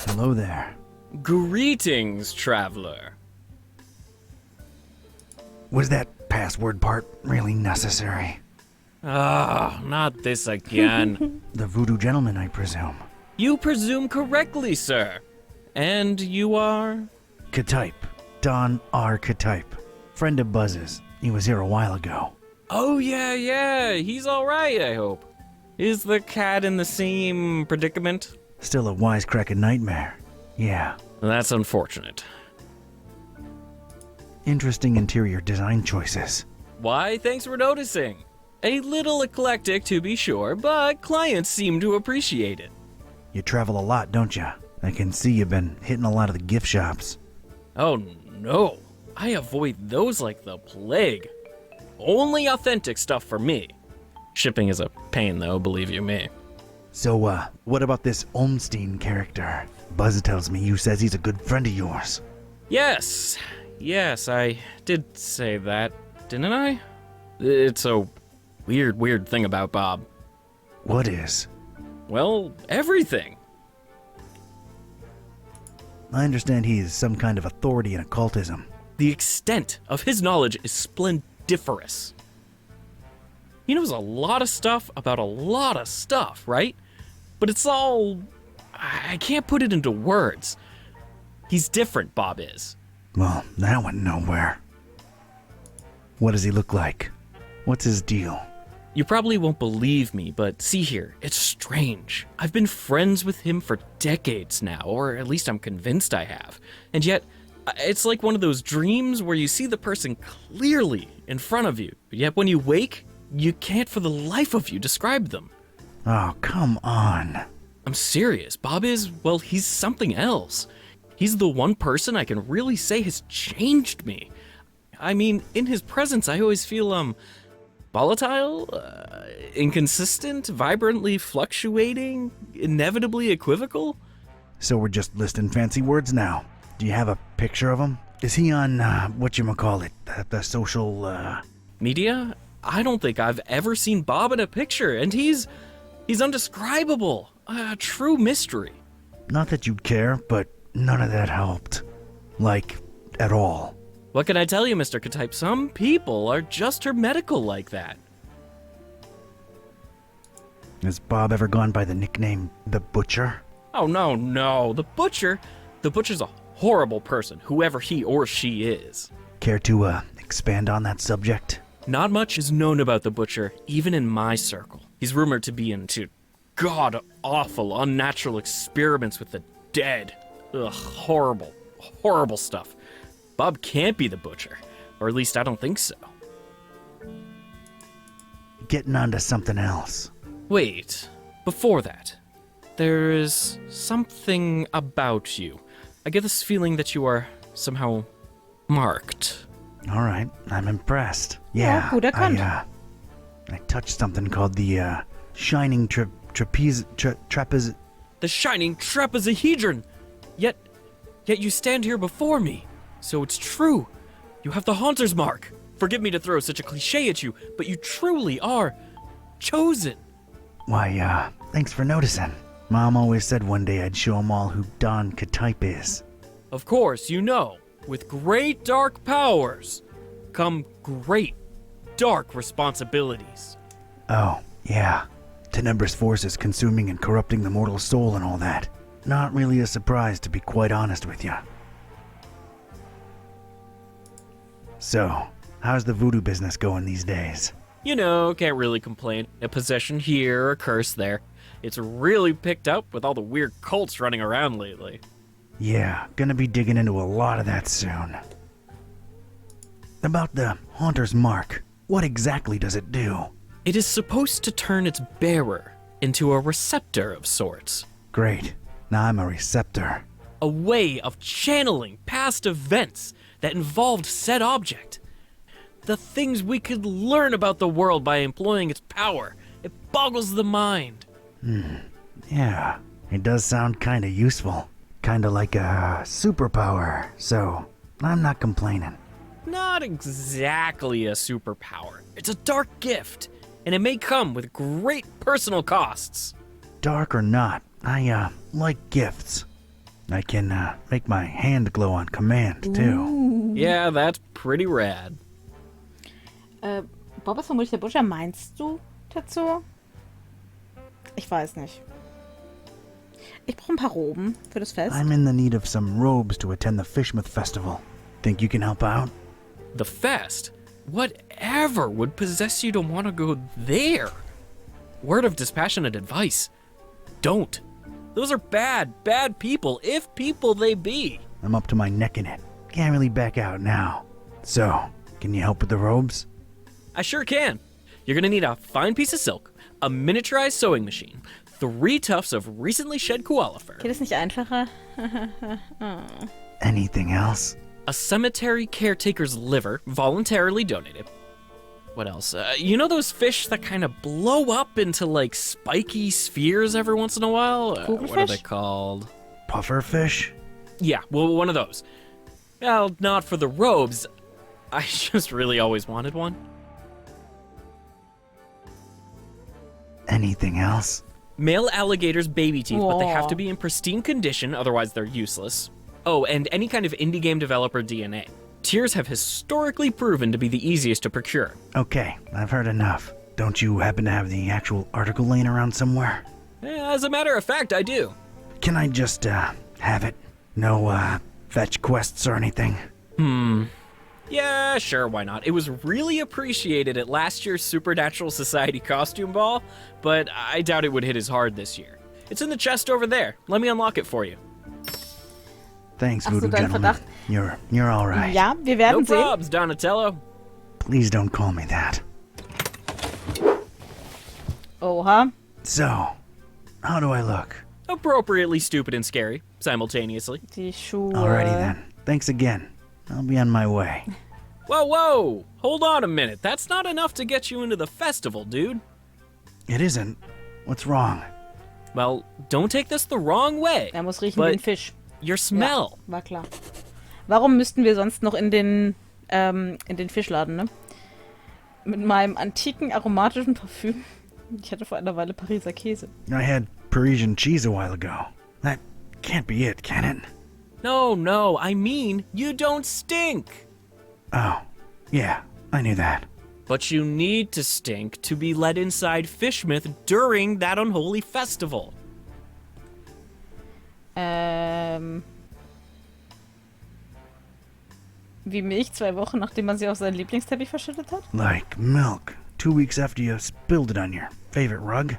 Hello there. Greetings, traveler. Was that password part really necessary? Ah, not this again. The voodoo gentleman, I presume. You presume correctly, sir. And you are? Ktype. Don R. Ktype. Friend of Buzz's. He was here a while ago. Oh, yeah. He's alright, I hope. Is the cat in the same predicament? Still a wisecracking nightmare. Yeah. That's unfortunate. Interesting interior design choices. Why, thanks for noticing. A little eclectic, to be sure, but clients seem to appreciate it. You travel a lot, don't you? I can see you've been hitting a lot of the gift shops. Oh, no. I avoid those like the plague. Only authentic stuff for me. Shipping is a pain, though, believe you me. So, what about this Olmstein character? Buzz tells me you says he's a good friend of yours. Yes, I did say that, didn't I? It's a weird thing about Bob. What is? Well, everything. I understand he is some kind of authority in occultism. The extent of his knowledge is splendiferous. He knows a lot of stuff about a lot of stuff, right? But it's all... I can't put it into words. He's different, Bob is. Well, that went nowhere. What does he look like? What's his deal? You probably won't believe me, but see here, it's strange. I've been friends with him for decades now, or at least I'm convinced I have. And yet, it's like one of those dreams where you see the person clearly in front of you, but yet when you wake, you can't for the life of you describe them. Oh, come on. I'm serious. Bob is, well, he's something else. He's the one person I can really say has changed me. I mean, in his presence, I always feel, volatile, inconsistent, vibrantly fluctuating, inevitably equivocal. So we're just listing fancy words now. Do you have a picture of him? Is he on, whatchamacallit, the social, Media? I don't think I've ever seen Bob in a picture, and he's undescribable. A true mystery. Not that you'd care, but none of that helped. Like, at all. What can I tell you, Mr. Ktype? Some people are just hermetical like that. Has Bob ever gone by the nickname The Butcher? Oh, no. The Butcher's a horrible person, whoever he or she is. Care to, expand on that subject? Not much is known about the Butcher, even in my circle. He's rumored to be into god-awful, unnatural experiments with the dead. Ugh, horrible stuff. Bob can't be the Butcher, or at least I don't think so. Getting onto something else. Wait, before that, there is something about you. I get this feeling that you are somehow marked. All right, I'm impressed. Yeah, gut erkannt. I touched something called the shining trapeze. The shining trapezohedron! Yet you stand here before me. So it's true. You have the Haunter's mark. Forgive me to throw such a cliche at you, but you truly are chosen. Why, thanks for noticing. Mom always said one day I'd show 'em all who Don Ktype is. Of course, you know, with great dark powers come great dark responsibilities. Oh, yeah. Tenebrous forces consuming and corrupting the mortal soul and all that. Not really a surprise, to be quite honest with you. So, how's the voodoo business going these days? You know, can't really complain. A possession here, a curse there. It's really picked up with all the weird cults running around lately. Yeah, gonna be digging into a lot of that soon. About the Haunter's mark, what exactly does it do? It is supposed to turn its bearer into a receptor of sorts. Great. Now I'm a receptor. A way of channeling past events that involved said object. The things we could learn about the world by employing its power. It boggles the mind. Yeah, it does sound kinda useful. Kinda like a superpower, so I'm not complaining. Not exactly a superpower. It's a dark gift, and it may come with great personal costs. Dark or not, I like gifts. I can make my hand glow on command, too. Yeah, that's pretty rad. Bob ist vermutlich der Butcher. Meinst du, Tetsuo? Ich weiß nicht. Ich brauche ein paar Roben für das Fest. I'm in the need of some robes to attend the Fishmouth Festival. Think you can help out? The fest? Whatever would possess you to want to go there? Word of dispassionate advice. Don't. Those are bad people, if people they be. I'm up to my neck in it. Can't really back out now. So, can you help with the robes? I sure can. You're gonna need a fine piece of silk, a miniaturized sewing machine, 3 tufts of recently shed koala fur. Geht es nicht einfacher? Anything else? A cemetery caretaker's liver, voluntarily donated. What else? You know those fish that kind of blow up into, like, spiky spheres every once in a while? What are they called? Pufferfish? Yeah, well, one of those. Well, not for the robes. I just really always wanted one. Anything else? Male alligators' baby teeth, but they have to be in pristine condition, otherwise they're useless. Oh, and any kind of indie game developer DNA. Tears have historically proven to be the easiest to procure. Okay, I've heard enough. Don't you happen to have the actual article laying around somewhere? As a matter of fact, I do. Can I just, have it? No, fetch quests or anything? Yeah, sure, why not? It was really appreciated at last year's Supernatural Society costume ball, but I doubt it would hit as hard this year. It's in the chest over there. Let me unlock it for you. Thanks, Ach so, Voodoo dein Gentleman. Verdacht. You're all right. Ja, wir werden No sehen. probs, Donatello. Please don't call me that. Oha. So, how do I look? Appropriately stupid and scary, simultaneously. Die Schuhe. Alrighty then. Thanks again. I'll be on my way. Whoa! Hold on a minute. That's not enough to get you into the festival, dude. It isn't. What's wrong? Well, don't take this the wrong way. Er muss riechen wie ein Fisch. Your smell. Ja, war klar. Warum müssten wir sonst noch in den Fischladen, ne? Mit meinem antiken aromatischen Parfüm. Ich hatte vor einer Weile Pariser Käse. I had Parisian cheese a while ago. That can't be it, can it? No, I mean, you don't stink. Oh, yeah, I knew that. But you need to stink to be let inside Fishmouth during that unholy festival. Wie Milch 2 Wochen, nachdem man sie auf seinen Lieblingsteppich verschüttet hat? Like milk, 2 weeks after you spilled it on your favorite rug?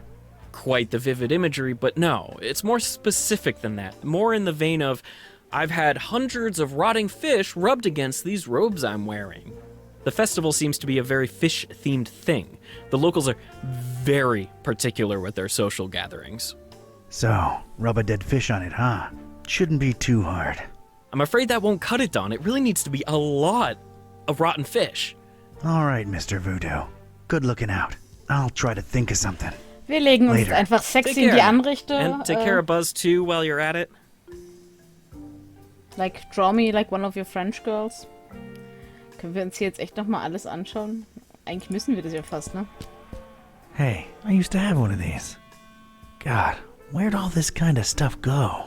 Quite the vivid imagery, but no, it's more specific than that. More in the vein of, I've had hundreds of rotting fish rubbed against these robes I'm wearing. The festival seems to be a very fish-themed thing. The locals are very particular with their social gatherings. So, rub a dead fish on it, huh? Shouldn't be too hard. I'm afraid that won't cut it, Don. It really needs to be a lot of rotten fish. All right, Mr. Voodoo. Good looking out. I'll try to think of something. Wir legen uns Later. einfach sexy in die Anrichte. And take care of Buzz too while you're at it. Like, draw me like one of your French girls. Können wir uns hier jetzt echt nochmal alles anschauen? Eigentlich müssen wir das ja fast, ne? Hey, I used to have one of these. God, where'd all this kind of stuff go?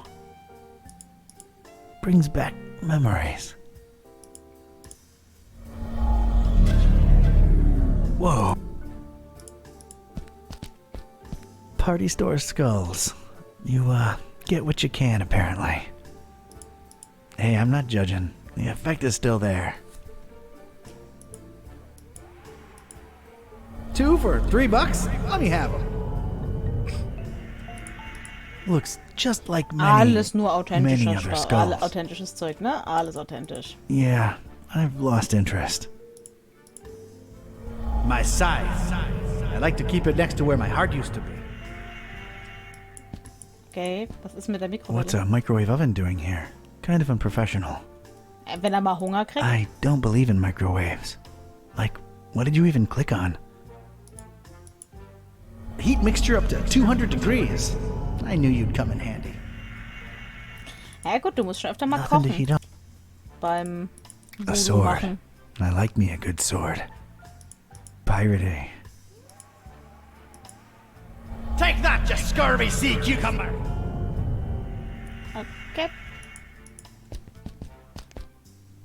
Brings back memories. Whoa. Party store skulls. You, get what you can, apparently. Hey, I'm not judging. The effect is still there. 2 for $3? Let me have them. Looks just like many, Alles nur many authentischer other Alle skulls. authentisches Zeug, ne? Alles authentisch. Yeah, I've lost interest. My size. I like to keep it next to where my heart used to be. Okay, was ist mit der Mikrowelle? What's a microwave oven doing here? Kind of unprofessional. Wenn er mal Hunger kriegt? I don't believe in microwaves. Like, what did you even click on? Heat mixture up to 200 degrees. I knew you'd come in handy. Ja gut, du musst schon öfter mal Nothing to kochen. heat up. Beim A Voodoo sword. machen. I like me a good sword. Pirate. Take that, you scurvy sea cucumber! Okay.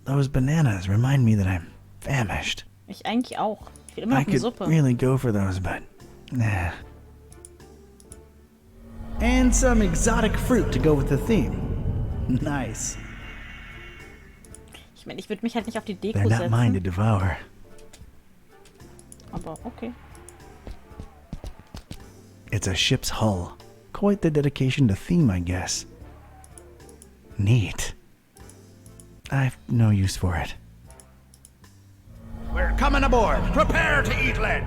Those bananas remind me that I'm famished. Ich eigentlich auch. Ich will immer I noch eine could Suppe. really go for those, but nah. And some exotic fruit to go with the theme. Nice. Ich meine, ich würde mich halt nicht auf die Deko They're not mine to setzen. devour. Aber okay. It's a ship's hull. Quite the dedication to theme, I guess. Neat. I've no use for it. We're coming aboard. Prepare to eat lead.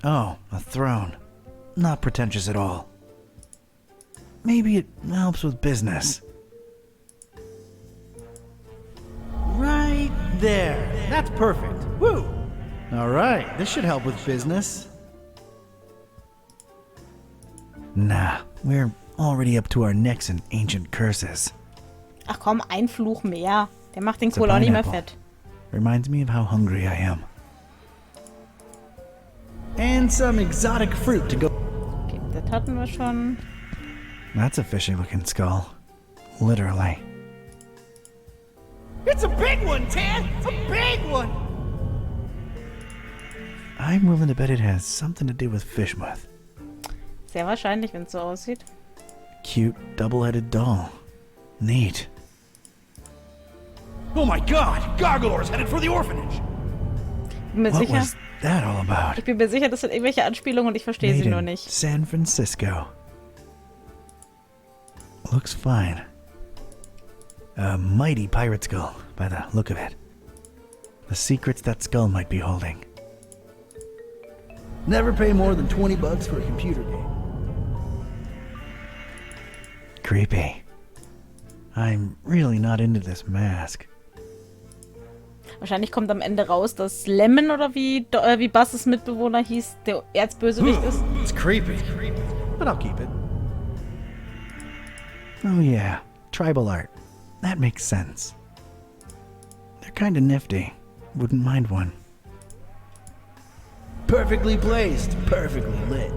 Oh, a throne. Not pretentious at all. Maybe it helps with business. Right there. That's perfect. Woo! All right, this should help with business. Nah, we're already up to our necks in ancient curses. Ach komm, ein Fluch mehr. Der macht den It's a Kohl auch nicht mehr pineapple. fett. Reminds me of how hungry I am. And some exotic fruit to go. Okay, das hatten wir schon. That's a fishy looking skull. Literally. It's a big one, Tan! A big one! I'm willing to bet it has something to do with Fishmouth. Sehr wahrscheinlich, wenn es so aussieht. cute double-headed doll. Neat. Oh my god! Gargoyle's headed for the orphanage! Bin mir What sicher, was that all about? ich bin mir sicher, das sind irgendwelche Anspielungen und ich verstehe sie Made nur in nicht. San Francisco. Looks fine. A mighty pirate skull, by the look of it. The secrets that skull might be holding. Never pay more than $20 for a computer game. Creepy. I'm really not into this mask. Wahrscheinlich kommt am Ende raus, dass Lemon oder wie Buzz' Mitbewohner hieß, der Erzbösewicht ist. It's creepy. But I'll keep it. Oh yeah, tribal art. That makes sense. They're kinda nifty. Wouldn't mind one. Perfectly placed, perfectly lit.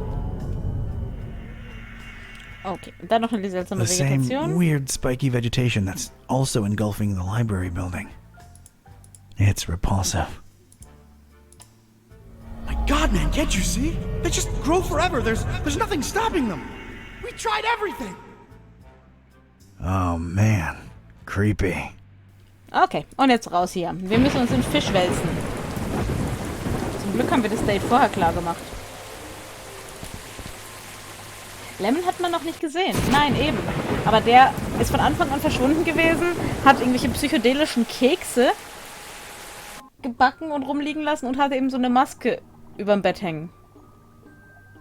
Okay, und dann noch eine seltsame The same Vegetation. weird spiky vegetation that's also engulfing the library building. It's repulsive. My god, man, can't you see? They just grow forever. There's nothing stopping them. We tried everything. Oh man, creepy. Okay, und jetzt raus hier. Wir müssen uns in Fisch wälzen. Zum Glück haben wir das Date vorher klar gemacht. Lemon hat man noch nicht gesehen. Nein, eben. Aber der ist von Anfang an verschwunden gewesen, hat irgendwelche psychedelischen Kekse gebacken und rumliegen lassen und hatte eben so eine Maske überm Bett hängen.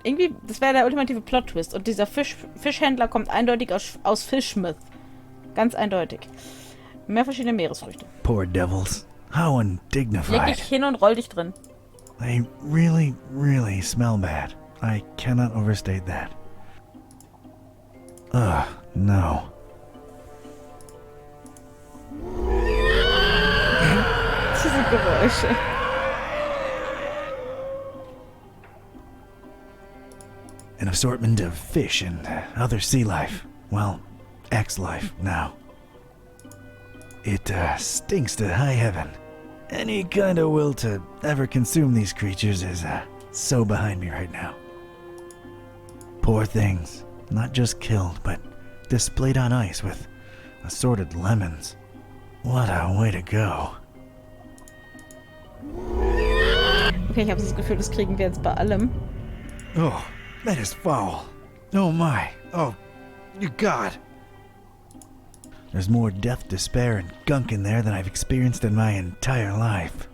Irgendwie, das wäre der ultimative Plot-Twist. Und dieser Fischhändler kommt eindeutig aus Fishmouth. Ganz eindeutig. Mehr verschiedene Meeresfrüchte. Poor devils. How Leg undignified. dich hin und roll dich drin. They really, really smell bad. I cannot overstate that. Ugh, no. Diese Geräusche. An assortment of fish and other sea life. Well, X-life now. It stinks to high heaven. Any kind of will to ever consume these creatures is so behind me right now. Poor things. Not just killed, but displayed on ice with assorted lemons. What a way to go. Okay, ich habe das Gefühl, das kriegen wir jetzt bei allem. Oh, that is foul. Oh my. Oh, you God. There's more death, despair, and gunk in there than I've experienced in my entire life.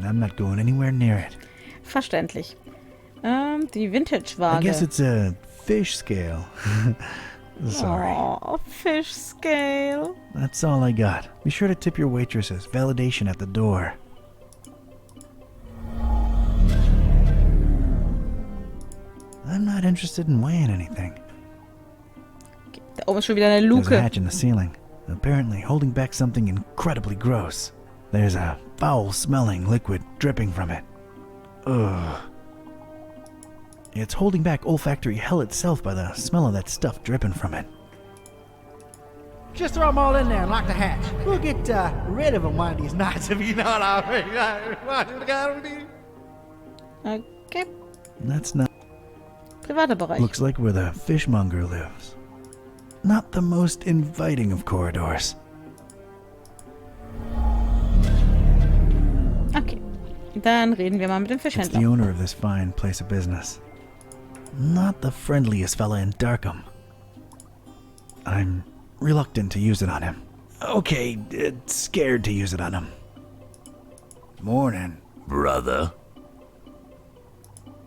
I'm not going anywhere near it. Verständlich. Die Vintage-Waage. I guess it's a fish scale. Sorry. Oh, fish scale. That's all I got. Be sure to tip your waitresses. Validation at the door. I'm not interested in weighing anything. Da oben ist schon wieder eine There's a Luke. hatch in the ceiling, apparently holding back something incredibly gross. There's a foul-smelling liquid dripping from it. Ugh. It's holding back olfactory hell itself by the smell of that stuff dripping from it. Just throw them all in there and lock the hatch. We'll get rid of them one of these nights, if you know what I mean. Okay. That's not... Privater Bereich. Looks like where the fishmonger lives. Not the most inviting of corridors. Okay. Dann reden wir mal mit dem It's Fischhändler. the owner of this fine place of business. Not the friendliest fella in Darkham. I'm reluctant to use it on him. Okay, scared to use it on him. Morning. Brother.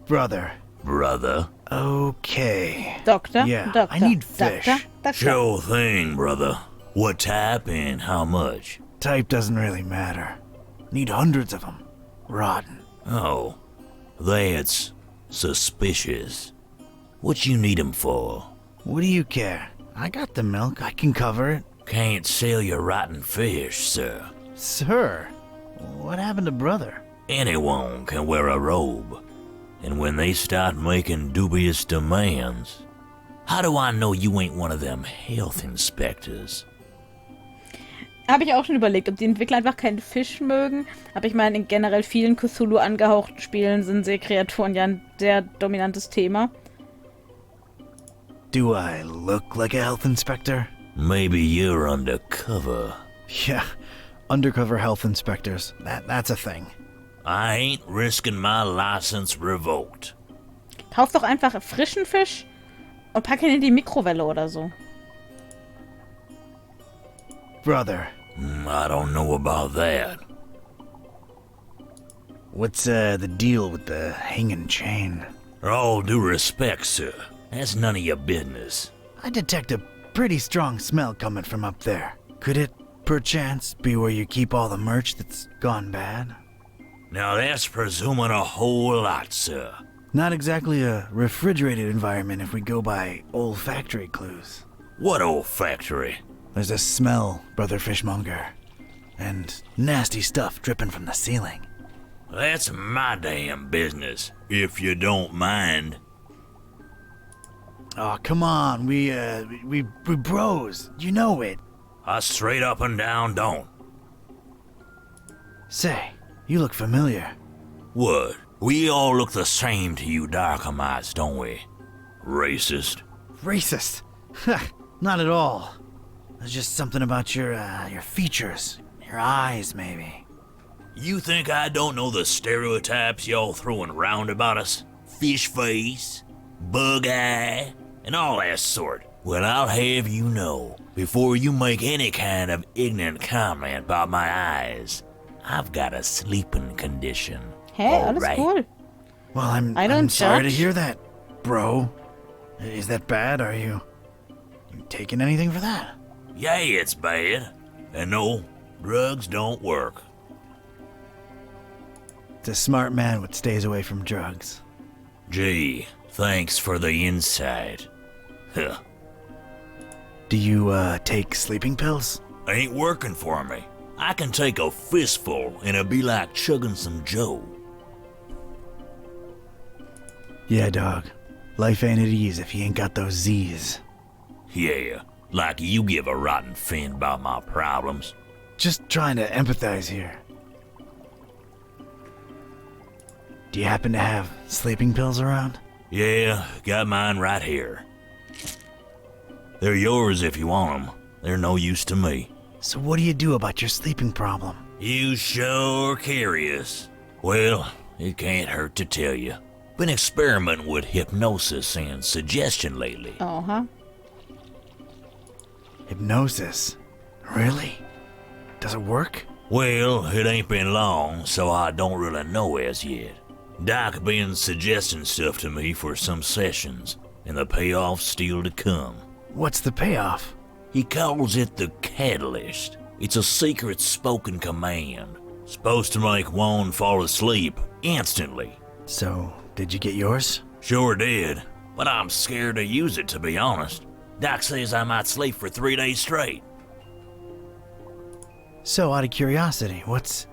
Brother. Brother. Okay. Doctor. Yeah, Doctor. I need fish. Doctor. Sure thing, brother. What type and how much? Type doesn't really matter. Need hundreds of them. Rotten. Oh, that's suspicious. What you need 'em for? What do you care? I got the milk. I can cover it. Can't sell your rotten fish, sir. Sir? What happened to brother? Anyone can wear a robe. And when they start making dubious demands, how do I know you ain't one of them health inspectors? Habe ich auch schon überlegt, ob die Entwickler einfach keinen Fisch mögen. Aber ich meine, in generell vielen Cthulhu angehauchten Spielen sind Seekreaturen ja ein sehr dominantes Thema. Do I look like a health inspector? Maybe you're undercover. Yeah, undercover health inspectors. That's a thing. I ain't risking my license revoked. Kauf doch einfach frischen Fisch und pack ihn in die Mikrowelle oder so. Brother. I don't know about that. What's the deal with the hanging chain? All due respect, sir. That's none of your business. I detect a pretty strong smell coming from up there. Could it, perchance, be where you keep all the merch that's gone bad? Now that's presuming a whole lot, sir. Not exactly a refrigerated environment if we go by olfactory clues. What olfactory? There's a smell, Brother Fishmonger. And nasty stuff dripping from the ceiling. That's my damn business, if you don't mind. Oh, come on, we bros. You know it. I straight up and down don't. Say, you look familiar. What? We all look the same to you Darkhamites, don't we? Racist. Racist? Not at all. There's just something about your features. Your eyes, maybe. You think I don't know the stereotypes y'all throwing round about us? Fish face, bug eye, and all that sort. Well, I'll have you know, before you make any kind of ignorant comment about my eyes, I've got a sleeping condition. Hey, alles cool. Well, I'm sorry to hear that, bro. Is that bad? Are you taking anything for that? Yeah, it's bad. And no, drugs don't work. It's a smart man what stays away from drugs. Gee, thanks for the insight. Huh. Do you, take sleeping pills? Ain't working for me. I can take a fistful and it'll be like chugging some Joe. Yeah, dog. Life ain't at ease if you ain't got those Z's. Yeah, like you give a rotten fin about my problems. Just trying to empathize here. Do you happen to have sleeping pills around? Yeah, got mine right here. They're yours if you want them. They're no use to me. So what do you do about your sleeping problem? You sure curious. Well, it can't hurt to tell you. Been experimenting with hypnosis and suggestion lately. Uh-huh. Hypnosis? Really? Does it work? Well, it ain't been long, so I don't really know as yet. Doc been suggesting stuff to me for some sessions, and the payoff's still to come. What's the payoff? He calls it the catalyst. It's a secret spoken command. Supposed to make one fall asleep instantly. So, did you get yours? Sure did, but I'm scared to use it, to be honest. Doc says I might sleep for 3 days straight. So, out of curiosity, what's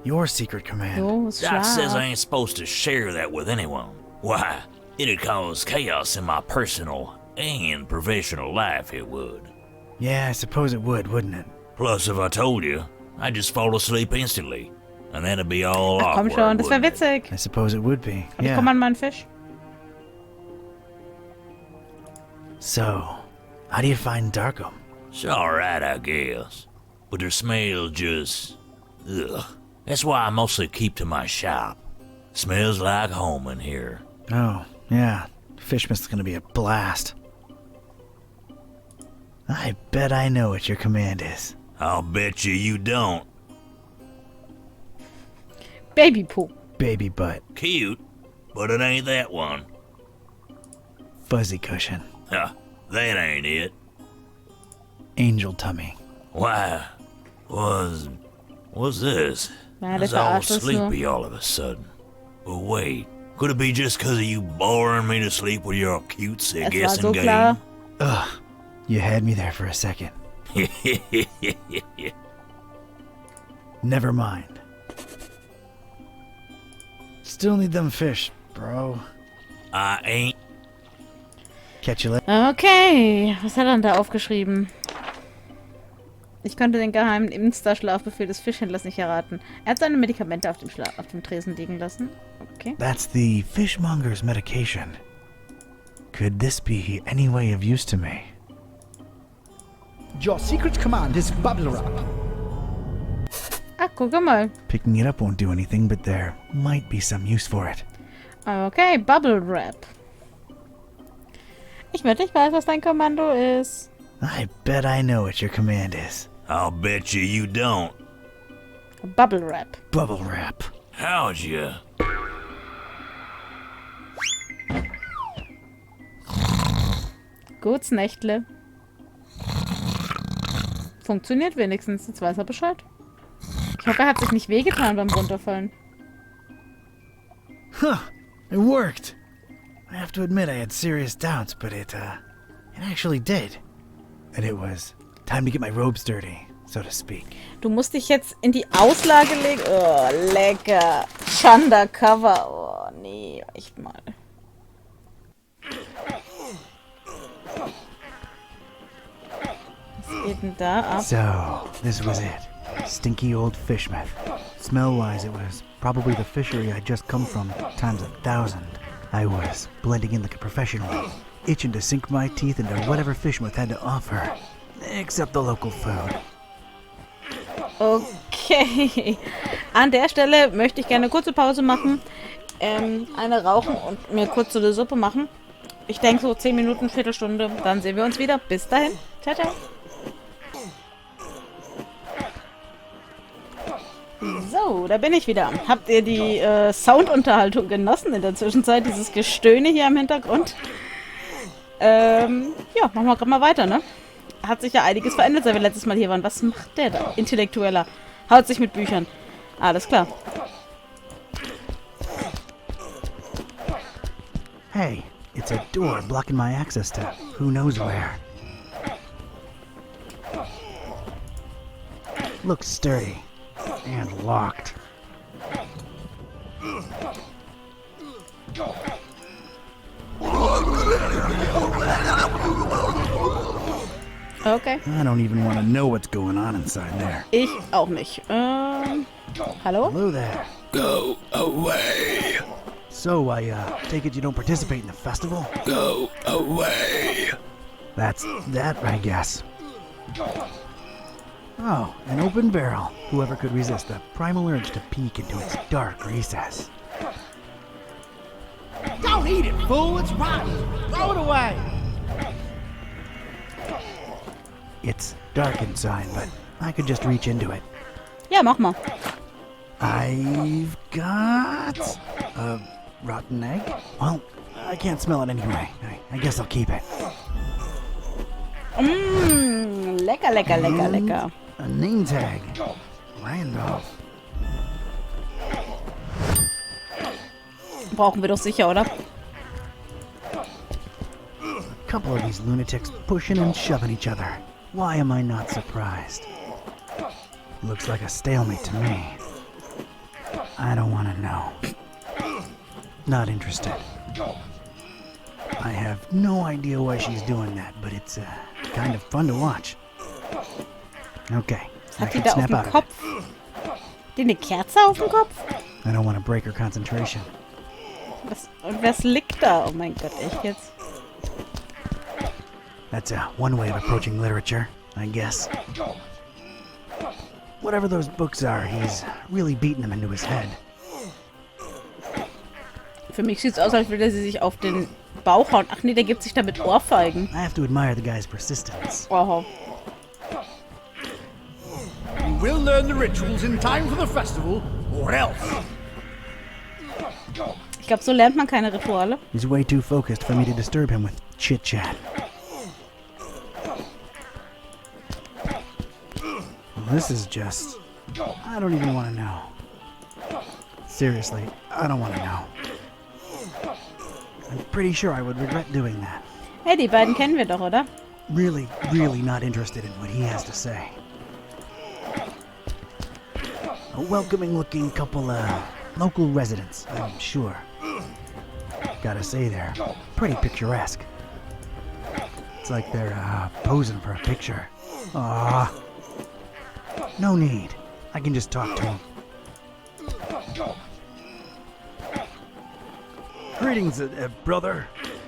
your secret command? Doc says I ain't supposed to share that with anyone. Why, it'd cause chaos in my personal and professional life, it would. Yeah, I suppose it would, wouldn't it? Plus, if I told you, I'd just fall asleep instantly. And that'd be all Ach, komm awkward, schon, das wäre wouldn't it? witzig. I suppose it would be, Aber yeah. komm an meinen Fisch. So, how do you find Darkham? It's alright, I guess. But their smell just... ugh. That's why I mostly keep to my shop. Smells like home in here. Oh, yeah. Fishmist's gonna be a blast. I bet I know what your command is. I'll bet you don't. Baby poo. Baby butt. Cute, but it ain't that one. Fuzzy cushion. Huh, that ain't it. Angel tummy. Why, what's this? Ja, I das was all verarscht uns nur. sleepy all of a sudden. But wait, could it be just 'cause of you boring me to sleep with your cutesy Es war guessing so game? klar. Ugh, you had me there for a second. Never mind. Still need them fish, bro. I ain't. Catch you later. Okay, was hat er denn da aufgeschrieben? Ich konnte den geheimen Insta-Schlafbefehl des Fischhändlers nicht erraten. Er hat seine Medikamente auf dem Tresen liegen lassen. Okay. That's the fishmonger's medication. Could this be any way of use to me? Your secret command is bubble wrap. Ah, guck mal. Picking it up won't do anything, but there might be some use for it. Okay, Bubble Wrap. Ich wette, ich weiß, was dein Kommando ist. I bet I know what your command is. I'll bet you don't. Bubble Wrap. Bubble wrap. How'd you? Guts Nächtle. Funktioniert wenigstens, jetzt weiß er Bescheid. Ich hoffe, er hat sich nicht wehgetan beim Runterfallen. Huh, it worked. I have to admit I had serious doubts, but it actually did. And it was time to get my robes dirty, so to speak. Du musst dich jetzt in die Auslage legen. Oh, lecker. Undercover. Oh, nee, echt mal. Was geht denn da ab? So, this was it. Stinky old fish meth. Smell-wise, it was probably the fishery I'd just come from, times 1,000. I was blending in like a professional, itching to sink my teeth into whatever Fishmouth had to offer, except the local food. Okay. An der Stelle möchte ich gerne eine kurze Pause machen, eine rauchen und mir kurz so eine Suppe machen. Ich denke so 10 Minuten, Viertelstunde, dann sehen wir uns wieder. Bis dahin. Ciao, ciao. So, da bin ich wieder. Habt ihr die Soundunterhaltung genossen in der Zwischenzeit? Dieses Gestöhne hier im Hintergrund? Ja, machen wir gerade mal weiter, ne? Hat sich ja einiges verändert, seit wir letztes Mal hier waren. Was macht der da? Intellektueller. Haut sich mit Büchern. Alles klar. Hey, it's a door blocking my access to who knows where. Looks sturdy. And locked. Okay. I don't even want to know what's going on inside there. Ich auch nicht. Hallo? Hello there. Go away. So, I take it you don't participate in the festival? Go away. That's that, I guess. Oh, an open barrel. Whoever could resist the primal urge to peek into its dark recess. Don't eat it, fool! It's rotten! Throw it away! It's dark inside, but I could just reach into it. Ja, mach mal. I've got a rotten egg. Well, I can't smell it anyway. I guess I'll keep it. Mmm, lecker, lecker, lecker, lecker. A name tag. Randolph. Brauchen wir doch sicher, oder? Couple of these lunatics pushing and shoving each other. Why am I not surprised? Looks like a stalemate to me. I don't want to know. Not interested. I have no idea why she's doing that, but it's kind of fun to watch. Okay, I Hat die can da auf snap dem out of it. Kopf? Die eine Kerze auf dem Kopf? I don't want to break her concentration. Was liegt da? Oh mein Gott, echt jetzt? That's one way of approaching literature, I guess. Whatever those books are, he's really beating them into his head. Für mich sieht es aus, als würde sie sich auf den Bauch hauen. Ach nee, der gibt sich damit Ohrfeigen. I have to admire the guy's persistence. Oho. You will learn the rituals in time for the festival, or else. Ich glaube, so lernt man keine Rituale. He's way too focused for me to disturb him with chit-chat. Well, this is just... I don't even want to know. Seriously, I don't want to know. I'm pretty sure I would regret doing that. Hey, die beiden kennen wir doch, oder? Really, really not interested in what he has to say. A welcoming-looking couple, local residents, I'm sure. Gotta say, they're pretty picturesque. It's like they're, posing for a picture. Ah, No need. I can just talk to him. Greetings, brother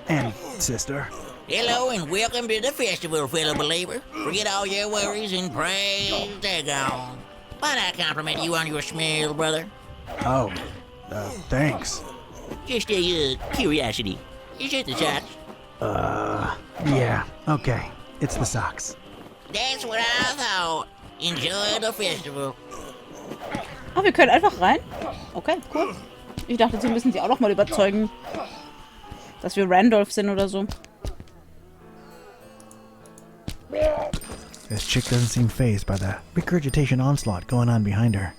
and sister. Hello and welcome to the festival, fellow believer. Forget all your worries and praise Dagon. Might I compliment you on your smell, brother? Oh, thanks. Just a curiosity. Is it the socks? Yeah, okay. It's the socks. That's what I thought. Enjoy the festival. Ach, wir können einfach rein? Okay, cool. Ich dachte, sie müssen sie auch noch mal überzeugen, dass wir Randolph sind oder so. This chick doesn't seem fazed by the regurgitation onslaught going on behind her.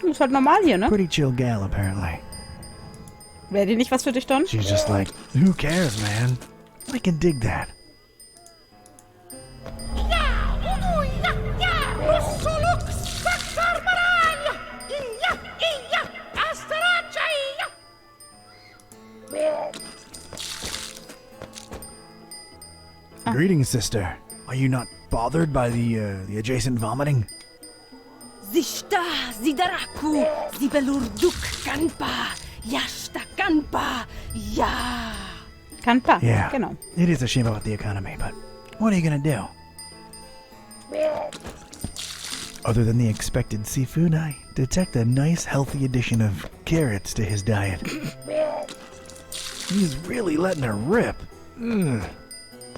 Ist halt normal hier, ne? Pretty chill gal, apparently. Wäre die nicht was für dich, Don? She's just like, who cares, man? I can dig that. Greetings, sister. Are you not bothered by the adjacent vomiting? Zishta, zidaraku, zibelurduk kanpa, yashta kanpa, ya. Kanpa, Yeah, genau. it is a shame about the economy, but what are you gonna do? Other than the expected seafood, I detect a nice healthy addition of carrots to his diet. He's really letting her rip.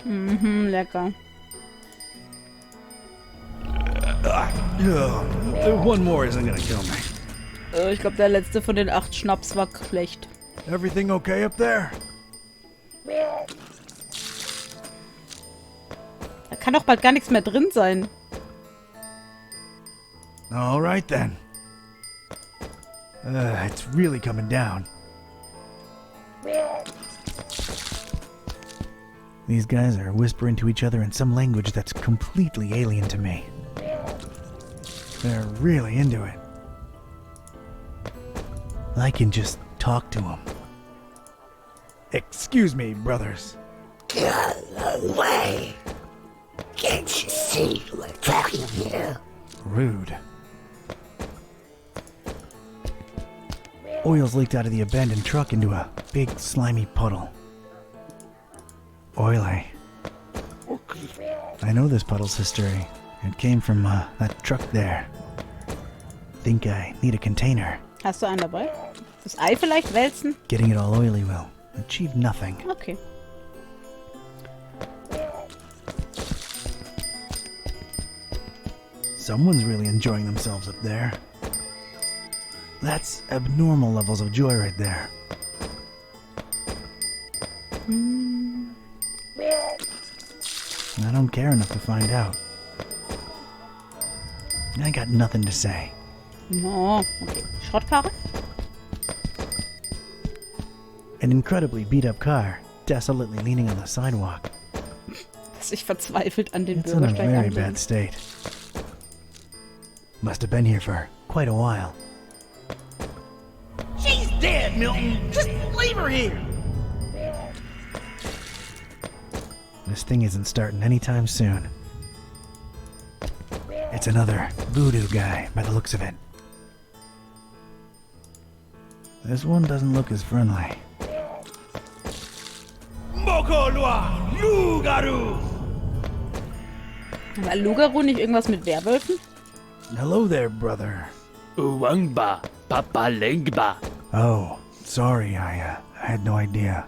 Lecker. One more isn't gonna kill me. Ich glaube, der letzte von den 8 Schnaps war schlecht. Everything okay up there? Da kann doch bald gar nichts mehr drin sein. All right then. It's really coming down. These guys are whispering to each other in some language that's completely alien to me. They're really into it. I can just talk to them. Excuse me, brothers. Get away! Can't you see we're talking here? Rude. Oil's leaked out of the abandoned truck into a big slimy puddle. Oily. I know this puddle's history. It came from that truck there. Think I need a container. Hast du einen dabei? Das Ei vielleicht wälzen? Getting it all oily will achieve nothing. Okay. Someone's really enjoying themselves up there. That's abnormal levels of joy right there. I don't care enough to find out. I got nothing to say. No, okay. Schrottkarre? An incredibly beat-up car, desolately leaning on the sidewalk. Dass sich verzweifelt an den It's in a Bürgersteig very anlehnt. bad state. Must have been here for quite a while. She's dead, Milton. Just leave her here. This thing isn't starting anytime soon. It's another voodoo guy by the looks of it. This one doesn't look as friendly. Mokolwa, Lugaru. War Lugaru nicht irgendwas mit Werwölfen? Hello there, brother. Uwangba, papalengba. Oh, sorry, I had no idea.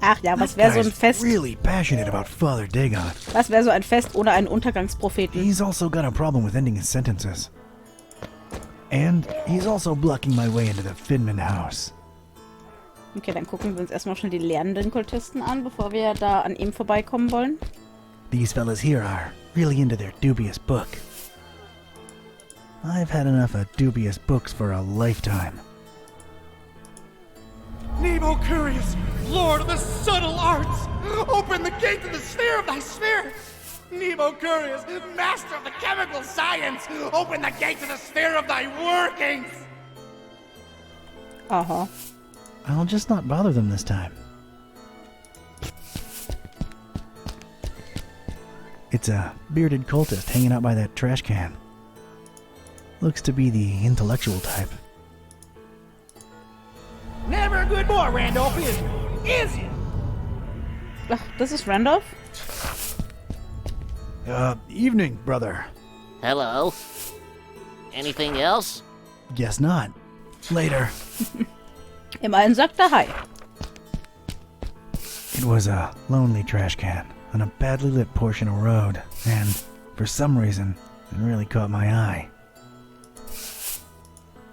Ach ja, was wäre so ein Guy's Fest? really passionate about Father Dagon. Was wäre so ein Fest ohne einen Untergangspropheten? He's also got a problem with ending his sentences. And he's also blocking my way into the Finman house. Okay, dann gucken wir uns erstmal schnell die lernenden Kultisten an, bevor wir da an ihm vorbeikommen wollen. These fellas here are really into their dubious book. I've had enough of dubious books for a lifetime. Nemo Curious, Lord of the subtle arts, open the gate to the sphere of thy spirit. Nemo Curious, master of the chemical science, open the gate to the sphere of thy workings. Aha. I'll just not bother them this time. It's a bearded cultist hanging out by that trash can. Looks to be the intellectual type. Never a good boy, Randolph, is he? Is he? Ach, das ist Randolph? Evening, brother. Hello. Anything else? Guess not. Later. Immerhin sagt er Hi. It was a lonely trash can on a badly lit portion of road, and for some reason, it really caught my eye.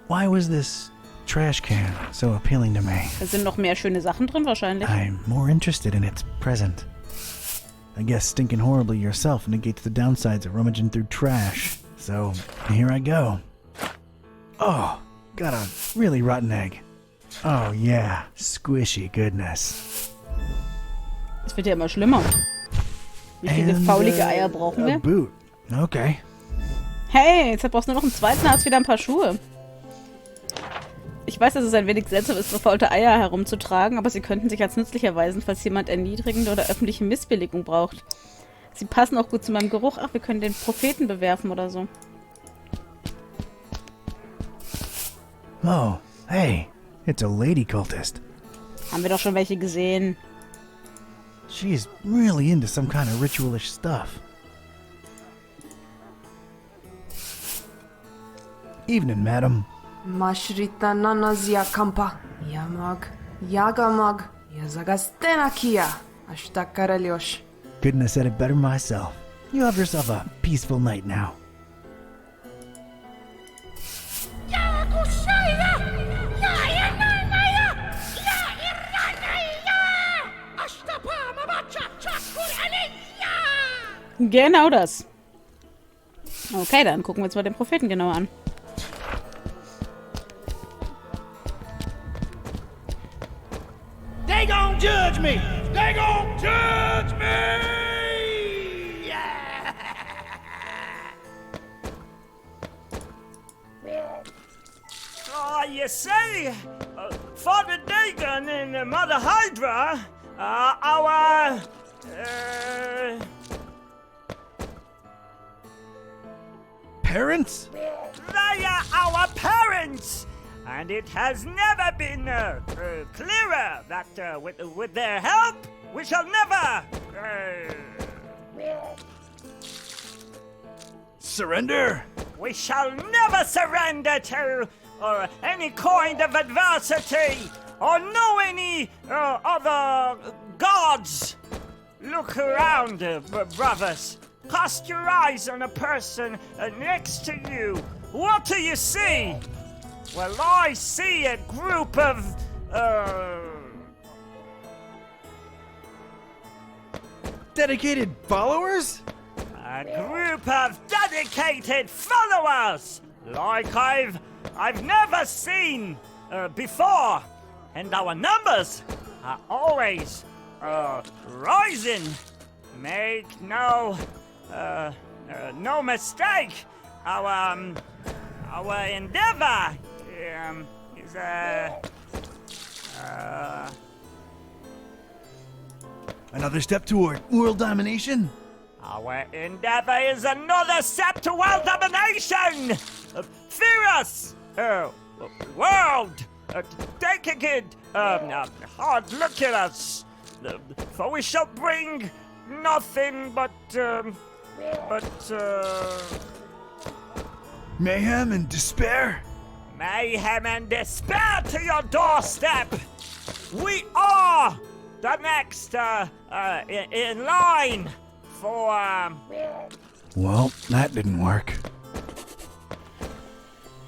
Why was this trash can so appealing to me? Da sind noch mehr schöne Sachen drin wahrscheinlich. I'm more interested in its present. I guess stinking horribly yourself negates the downsides of rummaging through trash. So, here I go. Oh, got a really rotten egg. Oh yeah, squishy goodness. Es wird ja immer schlimmer. Wie viele faulige Eier brauchen wir? A boot. Okay. Hey, jetzt brauchst du nur noch einen zweiten, hast wieder ein paar Schuhe. Ich weiß, dass es ein wenig seltsam ist, verfaulte Eier herumzutragen, aber sie könnten sich als nützlich erweisen, falls jemand erniedrigende oder öffentliche Missbilligung braucht. Sie passen auch gut zu meinem Geruch. Ach, wir können den Propheten bewerfen oder so. Oh, hey, it's a lady cultist. Haben wir doch schon welche gesehen. She's really into some kind of ritualish stuff. Evening, madam. Mashrita nanazia kampa. Yamag. Yagamag. Yazagastena kia. Ashtakaralyosh. Couldn't have said it better myself. You have yourself a peaceful night now. Genau das. Okay, dann gucken wir uns mal den Propheten genauer an. They gon' judge me! They gon' judge me! Yeah! Oh, you see, Father Dagon and Mother Hydra, our parents? They are our parents! And it has never been clearer that with their help, we shall never... surrender? We shall never surrender to any kind of adversity or know any other gods. Look around, brothers. Cast your eyes on a person next to you. What do you see? Well, I see a group of, dedicated followers? A group of dedicated followers, like I've never seen before, and our numbers are always rising. Make no mistake. Our endeavor is another step toward world domination? Our endeavor is another step to world domination! Fear us! World! Take a good, hard look at us! For we shall bring nothing but mayhem and despair? Mayhem and despair to your doorstep! We are the next in line for Well, that didn't work.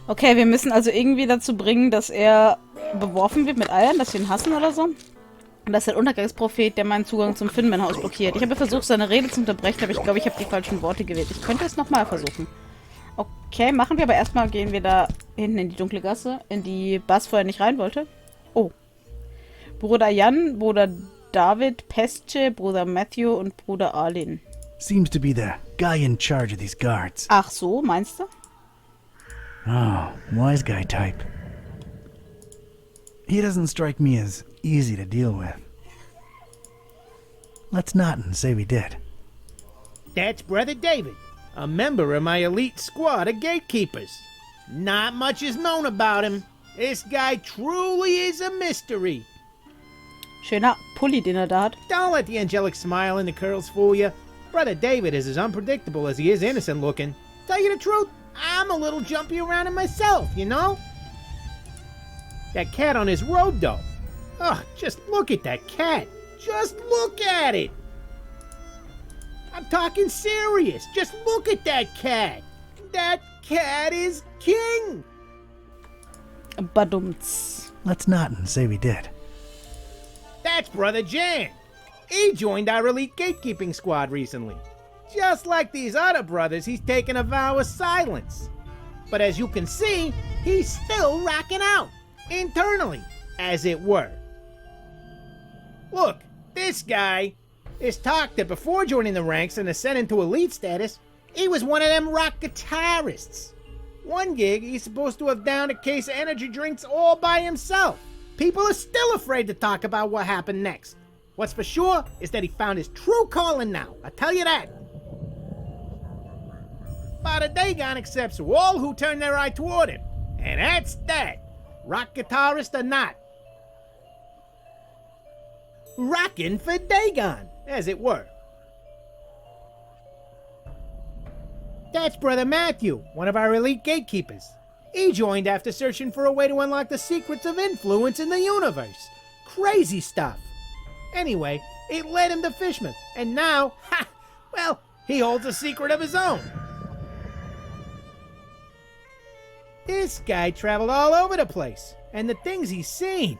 Okay, wir müssen also irgendwie dazu bringen, dass er beworfen wird mit Eiern, dass wir ihn hassen oder so. Und das ist der Untergangsprophet, der meinen Zugang zum Finman-Haus blockiert. Ich habe versucht, seine Rede zu unterbrechen, aber ich glaube, ich habe die falschen Worte gewählt. Ich könnte es nochmal versuchen. Okay, machen wir, aber erstmal gehen wir da hinten in die dunkle Gasse, in die Buzz vorher nicht rein wollte. Oh. Bruder Jan, Bruder David, Pestche, Bruder Matthew und Bruder Arlin. Seems to be the guy in charge of these guards. Ach so, meinst du? Oh, wise guy type. He doesn't strike me as easy to deal with. Let's not and say we did. That's Brother David, a member of my elite squad of gatekeepers. Not much is known about him. This guy truly is a mystery. Schöner Pulli, den da hat. Don't let the angelic smile and the curls fool you. Brother David is as unpredictable as he is innocent looking. Tell you the truth, I'm a little jumpy around him myself, you know? That cat on his robe, though. Ugh, just look at that cat. Just look at it. I'm talking serious. Just look at that cat. That cat is king. Badumts. Let's not and say we did. That's Brother Jan. He joined our elite gatekeeping squad recently. Just like these other brothers, he's taken a vow of silence. But as you can see, he's still rocking out. Internally, as it were. Look, this guy is talked that before joining the ranks and ascending to elite status, he was one of them rock guitarists. One gig, he's supposed to have downed a case of energy drinks all by himself. People are still afraid to talk about what happened next. What's for sure is that he found his true calling now, I tell you that. Father Dagon accepts all who turn their eye toward him, and that's that. Rock guitarist or not. Rockin' for Dagon, as it were. That's Brother Matthew, one of our elite gatekeepers. He joined after searching for a way to unlock the secrets of influence in the universe. Crazy stuff. Anyway, it led him to Fishman, and now, well, he holds a secret of his own. This guy traveled all over the place, and the things he's seen.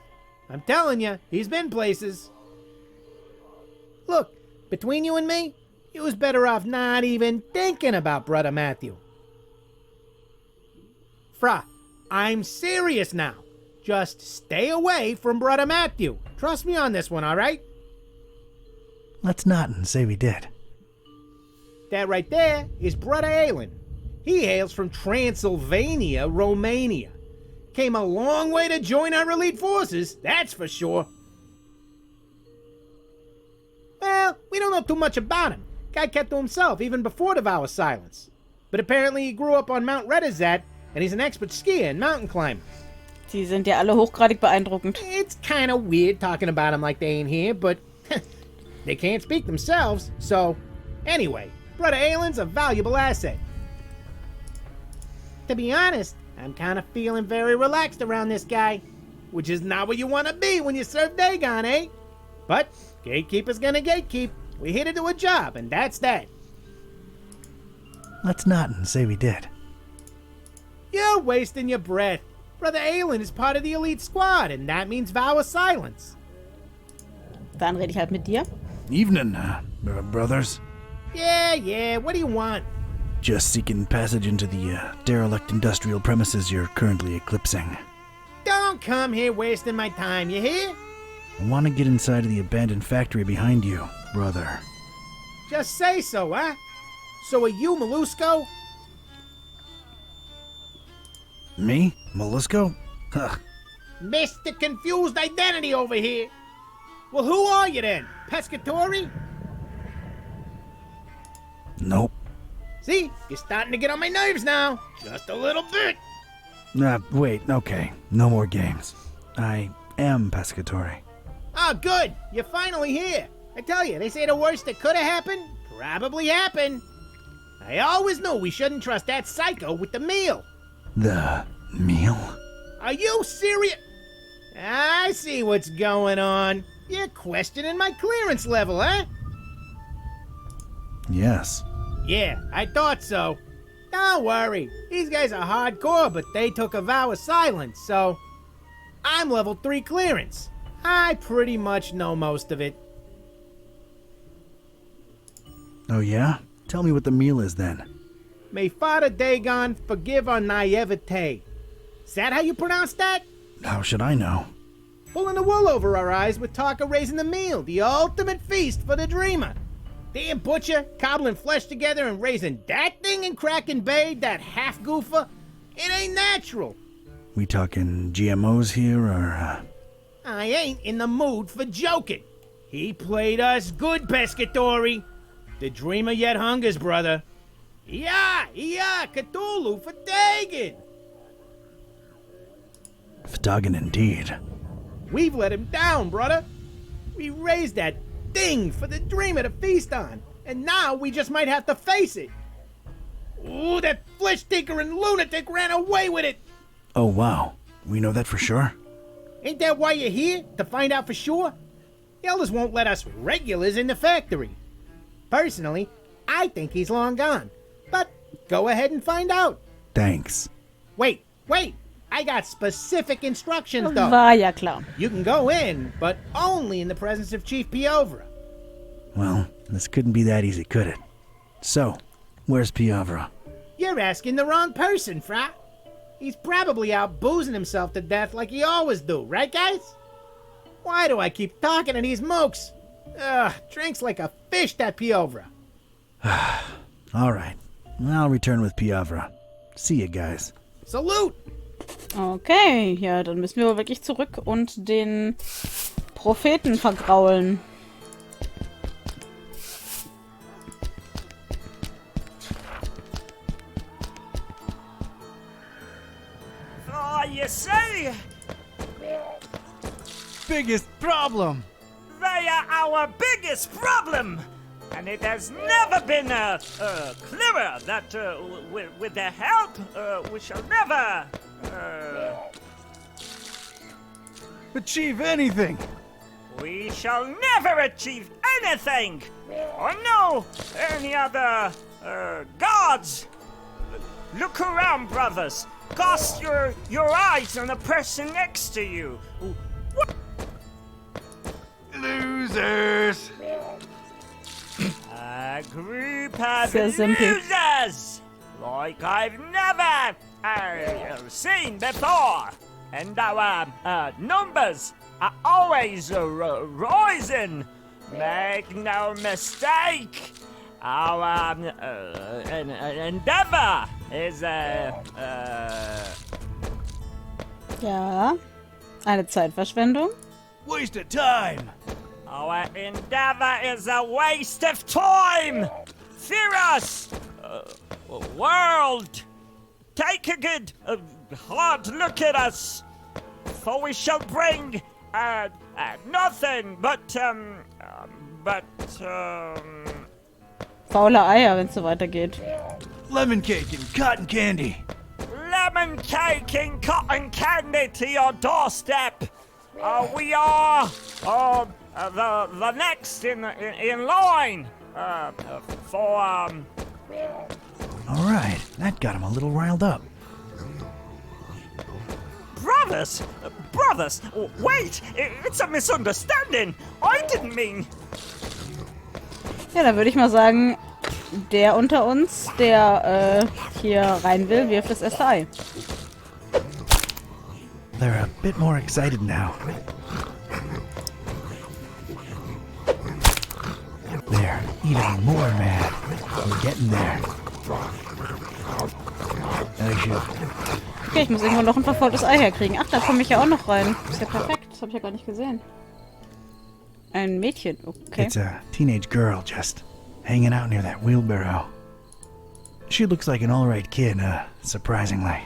I'm telling you, he's been places. Look, between you and me, you was better off not even thinking about Brother Matthew. Fra, I'm serious now. Just stay away from Brother Matthew. Trust me on this one, all right? Let's not and say we did. That right there is Brother Alan. He hails from Transylvania, Romania. Came a long way to join our elite forces, that's for sure. Well, we don't know too much about him. Guy kept to himself even before the vow of silence. But apparently he grew up on Mount Redazat, and he's an expert skier and mountain climber. Sie sind ja alle hochgradig beeindruckend. It's kind of weird talking about him like they ain't here, but they can't speak themselves, so... Anyway, Brother Alan's a valuable asset. To be honest, I'm kind of feeling very relaxed around this guy, which is not what you want to be when you serve Dagon, eh? But gatekeeper's gonna gatekeep. We here to do a job, and that's that. Let's not and say we did. You're wasting your breath. Brother Alan is part of the elite squad, and that means vow of silence. Dann rede ich halt mit dir. Evening, brothers. Yeah, what do you want? Just seeking passage into the derelict industrial premises you're currently eclipsing. Don't come here wasting my time, you hear? I want to get inside of the abandoned factory behind you, brother. Just say so, huh? So are you Mollusco? Me? Mollusco? Huh. Mr. Confused Identity over here. Well, who are you then? Pescatori? Nope. See, you're starting to get on my nerves now. Just a little bit. Wait, okay. No more games. I am Pescatori. Oh, good. You're finally here. I tell you, they say the worst that could have happened probably happened. I always knew we shouldn't trust that psycho with the meal. The meal? Are you serious? I see what's going on. You're questioning my clearance level, huh? Yes. Yeah, I thought so. Don't worry. These guys are hardcore, but they took a vow of silence, so... I'm level 3 clearance. I pretty much know most of it. Oh yeah? Tell me what the meal is then. May Father Dagon forgive our naivete. Is that how you pronounce that? How should I know? Pulling the wool over our eyes with talk of raising the meal, the ultimate feast for the dreamer. Damn butcher, cobbling flesh together and raising that thing in Kraken Bay, that half-goofer? It ain't natural. We talking GMOs here, or, I ain't in the mood for joking. He played us good, Pescatori. The dreamer yet hungers, brother. Yeah, Cthulhu for Dagon. Fdagan indeed. We've let him down, brother. We raised that thing for the dreamer to feast on, and now we just might have to face it. Ooh, that flesh-tinkering lunatic ran away with it. Oh, wow. We know that for sure? Ain't that why you're here? To find out for sure? The elders won't let us regulars in the factory. Personally, I think he's long gone. But go ahead and find out. Thanks. Wait. I got specific instructions, though. War ja klar. You can go in, but only in the presence of Chief Piovra. Well, this couldn't be that easy, could it? So, where's Piovra? You're asking the wrong person, Fra. He's probably out boozing himself to death like he always do, right, guys? Why do I keep talking to these mooks? Drinks like a fish, that Piovra. All right. I'll return with Piovra. See you guys. Salute! Okay, ja, dann müssen wir aber wirklich zurück und den Propheten vergraulen. Oh, you see? Biggest problem. They are our biggest problem. And it has never been clearer that with their help, we shall never achieve anything. We shall never achieve anything, or know any other gods. Look around, brothers. Cast your eyes on the person next to you. Losers. A group of Sehr simpel. losers, like I've never seen before. And our numbers are always rising. Make no mistake, our endeavor is Ja, eine Zeitverschwendung. Waste of time. Our endeavor is a waste of time! Fear us! World! Take a good, hard look at us! For we shall bring, nothing but, Faule Eier, wenn es so weitergeht. Lemon cake and cotton candy. lemon cake and cotton candy to your doorstep! We are, the next in line for All right, that got him a little riled up. brothers, wait, it's a misunderstanding. I didn't mean. Ja, dann würde ich mal sagen, der unter uns, der hier rein will, wirft das erste Ei. They're a bit more excited now. They're even more mad. We're getting there. Okay, ich muss irgendwo noch ein verfaultes Ei herkriegen. Ach, da komme ich ja auch noch rein. Ist ja perfekt. Das habe ich ja gar nicht gesehen. Ein Mädchen, okay. It's a teenage girl just hanging out near that wheelbarrow. She looks like an alright kid, surprisingly.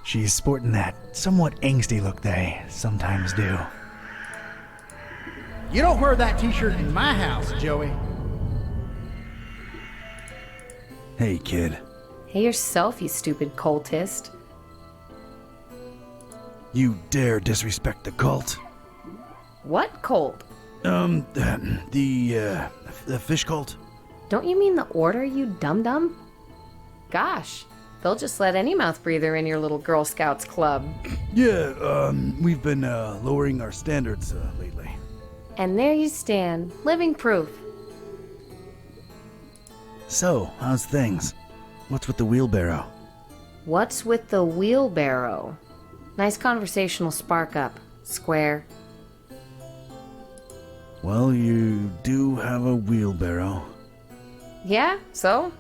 She's sporting that somewhat angsty look they sometimes do. You don't wear that t-shirt in my house, Joey. Hey, kid. Hey yourself, you stupid cultist. You dare disrespect the cult? What cult? The fish cult? Don't you mean the order, you dum-dum? Gosh, they'll just let any mouth breather in your little Girl Scouts club. Yeah, we've been lowering our standards lately. And there you stand, living proof. So, how's things? What's with the wheelbarrow? What's with the wheelbarrow? Nice conversational spark up, square. Well, you do have a wheelbarrow. Yeah, so?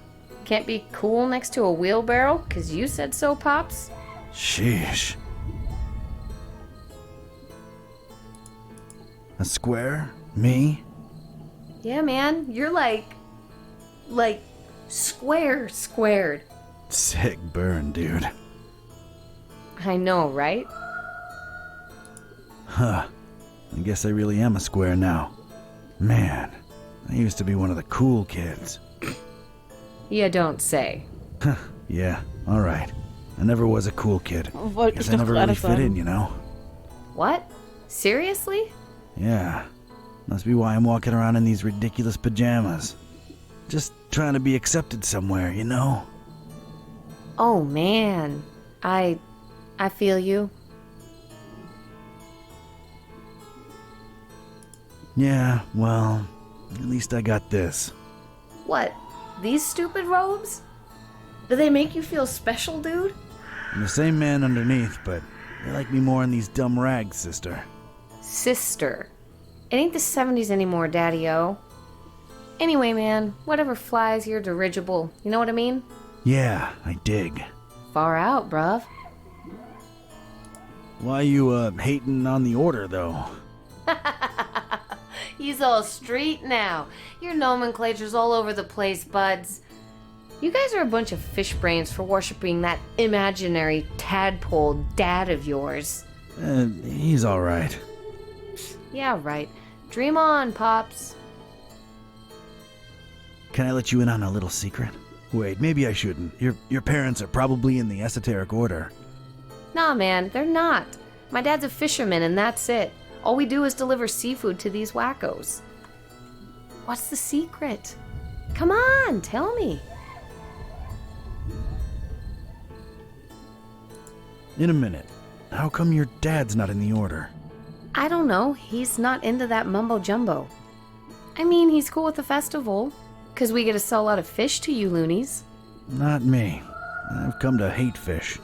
Can't be cool next to a wheelbarrow, 'cause you said so, Pops? Sheesh. A square? Me? Yeah, man, you're like squared. Sick burn, dude. I know, right? Huh. I guess I really am a square now. Man, I used to be one of the cool kids. You don't say. Yeah, alright. I never was a cool kid. Wollte Guess ich I doch never gerade really fit in, sagen. you know? What? Seriously? Yeah. Must be why I'm walking around in these ridiculous pajamas. Just trying to be accepted somewhere, you know? Oh, man. I feel you. Yeah, well, at least I got this. What? These stupid robes? Do they make you feel special, dude? I'm the same man underneath, but they like me more in these dumb rags, sister. Sister. It ain't the 70s anymore, Daddy-O. Anyway, man, whatever flies your dirigible. You know what I mean? Yeah, I dig. Far out, bruv. Why you, hating on the order, though? He's all street now. Your nomenclature's all over the place, buds. You guys are a bunch of fish brains for worshipping that imaginary tadpole dad of yours. He's alright. Yeah, right. Dream on, Pops. Can I let you in on a little secret? Wait, maybe I shouldn't. Your parents are probably in the esoteric order. Nah, man, they're not. My dad's a fisherman and that's it. All we do is deliver seafood to these wackos. What's the secret? Come on, tell me. In a minute. How come your dad's not in the order? I don't know. He's not into that mumbo-jumbo. I mean, he's cool with the festival, 'cause we get to sell a lot of fish to you loonies. Not me. I've come to hate fish.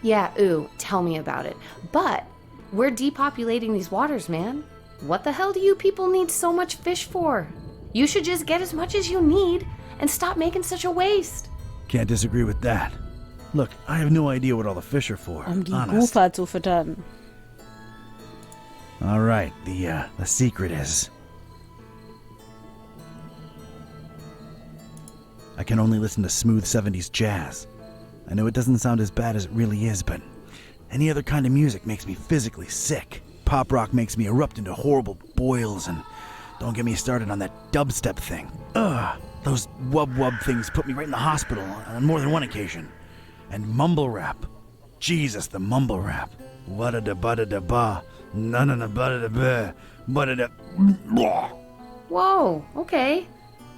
Yeah, ooh, tell me about it. But we're depopulating these waters, man. What the hell do you people need so much fish for? You should just get as much as you need and stop making such a waste. Can't disagree with that. Look, I have no idea what all the fish are for. Die Honest. Gufa zu füttern. Alright, the secret is... I can only listen to smooth 70s jazz. I know it doesn't sound as bad as it really is, but any other kind of music makes me physically sick. Pop rock makes me erupt into horrible boils, and don't get me started on that dubstep thing. Ugh, those wub-wub things put me right in the hospital on more than one occasion. And mumble rap. Jesus, the mumble rap. Wada-da-bada-da-ba, na-na-na-bada-da-ba, bada-da... Whoa, okay.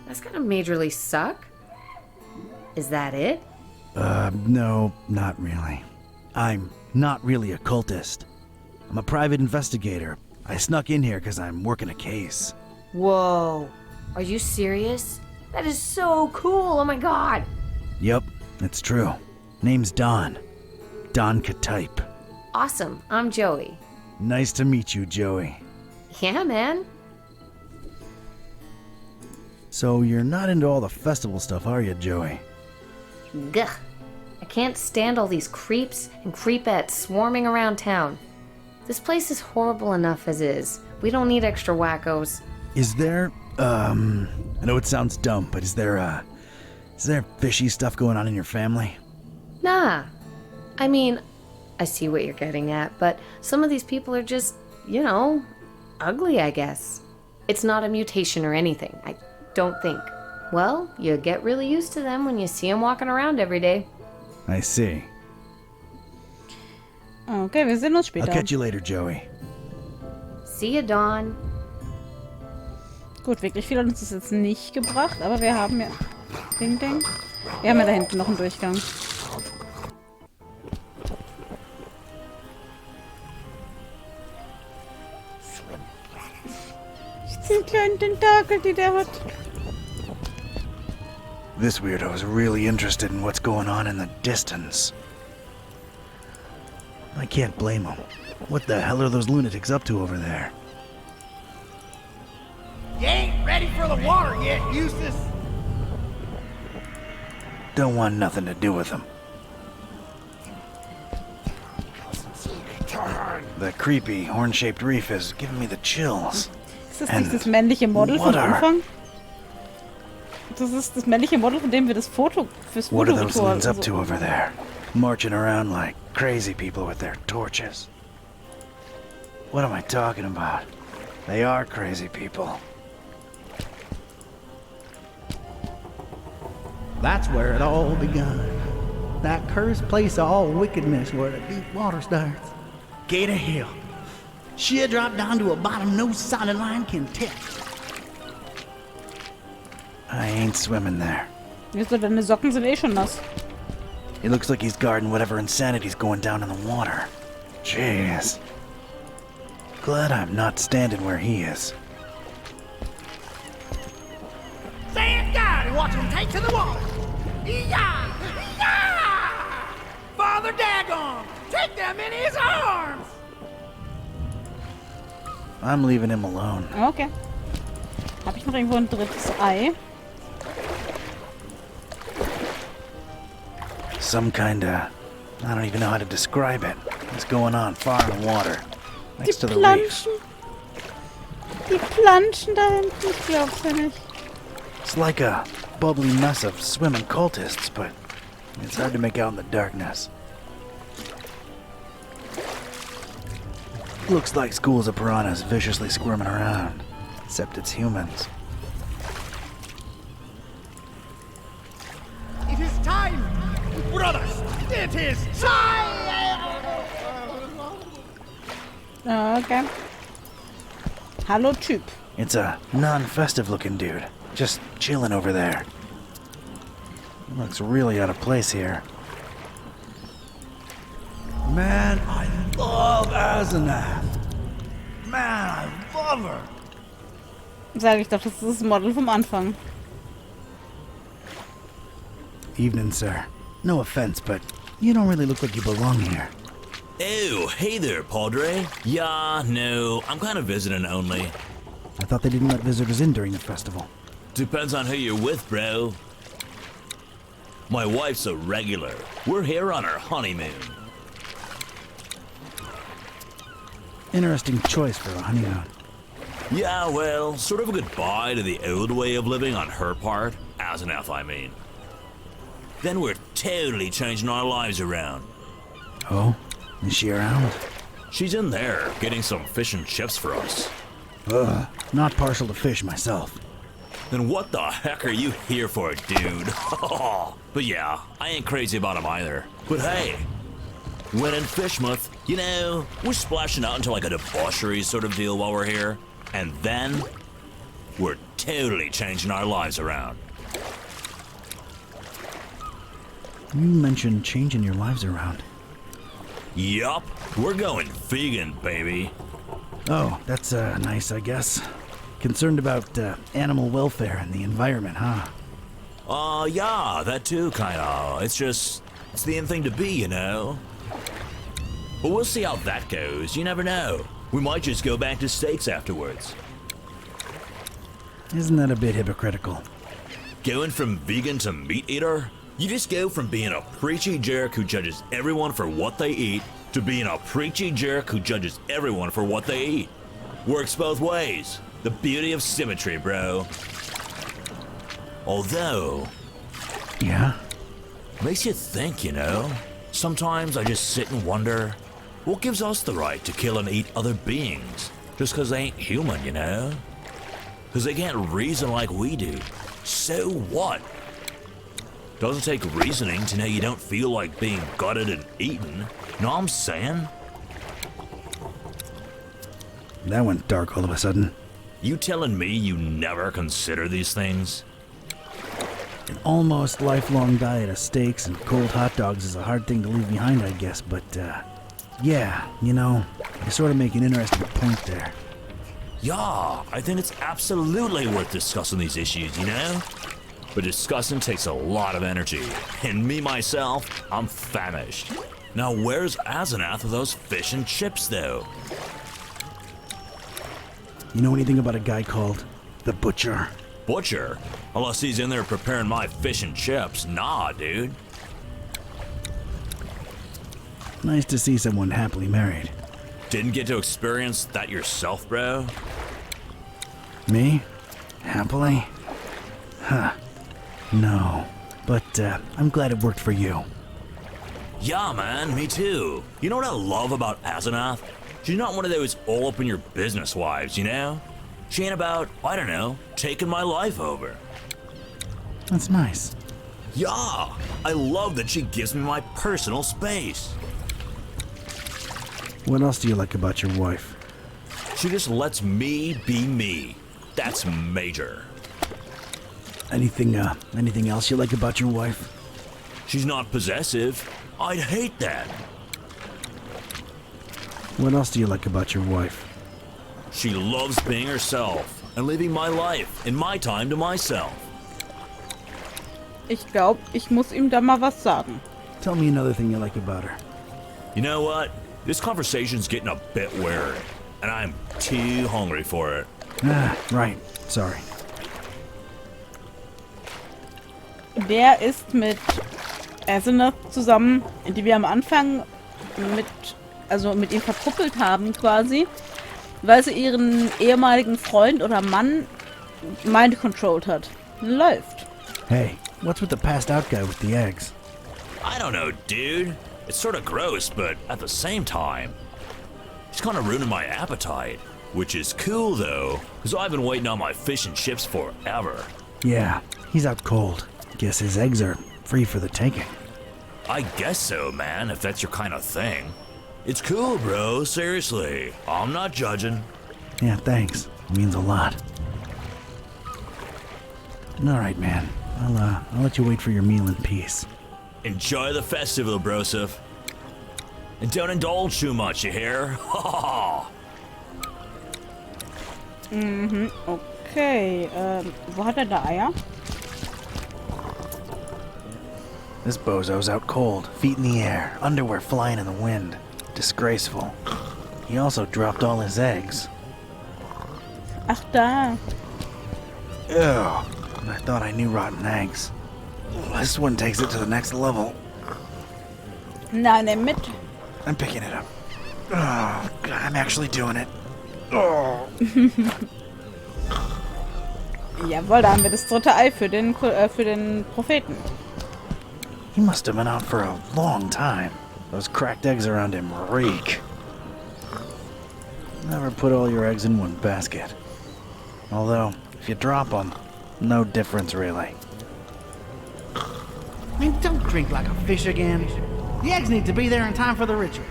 That's gotta majorly suck. Is that it? No, not really. I'm not really a cultist. I'm a private investigator. I snuck in here because I'm working a case. Whoa. Are you serious? That is so cool, oh my god. Yep, it's true. Name's Don. Don Katype. Awesome, I'm Joey. Nice to meet you, Joey. Yeah, man. So you're not into all the festival stuff, are you, Joey? Gah. I can't stand all these creeps and creepettes swarming around town. This place is horrible enough as is. We don't need extra wackos. Is there, I know it sounds dumb, but is there fishy stuff going on in your family? Nah. I mean, I see what you're getting at, but some of these people are just, you know, ugly, I guess. It's not a mutation or anything, I don't think. Well, you get really used to them when you see them walking around every day. I see. Okay, wir sehen uns später. I'll catch you later, Joey. See you, Dawn. Gut, wirklich viel hat uns das jetzt nicht gebracht, aber wir haben ja... Ding, ding. Wir haben ja da hinten noch einen Durchgang. Die kleinen Tentakel, die der hat. This weirdo's really interested in what's going on in the distance. I can't blame him. What the hell are those lunatics up to over there? You ain't ready for the water yet, Eustace. Don't want nothing to do with them. The creepy, horn-shaped reef is giving me the chills. Ist das nicht das männliche Model vom Anfang? Das ist das männliche Model, von dem wir das Foto fürs Foto What are those getornt loons up to over there? Marching around like crazy people with their torches. What am I talking about? They are crazy people. That's where it all begun. That cursed place of all wickedness where the deep water starts. Gate of hell. She'll drop down to a bottom no solid line can touch. I ain't swimming there. Wieso, deine Socken sind eh schon nass. It looks like he's guarding whatever insanity's going down in the water. Jeez. Glad I'm not standing where he is. Stand guard and watch him take to the water. Yah! Yah! Father Dagon, take them in his arms! I'm leaving him alone. Okay. Habe ich noch irgendwo ein drittes Ei? Some kinda... I don't even know how to describe it. What's going on far in the water. Next to the reef. Die Planschen da hinten, ich glaub's ja nicht. It's like a bubbly mess of swimming cultists, but it's hard to make out in the darkness. Looks like schools of piranhas viciously squirming around. Except it's humans. It is time! Brothers, it is time! Okay. Hallo Typ. It's a non-festive looking dude. Just chilling over there. Looks really out of place here. Man, I love Asenath. Man, I love her. Sag ich doch, das ist das Model vom Anfang. Evening, sir. No offense, but you don't really look like you belong here. Oh, hey there, Padre. Yeah, no, I'm kind of visiting only. I thought they didn't let visitors in during the festival. Depends on who you're with, bro. My wife's a regular. We're here on our honeymoon. Interesting choice for a honeymoon. Yeah, well, sort of a goodbye to the old way of living on her part. Asenath, I mean. Then we're totally changing our lives around. Oh? Is she around? She's in there, getting some fish and chips for us. Ugh, not partial to fish myself. Then what the heck are you here for, dude? But yeah, I ain't crazy about him either. But hey, when in Fishmouth, you know, we're splashing out into like a debauchery sort of deal while we're here. And then, we're totally changing our lives around. You mentioned changing your lives around. Yup, we're going vegan, baby. Oh, that's nice, I guess. Concerned about animal welfare and the environment, huh? Yeah, that too, kinda. It's the in thing to be, you know? But we'll see how that goes, you never know. We might just go back to steaks afterwards. Isn't that a bit hypocritical? Going from vegan to meat eater? You just go from being a preachy jerk who judges everyone for what they eat to being a preachy jerk who judges everyone for what they eat. Works both ways. The beauty of symmetry, bro. Although... Yeah? Makes you think, you know? Sometimes I just sit and wonder, what gives us the right to kill and eat other beings? Just because they ain't human, you know? Because they can't reason like we do. So what? Doesn't take reasoning to know you don't feel like being gutted and eaten. Know what I'm saying? That went dark all of a sudden. You telling me you never consider these things? An almost lifelong diet of steaks and cold hot dogs is a hard thing to leave behind, I guess, but, yeah, you know, you sort of make an interesting point there. Yeah, I think it's absolutely worth discussing these issues, you know? But discussing takes a lot of energy, and me, myself, I'm famished. Now where's Asenath with those fish and chips, though? You know anything about a guy called the Butcher? Butcher? Unless he's in there preparing my fish and chips. Nah, dude. Nice to see someone happily married. Didn't get to experience that yourself, bro? Me? Happily? Huh. No. But, I'm glad it worked for you. Yeah, man, me too. You know what I love about Asenath? She's not one of those all-up-in-your-business wives, you know? She ain't about, I don't know, taking my life over. That's nice. Yeah, I love that she gives me my personal space. What else do you like about your wife? She just lets me be me. That's major. Anything else you like about your wife? She's not possessive. I'd hate that. What else do you like about your wife? She loves being herself and living my life and my time to myself. Ich glaube, ich muss ihm da mal was sagen. Tell me another thing you like about her. You know what? This conversation's getting a bit weird, and I'm too hungry for it. Ah, right. Sorry. Der ist mit Asenath zusammen, die wir am Anfang mit ihm verkuppelt haben quasi, weil sie ihren ehemaligen Freund oder Mann mind-controlled hat. Läuft. Hey, what's with the passed out guy with the eggs? I don't know, dude. It's sort of gross, but at the same time, it's kind of ruining my appetite. Which is cool, though, because I've been waiting on my fish and chips forever. Yeah, he's out cold. Guess his eggs are free for the taking. I guess so, man, if that's your kind of thing. It's cool, bro, seriously. I'm not judging. Yeah, thanks. It means a lot. Alright, man. I'll let you wait for your meal in peace. Enjoy the festival, broseph. And don't indulge too much, you hear? Ha Mhm, okay. Wo hat da Eier? This bozo's out cold, feet in the air, underwear flying in the wind. Disgraceful. He also dropped all his eggs. Ach da. Ugh. I thought I knew rotten eggs. This one takes it to the next level. Na, nimm mit. I'm picking it up. Oh, God, I'm actually doing it. Oh. Jawohl, da haben wir das dritte Ei für den Propheten. He must have been out for a long time. Those cracked eggs around him reek. Never put all your eggs in one basket. Although, if you drop them, no difference really. I mean, don't drink like a fish again. The eggs need to be there in time for the ritual.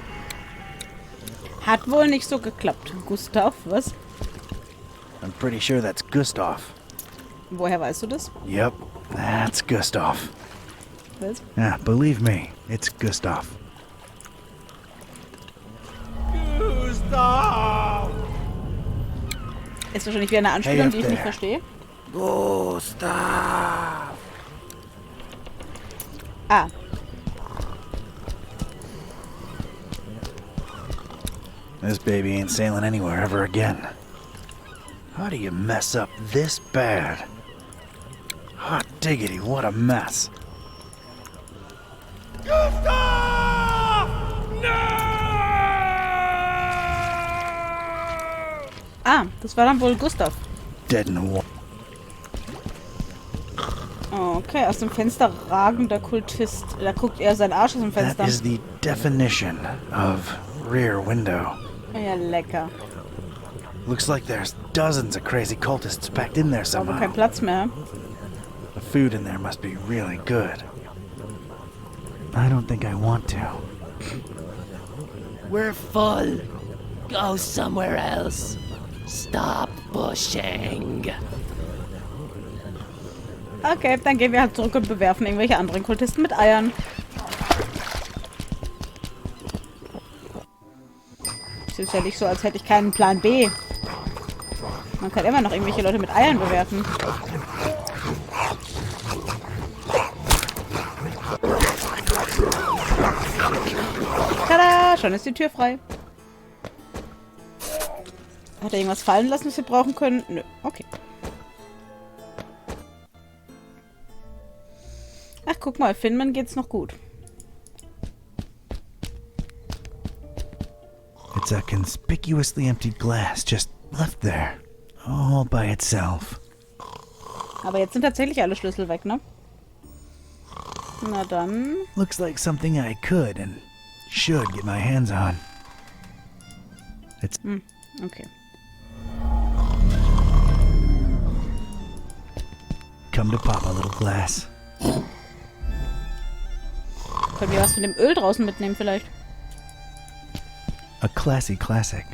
Hat wohl nicht so geklappt. Gustav, was? I'm pretty sure that's Gustav. Woher weißt du das? Yep, that's Gustav. Was? Yeah, believe me, it's Gustav. Gustav! Ist wahrscheinlich wieder eine Anspielung, die ich nicht verstehe. Gustav! Ah. This baby ain't sailing anywhere ever again. How do you mess up this bad? Hot diggity, what a mess. Gustav! No! Ah, das war dann wohl Gustav. Dead in the water. Okay, aus dem Fenster ragender Kultist. Da guckt er sein Arsch aus dem Fenster. That is the definition of rear window. Ja, lecker. Looks like there's dozens of crazy cultists packed in there Aber somehow. kein Platz mehr. The food in there must be really good. I don't think I want to. We're full. Go somewhere else. Stop pushing. Okay, dann gehen wir halt zurück und bewerfen irgendwelche anderen Kultisten mit Eiern. Es ist ja nicht so, als hätte ich keinen Plan B. Man kann immer noch irgendwelche Leute mit Eiern bewerfen. Tada! Schon ist die Tür frei. Hat er irgendwas fallen lassen, was wir brauchen können? Nö. Okay. Ach, guck mal, Finman geht's noch gut. It's a conspicuously empty glass just left there. all by itself. Aber jetzt sind tatsächlich alle Schlüssel weg, ne? Na dann. Looks like something I could and should get my hands on. It's... Okay. Come to pop a little glass. Können wir was von dem Öl draußen mitnehmen vielleicht? A classy classic.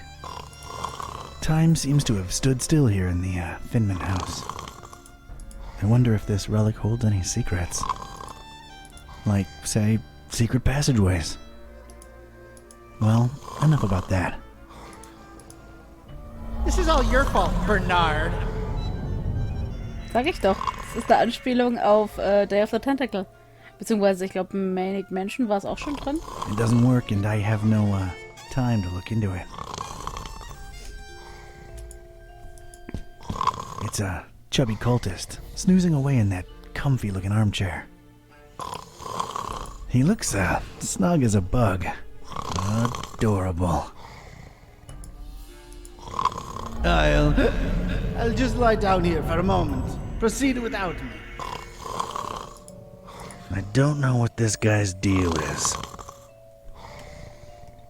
Time seems to have stood still here in the Finman house. I wonder if this relic holds any secrets. Like, say, secret passageways. Well, enough about that. This is all your fault, Bernard. Sag ich doch. Das ist eine Anspielung auf Day of the Tentacle. Beziehungsweise, ich glaube, Manic Mansion war es auch schon drin. It doesn't work and I have no time to look into it. It's a chubby cultist, snoozing away in that comfy-looking armchair. He looks snug as a bug. Adorable. I'll just lie down here for a moment. Proceed without me. I don't know what this guy's deal is.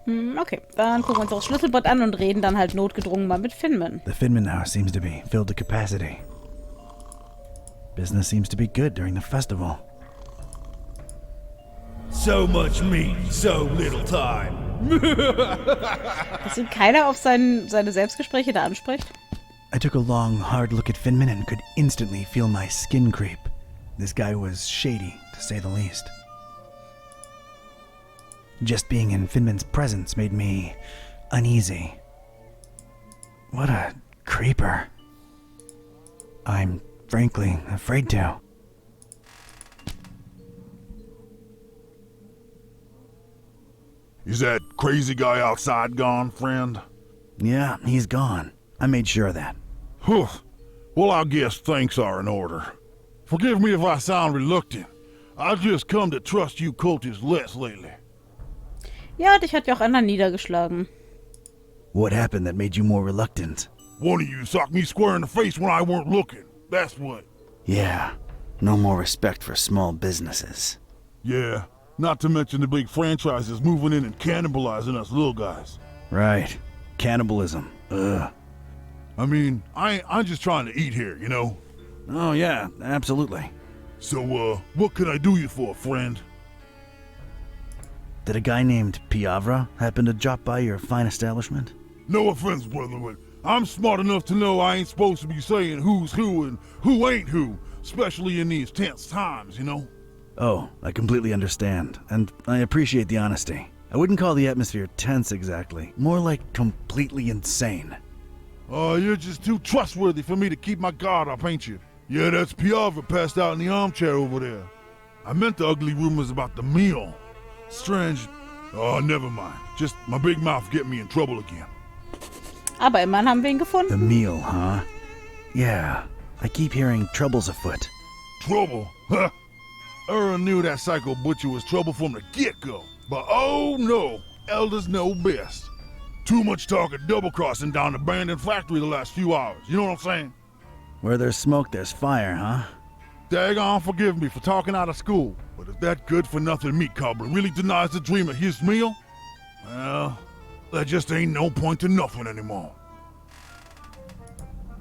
Okay, dann gucken wir uns auch das Schlüsselbord an und reden dann halt notgedrungen mal mit Finman. The Finman house seems to be filled to capacity. Business seems to be good during the festival. So much meat, so little time. Dass ihn keiner auf seine Selbstgespräche da anspricht. I took a long, hard look at Finman and could instantly feel my skin creep. This guy was shady, to say the least. Just being in Finman's presence made me uneasy. What a creeper. I'm frankly afraid to. Is that crazy guy outside gone, friend? Yeah, he's gone. I made sure of that. Whew. Well, I guess thanks are in order. Forgive me if I sound reluctant. I've just come to trust you cultists less lately. Ja, dich hat ja auch einer niedergeschlagen. What happened that made you more reluctant? One of you socked me square in the face when I weren't looking. That's what. Yeah, no more respect for small businesses. Yeah, not to mention the big franchises moving in and cannibalizing us little guys. Right. Cannibalism. Ugh. I mean, I'm just trying to eat here, you know? Oh yeah, absolutely. So, what can I do you for, friend? Did a guy named Piavra happen to drop by your fine establishment? No offense, brother, but I'm smart enough to know I ain't supposed to be saying who's who and who ain't who, especially in these tense times, you know? Oh, I completely understand, and I appreciate the honesty. I wouldn't call the atmosphere tense exactly, more like completely insane. Oh, you're just too trustworthy for me to keep my guard up, ain't you? Yeah, that's Piavra passed out in the armchair over there. I meant the ugly rumors about the meal. Strange. Oh, never mind. Just my big mouth getting me in trouble again. Aber immerhin haben wir ihn gefunden. The meal, huh? Yeah, I keep hearing trouble's afoot. Trouble? Huh? Earl knew that psycho butcher was trouble from the get-go. But oh no, elders know best. Too much talk of double-crossing down the abandoned factory the last few hours. You know what I'm saying? Where there's smoke, there's fire, huh? Daggone forgive me for talking out of school, but if that good-for-nothing meat cobbler really denies the dreamer his meal, well, there just ain't no point to nothing anymore.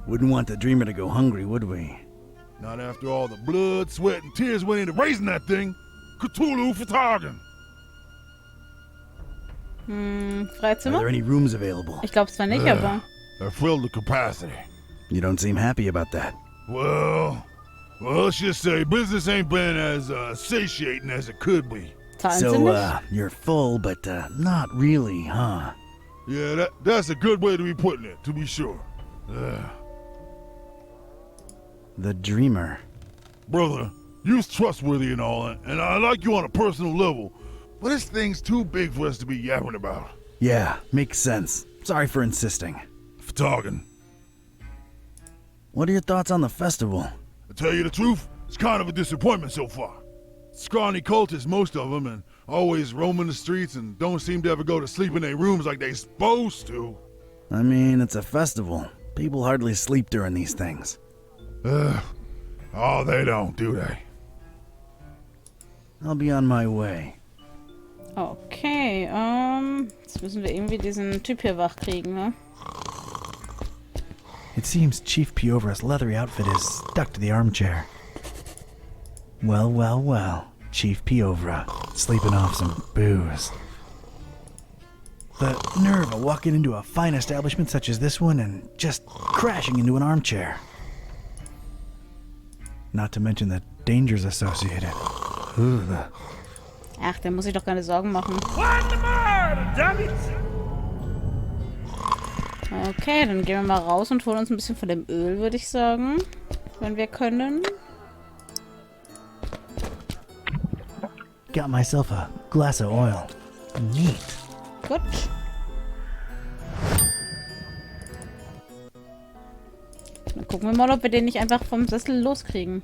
Wouldn't want the dreamer to go hungry, would we? Not after all the blood, sweat, and tears went into raising that thing. Cthulhu for Targan. Freizimmer? Are there any rooms available? Ich glaube zwar nicht, aber... They're filled to capacity. You don't seem happy about that. Well, let's just say business ain't been as satiating as it could be. So, you're full, but not really, huh? Yeah, that's a good way to be putting it, to be sure. The dreamer. Brother, you's trustworthy and all, and I like you on a personal level, but this thing's too big for us to be yapping about. Yeah, makes sense. Sorry for insisting. For talking. What are your thoughts on the festival? To tell you the truth, it's kind of a disappointment so far. Scrawny cultists, most of them, and always roaming the streets and don't seem to ever go to sleep in their rooms like they supposed to. I mean, it's a festival. People hardly sleep during these things. Oh, they don't, do they? I'll be on my way. Okay, jetzt müssen wir irgendwie diesen Typ hier wach kriegen, ne? It seems Chief Piovra's leathery outfit is stuck to the armchair. Well, well, well. Chief Piovra, sleeping off some booze. The nerve of walking into a fine establishment such as this one and just crashing into an armchair. Not to mention the dangers associated. Ugh. Ach, der muss sich doch keine Sorgen machen. Okay, dann gehen wir mal raus und holen uns ein bisschen von dem Öl, würde ich sagen. Wenn wir können. Got myself a glass of oil. Neat. Gut. Dann gucken wir mal, ob wir den nicht einfach vom Sessel loskriegen.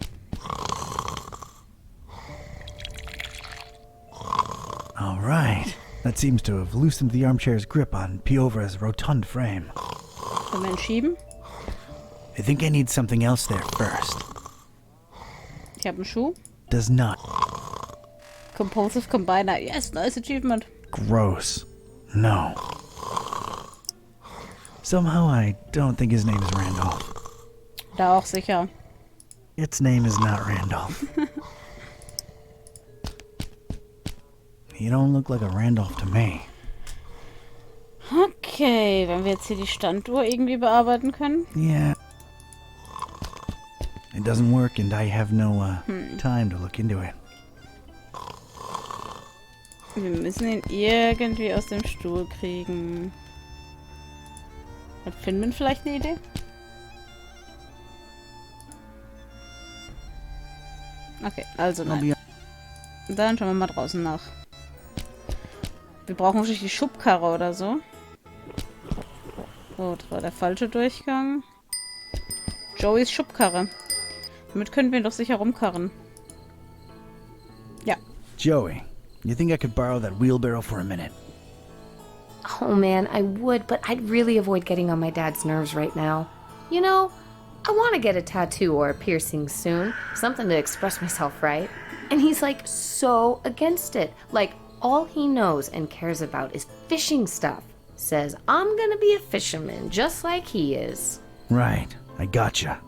All right. That seems to have loosened the armchair's grip on Piovra's rotund frame. Können wir ihn schieben? I think I need something else there first. Ich habe einen Schuh. Does not. Compulsive Combiner. Yes, nice achievement. Gross. No. Somehow I don't think his name is Randolph. Da auch sicher. Its name is not Randolph. You don't look like a Randolph to me. Okay, wenn wir jetzt hier die Standuhr irgendwie bearbeiten können. Yeah. It doesn't work and I have no time to look into it. Wir müssen ihn irgendwie aus dem Stuhl kriegen. Hat Finman vielleicht eine Idee? Okay, also nein. Dann schauen wir mal draußen nach. Wir brauchen wahrscheinlich die Schubkarre oder so. Oh, das war der falsche Durchgang. Joeys Schubkarre. Damit können wir ihn doch sicher rumkarren. Ja. Joey, you think I could borrow that wheelbarrow for a minute? Oh man, I would, but I'd really avoid getting on my dad's nerves right now. You know, I want to get a tattoo or a piercing soon. Something to express myself, right? And he's like so against it. Like, all he knows and cares about is fishing stuff. Says, I'm gonna be a fisherman, just like he is. Right, I gotcha.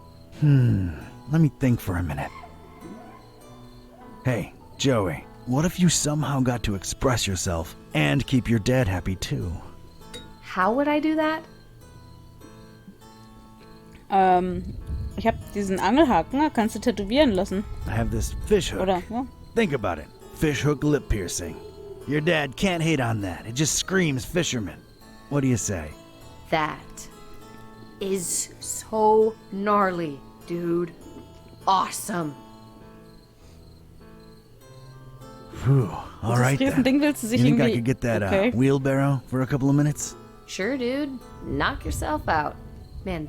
Let me think for a minute. Hey, Joey, what if you somehow got to express yourself and keep your dad happy too? How would I do that? Ich habe diesen Angelhaken, da kannst du tätowieren lassen. I have this fish hook. Oder, ja. Think about it. Fish hook lip piercing. Your dad can't hate on that. It just screams fisherman. What do you say? That is so gnarly, dude. Awesome. Whew. All right then. Ding willst du sich You think irgendwie... I could get that okay. wheelbarrow for a couple of minutes? Sure, dude. Knock yourself out. Man,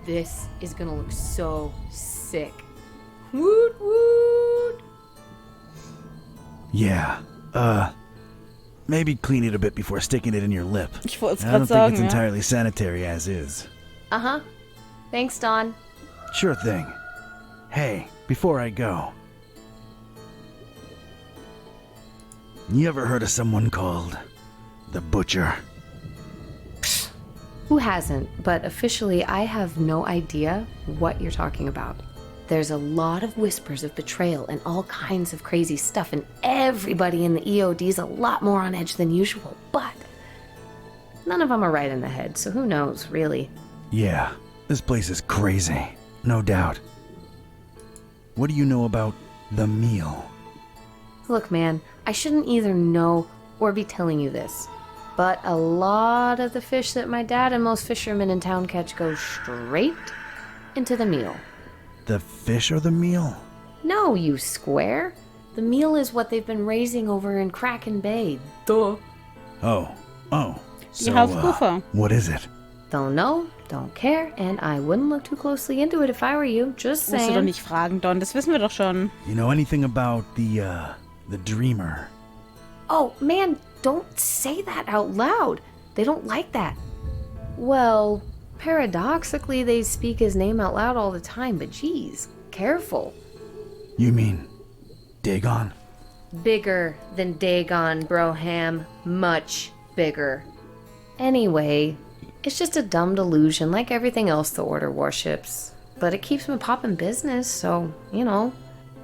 this is gonna look so sick. Woot woot! Yeah. Maybe clean it a bit before sticking it in your lip. Ich wollte es I gerade don't sagen, think it's ja. entirely sanitary as is. Uh-huh. Thanks, Don. Sure thing. Hey, before I go. You ever heard of someone called the Butcher? Who hasn't? But officially, I have no idea what you're talking about. There's a lot of whispers of betrayal and all kinds of crazy stuff, and everybody in the EOD's a lot more on edge than usual, but none of them are right in the head, so who knows, really? Yeah, this place is crazy. No doubt. What do you know about the meal? Look, man, I shouldn't either know or be telling you this, but a lot of the fish that my dad and most fishermen in town catch go straight into the meal. The fish or the meal? No, you square. The meal is what they've been raising over in Kraken Bay. Duh. Oh. So, Hauskufer. what is it? Don't know, don't care, and I wouldn't look too closely into it if I were you. Just Musst du doch saying. nicht fragen, Don. Das wissen wir doch schon. You know anything about the dreamer? Oh, man, don't say that out loud. They don't like that. Well, Paradoxically, they speak his name out loud all the time, but geez, careful. You mean Dagon? Bigger than Dagon, Broham. Much bigger. Anyway, it's just a dumb delusion like everything else the Order worships. But it keeps them popping business, so, you know.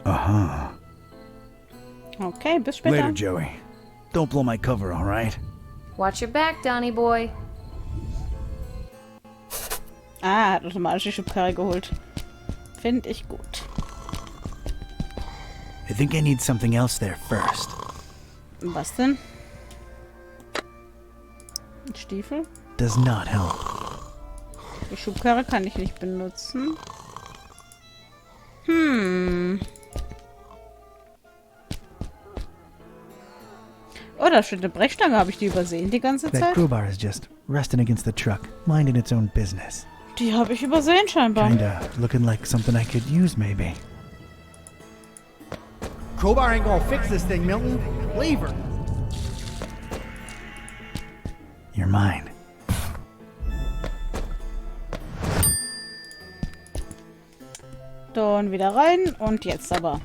Uh-huh. Okay, bis später. Later, Joey. Don't blow my cover, alright? Watch your back, Donny boy. Ah, hat automatisch die Schubkarre geholt. Finde ich gut. I think I need something else there first. Was denn? Ein Stiefel? Does not help. Die Schubkarre kann ich nicht benutzen. Oh, da steht eine Brechstange. Habe ich die übersehen die ganze That Zeit? crowbar is just resting against the truck, minding its own business. Die habe ich übersehen scheinbar. Kinda looking like something I could use, maybe. Crowbar ain't gonna fix this thing, Milton. Leave her. You're mine. Dann wieder rein und jetzt aber.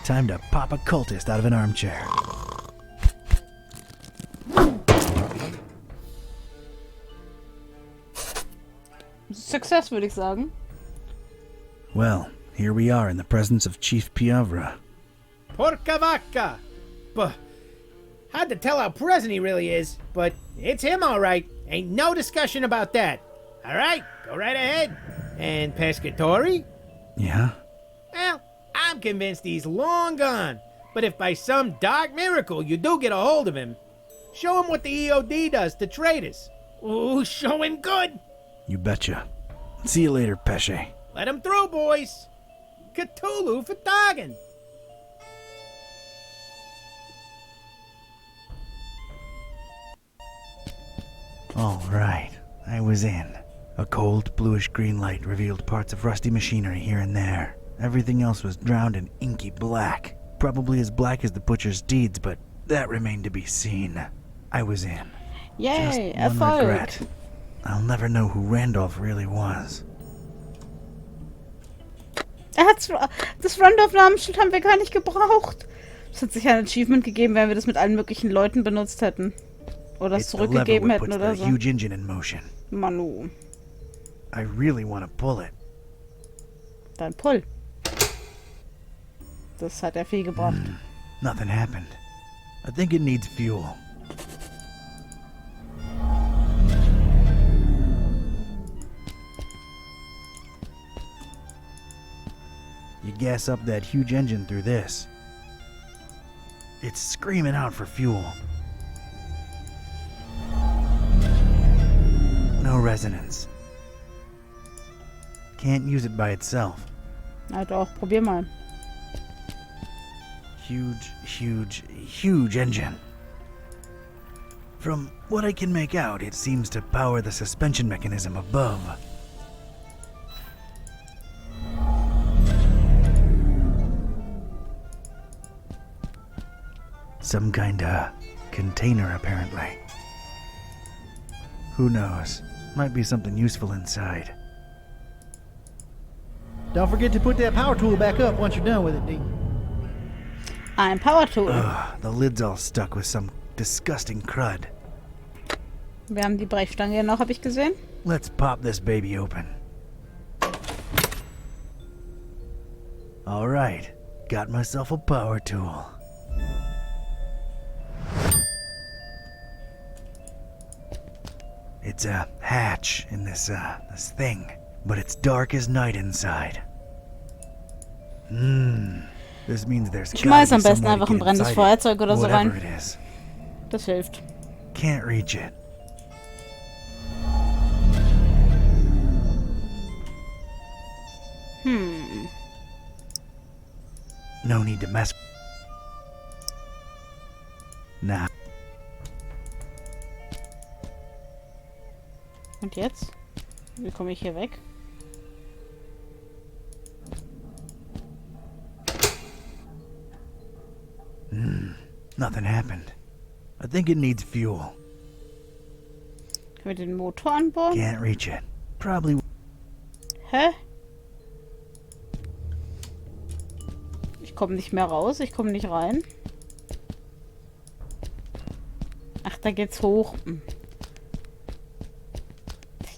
Time to pop a cultist out of an armchair. Success, würde ich sagen. Well, here we are in the presence of Chief Piavra. Porca vaca! Hard to tell how present he really is, but it's him all right. Ain't no discussion about that. All right, go right ahead. And Pescatori? Yeah? Well, I'm convinced he's long gone. But if by some dark miracle you do get a hold of him, show him what the EOD does to traitors. Ooh, showing good. You betcha. See you later, Pesce. Let him through, boys. Cthulhu for dogging. All right, I was in. A cold, bluish-green light revealed parts of rusty machinery here and there. Everything else was drowned in inky black. Probably as black as the butcher's deeds, but that remained to be seen. I was in. Yay, Just one Erfolg. regret. I'll never know who Randolph really was. Das Randolph-Namensschild haben wir gar nicht gebraucht. Es hat sicher ein Achievement gegeben, wenn wir das mit allen möglichen Leuten benutzt hätten. Oder es It's the lever zurückgegeben what hätten puts oder the so. huge engine in motion. Manu. I really want to pull it. Dann pull. Das hat viel gebracht. Nothing happened. I think it needs fuel. You gas up that huge engine through this. It's screaming out for fuel. No resonance. Can't use it by itself. Na doch, probier mal. Huge, huge, huge engine. From what I can make out, it seems to power the suspension mechanism above. Some kinda container, apparently. Who knows? Might be something useful inside. Don't forget to put that power tool back up once you're done with it, D. Ein Power Tool. Ugh, the lid's all stuck with some disgusting crud. Wir haben die Brechstange ja noch, habe ich gesehen. Let's pop this baby open. All right, got myself a power tool. It's a hatch in this thing, but it's dark as night inside. This means there's Schmeiß gotta am be besten some way einfach to ein get brennendes inside it, Feuerzeug oder so whatever rein. it is. Das hilft. Can't reach it. No need to mess. Nah. Und jetzt? Wie komme ich hier weg? Nothing happened. I think it needs fuel. Können wir den Motor anbauen? Can't reach it. Probably. Hä? Ich komme nicht mehr raus, ich komme nicht rein. Ach, da geht's hoch.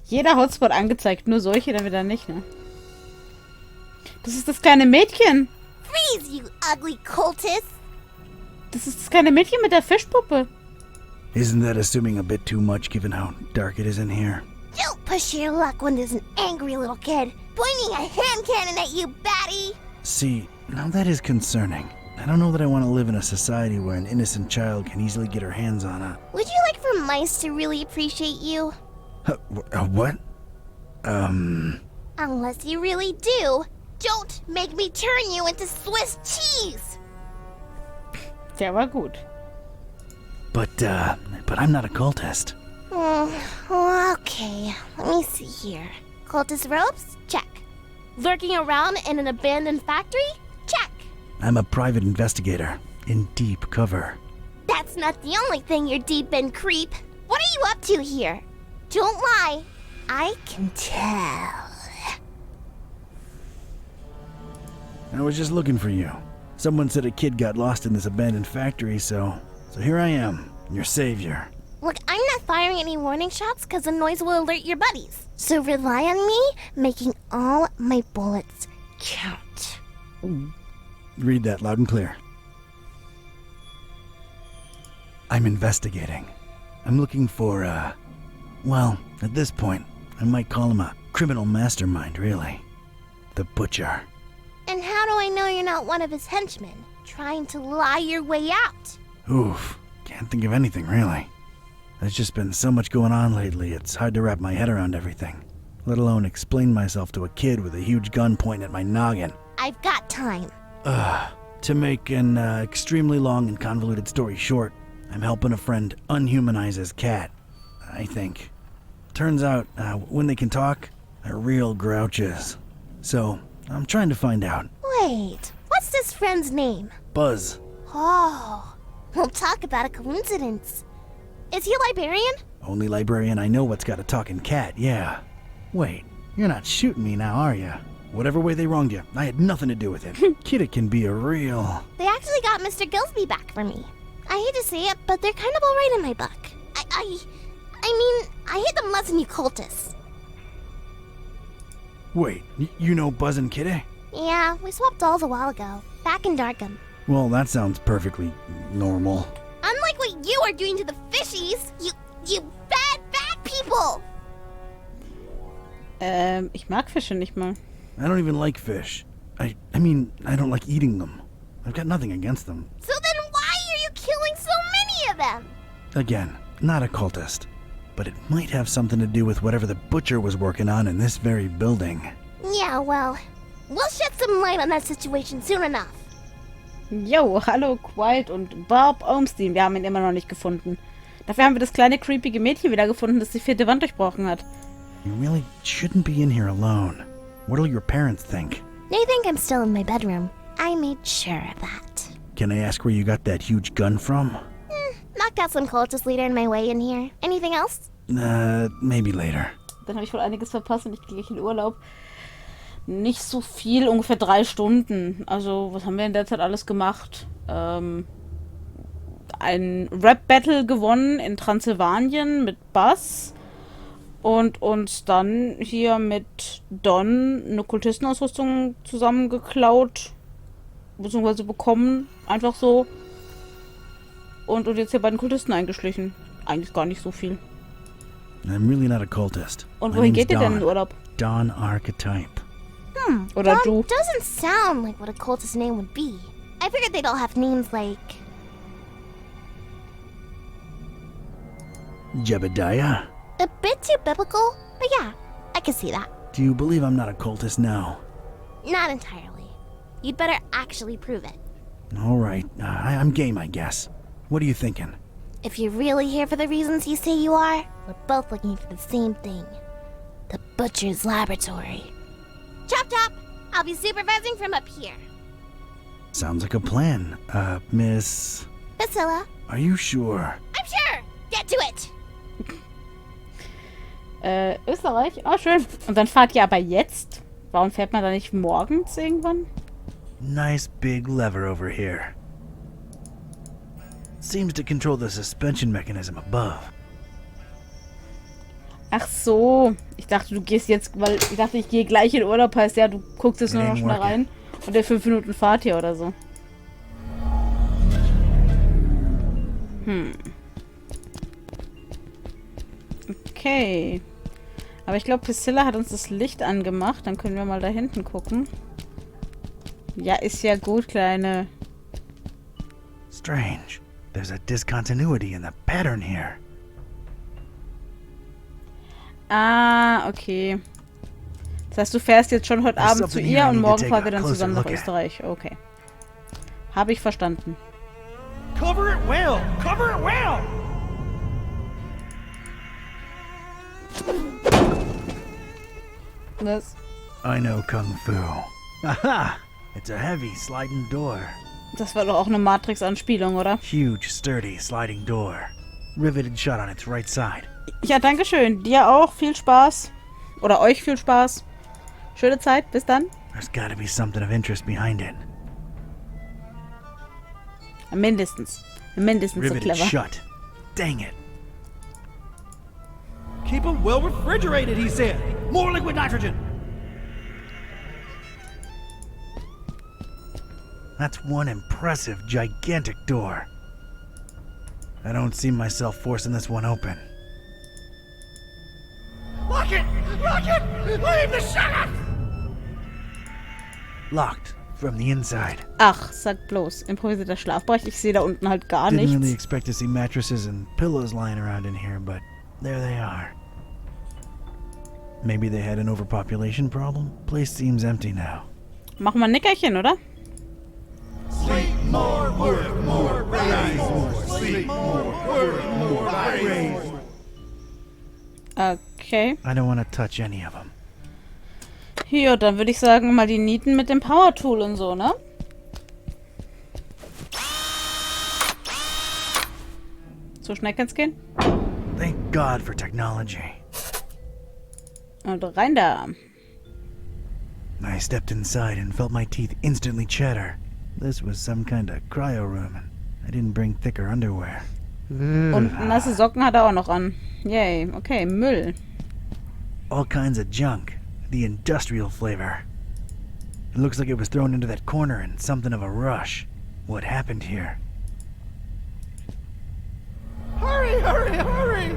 Jeder Hotspot angezeigt, nur solche dann wieder nicht, ne? Das ist das kleine Mädchen. Freeze, you ugly cultist! Das ist das kleine Mädchen mit der Fischpuppe. Isn't that assuming a bit too much given how dark it is in here? Don't push your luck when there's an angry little kid pointing a hand cannon at you, batty! See, now that is concerning. I don't know that I want to live in a society where an innocent child can easily get her hands on a... Would you like for mice to really appreciate you? What? Unless you really do, don't make me turn you into Swiss cheese! Der war gut. But I'm not a cultist. Okay, let me see here. Cultist robes? Check. Lurking around in an abandoned factory? Check. I'm a private investigator, in deep cover. That's not the only thing you're deep in, creep. What are you up to here? Don't lie. I can tell. I was just looking for you. Someone said a kid got lost in this abandoned factory, so here I am, your savior. Look, I'm not firing any warning shots because the noise will alert your buddies. So rely on me making all my bullets count. Read that loud and clear. I'm investigating. I'm looking for, well, at this point, I might call him a criminal mastermind, really. The Butcher. And how do I know you're not one of his henchmen, trying to lie your way out? Oof, can't think of anything, really. There's just been so much going on lately, it's hard to wrap my head around everything. Let alone explain myself to a kid with a huge gun pointing at my noggin. I've got time. To make an extremely long and convoluted story short, I'm helping a friend unhumanize his cat, I think. Turns out, when they can talk, they're real grouches. So, I'm trying to find out. Wait, what's this friend's name? Buzz. Oh, we'll talk about a coincidence. Is he a librarian? Only librarian I know what's got a talking cat, yeah. Wait, you're not shooting me now, are you? Whatever way they wronged you, I had nothing to do with it. Kidda can be a real... They actually got Mr. Gillespie back for me. I hate to say it, but they're kind of alright in my book. I mean, I hate them less than you cultists. Wait, you know Buzz and Kidda? Yeah, we swapped dolls a while ago, back in Darkham. Well, that sounds perfectly normal. Unlike what you are doing to the fishies, you bad people! Ich mag Fische nicht mal. I don't even like fish. I mean, I don't like eating them. I've got nothing against them. So then why are you killing so many of them? Again, not a cultist. But it might have something to do with whatever the Butcher was working on in this very building. Yeah, well, we'll shed some light on that situation soon enough. Jo, hallo Quiet und Bob Olmstein. Wir haben ihn immer noch nicht gefunden. Dafür haben wir das kleine creepige Mädchen wieder gefunden, das die 4. Wand durchbrochen hat. You really shouldn't be in here alone. What'll your parents think? They think I'm still in my bedroom. I made sure of that. Can I ask where you got that huge gun from? Knocked out some cultist leader in my way in here. Anything else? Maybe later. Dann habe ich wohl einiges verpasst und ich gehe gleich in Urlaub. Nicht so viel, ungefähr 3 Stunden. Also, was haben wir in der Zeit alles gemacht? Ein Rap-Battle gewonnen in Transsilvanien mit Bass. Und uns dann hier mit Don eine Kultistenausrüstung zusammengeklaut. Beziehungsweise bekommen. Einfach so. Und jetzt hier bei den Kultisten eingeschlichen. Eigentlich gar nicht so viel. I'm really not a cultist. Und wohin geht ihr denn in Urlaub? Dawn Archetype. Oder Dawn du? Doesn't sound like what a cultist name would be. I figured they'd all have names like... Jebediah? A bit too biblical, but yeah, I can see that. Do you believe I'm not a cultist now? Not entirely. You'd better actually prove it. All right, I'm game, I guess. What are you thinking? If you're really here for the reasons you say you are, we're both looking for the same thing. The Butcher's Laboratory. Chop chop! I'll be supervising from up here. Sounds like a plan. Miss... Priscilla. Are you sure? I'm sure! Get to it! Österreich? Oh, schön. Und dann fahrt ihr aber jetzt? Warum fährt man da nicht morgens irgendwann? Nice big lever over here. Seems to control the suspension mechanism above. Ach so. Ich dachte, du gehst jetzt, weil ich dachte, ich gehe gleich in Urlaub, heißt ja, du guckst jetzt nur noch schnell rein und der 5 Minuten Fahrt hier oder so. Okay. Aber ich glaube, Priscilla hat uns das Licht angemacht. Dann können wir mal da hinten gucken. Ja, ist ja gut, Kleine. Strange. There's a discontinuity in the pattern here. Ah, okay. Das heißt, du fährst jetzt schon heute Abend zu ihr und morgen fahren wir dann zusammen nach Österreich. Okay. Habe ich verstanden. Cover it well! Cover it well! Was? I know Kung Fu. Aha! It's a heavy sliding door. Das war doch auch eine Matrix-Anspielung, oder? Huge, sturdy sliding door. Riveted shut on its right side. Ja, danke schön. Dir auch. Viel Spaß. Oder euch viel Spaß. Schöne Zeit. Bis dann. There's gotta be something of interest behind it. Mindestens. Mindestens so Riveted clever. shut. Dang it. Keep them well refrigerated, he said. More liquid nitrogen. That's one impressive, gigantic door. I don't see myself forcing this one open. Lock it! Lock it! Leave the shut! Locked from the inside. Ach, sag bloß. Improvisierter Schlafbereich. Ich sehe da unten halt gar Didn't really nichts. expect to see mattresses and pillows lying around in here, but there they are. Maybe they had an overpopulation problem? Place seems empty now. Machen wir ein Nickerchen, oder? Sleep more, work more, raise more. Sleep more, work more, raise more. Okay. I don't want to touch any of them. Ja, dann würde ich sagen, mal die Nieten mit dem Power Tool und so, ne? So schnell kann's gehen. Thank God for technology. Und rein da. I stepped inside and felt my teeth instantly chatter. This was some kind of cryo room, and I didn't bring thicker underwear. Und nasse Socken hat er auch noch an. Yay, okay, Müll. All kinds of junk. The industrial flavor. It looks like it was thrown into that corner in something of a rush. What happened here? Hurry, hurry, hurry!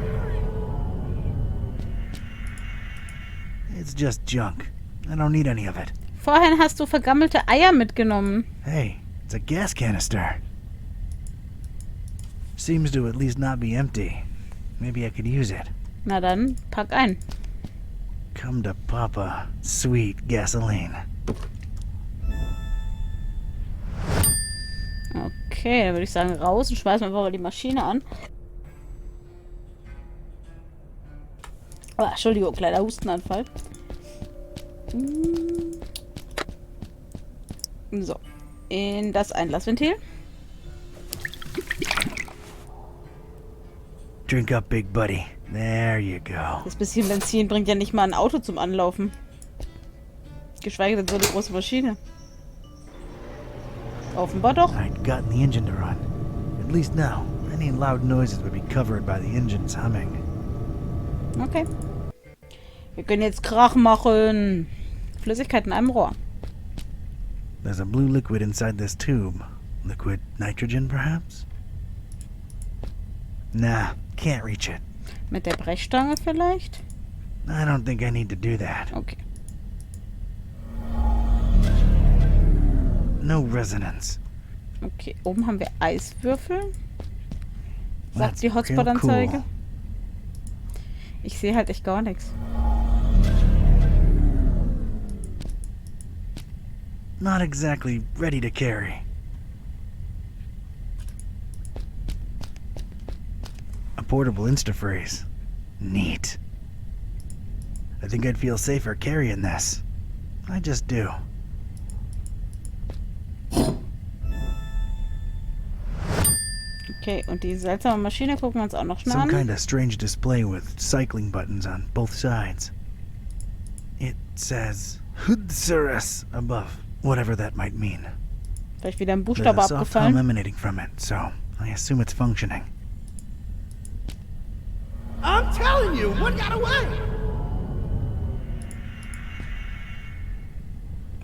It's just junk. I don't need any of it. Vorhin hast du vergammelte Eier mitgenommen. Hey, it's a gas canister. Seems to at least not be empty. Maybe I could use it. Na dann, pack ein. Come to Papa, sweet gasoline. Okay, dann würde ich sagen, raus und schmeißen wir einfach mal die Maschine an. Oh, Entschuldigung, kleiner Hustenanfall. So, in das Einlassventil. Drink up, big buddy. There you go. Das bisschen Benzin bringt ja nicht mal ein Auto zum Anlaufen. Geschweige denn so eine große Maschine. Offenbar doch. I'd gotten the engine to run. At least now, any loud noises would be covered by the engine's humming. Okay. Wir können jetzt Krach machen. Flüssigkeit in einem Rohr. There's a blue liquid inside this tube. Liquid nitrogen, perhaps? Nah, can't reach it. Mit der Brechstange vielleicht? I don't think I need to do that. Okay. No resonance. Okay, oben haben wir Eiswürfel. Sagt That's die Hotspot-Anzeige. real cool. Ich sehe halt echt gar nichts. Not exactly ready to carry. A portable Instafreeze. Neat. I think I'd feel safer carrying this. I just do. Okay, und die seltsame Maschine gucken wir uns auch noch schnell Some an. kind of strange display with cycling buttons on both sides. It says Hudsurus above, whatever that might mean. Vielleicht wieder ein There's Buchstabe a soft hum abgefallen. emanating from it, so I assume it's functioning. I'm telling you, one got away.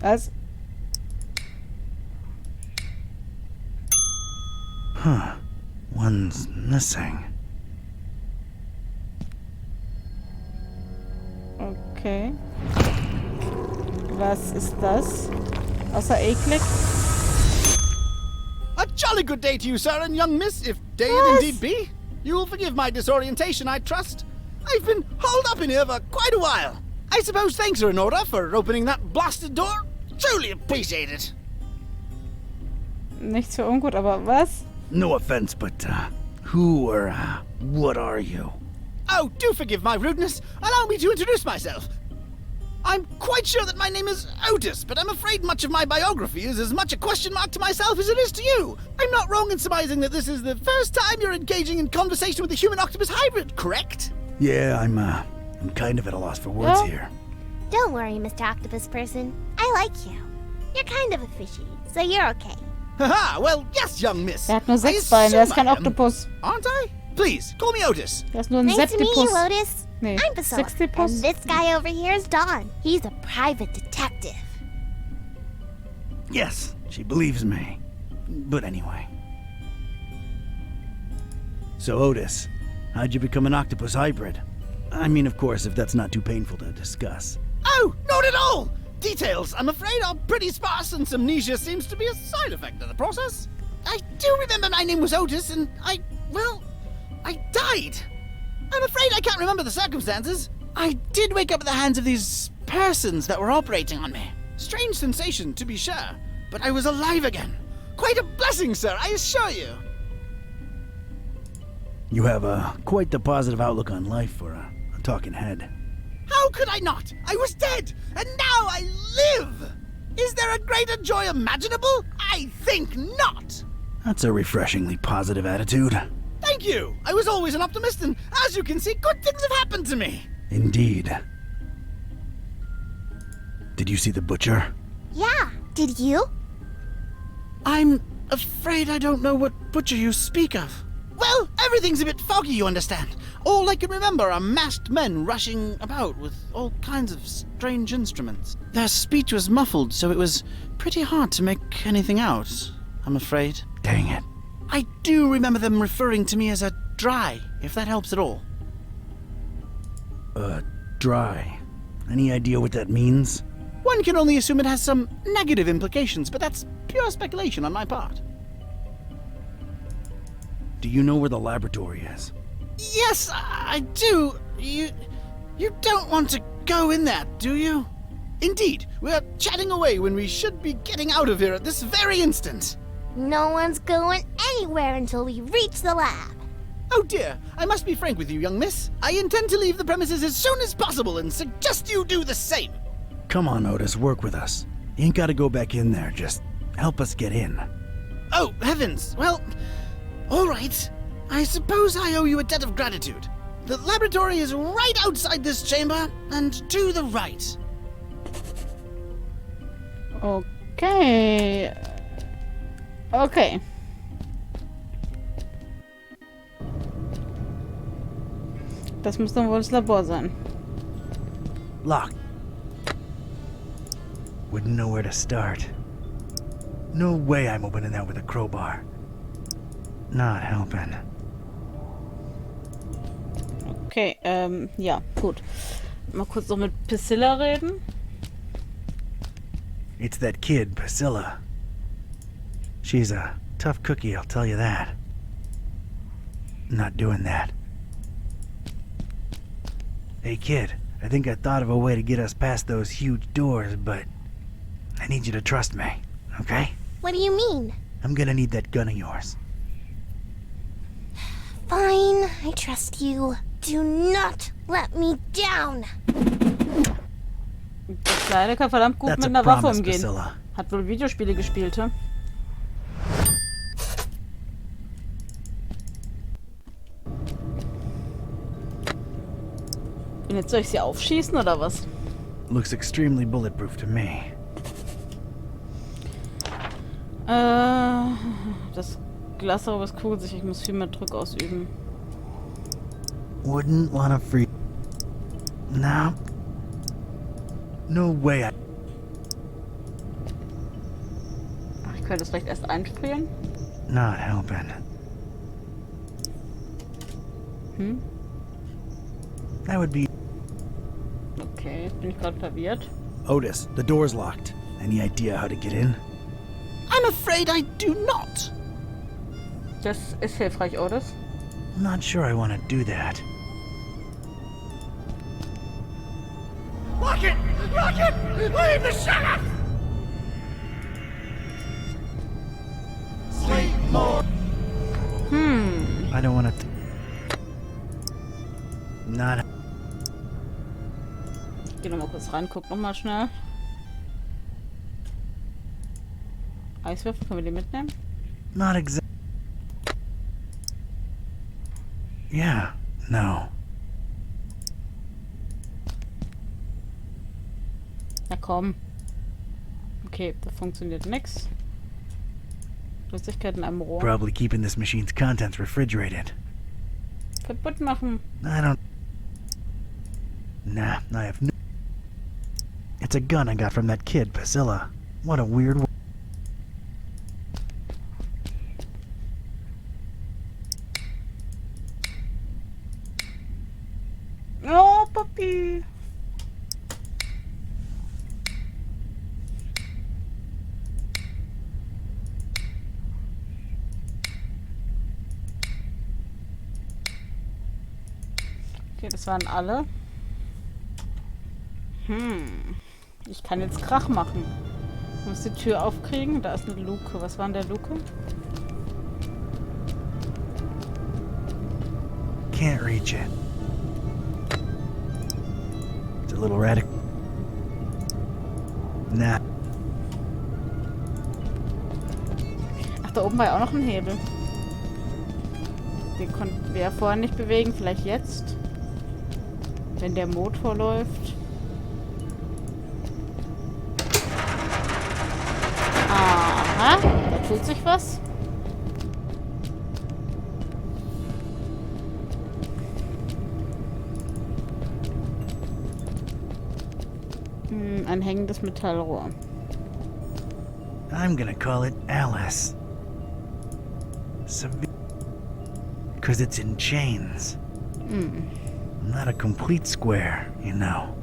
Was? Huh. One's missing. Okay. Was ist das? Außer eklig? A jolly good day to you, sir and young miss, if day it indeed be. You will forgive my disorientation, I trust. I've been holed up in here for quite a while. I suppose thanks are in order for opening that blasted door. Truly appreciate it. Nichts für ungut, aber was? No offense, but, who or, what are you? Oh, do forgive my rudeness. Allow me to introduce myself. I'm quite sure that my name is Otis, but I'm afraid much of my biography is as much a question mark to myself as it is to you. I'm not wrong in surmising that this is the first time you're engaging in conversation with a human-octopus hybrid, correct? Yeah, I'm kind of at a loss for words here. Don't worry, Mr. Octopus Person. I like you. You're kind of a fishy, so you're okay. Haha, well, yes, young miss. Er hat nur 6 Beine, er ist kein Oktopus. Aren't I? Please, call me Otis. Er ist nur ein Nice to meet you, Septipus. Otis. Nee, I'm Priscilla, Sextipus? and this guy over here is Don. He's a private detective. Yes, she believes me. But anyway. So, Otis, how'd you become an octopus hybrid? I mean, of course, if that's not too painful to discuss. Oh, not at all! Details, I'm afraid, are pretty sparse, and amnesia seems to be a side effect of the process. I do remember my name was Otis, and I died. I'm afraid I can't remember the circumstances. I did wake up at the hands of these persons that were operating on me. Strange sensation, to be sure, but I was alive again. Quite a blessing, sir, I assure you. You have quite the positive outlook on life for a talking head. How could I not? I was dead, and now I live! Is there a greater joy imaginable? I think not! That's a refreshingly positive attitude. Thank you! I was always an optimist, and as you can see, good things have happened to me! Indeed. Did you see the butcher? Yeah, did you? I'm afraid I don't know what butcher you speak of. Well, everything's a bit foggy, you understand. All I can remember are masked men rushing about with all kinds of strange instruments. Their speech was muffled, so it was pretty hard to make anything out, I'm afraid. Dang it. I do remember them referring to me as a dry, if that helps at all. Dry. Any idea what that means? One can only assume it has some negative implications, but that's pure speculation on my part. Do you know where the laboratory is? Yes, I do. You don't want to go in there, do you? Indeed, we're chatting away when we should be getting out of here at this very instant. No one's going anywhere until we reach the lab. Oh dear, I must be frank with you, young miss. I intend to leave the premises as soon as possible and suggest you do the same. Come on, Otis, work with us. You ain't gotta go back in there, just help us get in. Oh, heavens. Well, all right. I suppose I owe you a debt of gratitude. The laboratory is right outside this chamber and to the right. Okay. Okay. Das muss dann wohl das Labor sein. Locked. Wouldn't know where to start. No way I'm opening that with a crowbar. Not helping. Okay, ja, gut. Mal kurz noch mit Priscilla reden. It's that kid, Priscilla. She's a tough cookie, I'll tell you that. Not doing that. Hey kid, I think I thought of a way to get us past those huge doors, but I need you to trust me, okay? What do you mean? I'm gonna need that gun of yours. Fine, I trust you. Do not let me down. Der Kleine kann verdammt gut That's mit a einer Waffe promise, umgehen. Priscilla. Hat wohl Videospiele gespielt, hä? Jetzt soll ich sie aufschießen oder was? Looks extremely bulletproof to me. Das Glas darüber ist kugelsicher. Ich muss viel mehr Druck ausüben. Wouldn't wanna free. No. No way. Ach, ich könnte es vielleicht erst einfrieren. Not helping. Hm? That would be... Okay, jetzt bin ich gerade verwirrt. Otis, the door's locked. Any idea how to get in? I'm afraid I do not. Das ist hilfreich, Otis. Not sure I want to do that. Lock it! Lock it! Leave the sheriff! Sleep more. I don't want to... Not... Ich geh nochmal kurz rein, guck nochmal schnell. Eiswürfel, können wir die mitnehmen? Not exact... Yeah, no. Na komm. Okay, da funktioniert nix. Flüssigkeit in einem Rohr. Probably keeping this machine's contents refrigerated. Kaputt machen. I don't... Nah, I have no... It's a gun I got from that kid, Priscilla. What a weird... Oh, Papi. Okay, das waren alle. Ich kann jetzt Krach machen. Ich muss die Tür aufkriegen. Da ist eine Luke. Was war in der Luke? Can't reach it. It's a little radical. Nah. Ach, da oben war ja auch noch ein Hebel. Den konnten wir ja vorher nicht bewegen. Vielleicht jetzt. Wenn der Motor läuft. Aha, da tut sich was. Ein hängendes Metallrohr. I'm gonna call it Alice. Because it's in chains. Not a complete square, you know.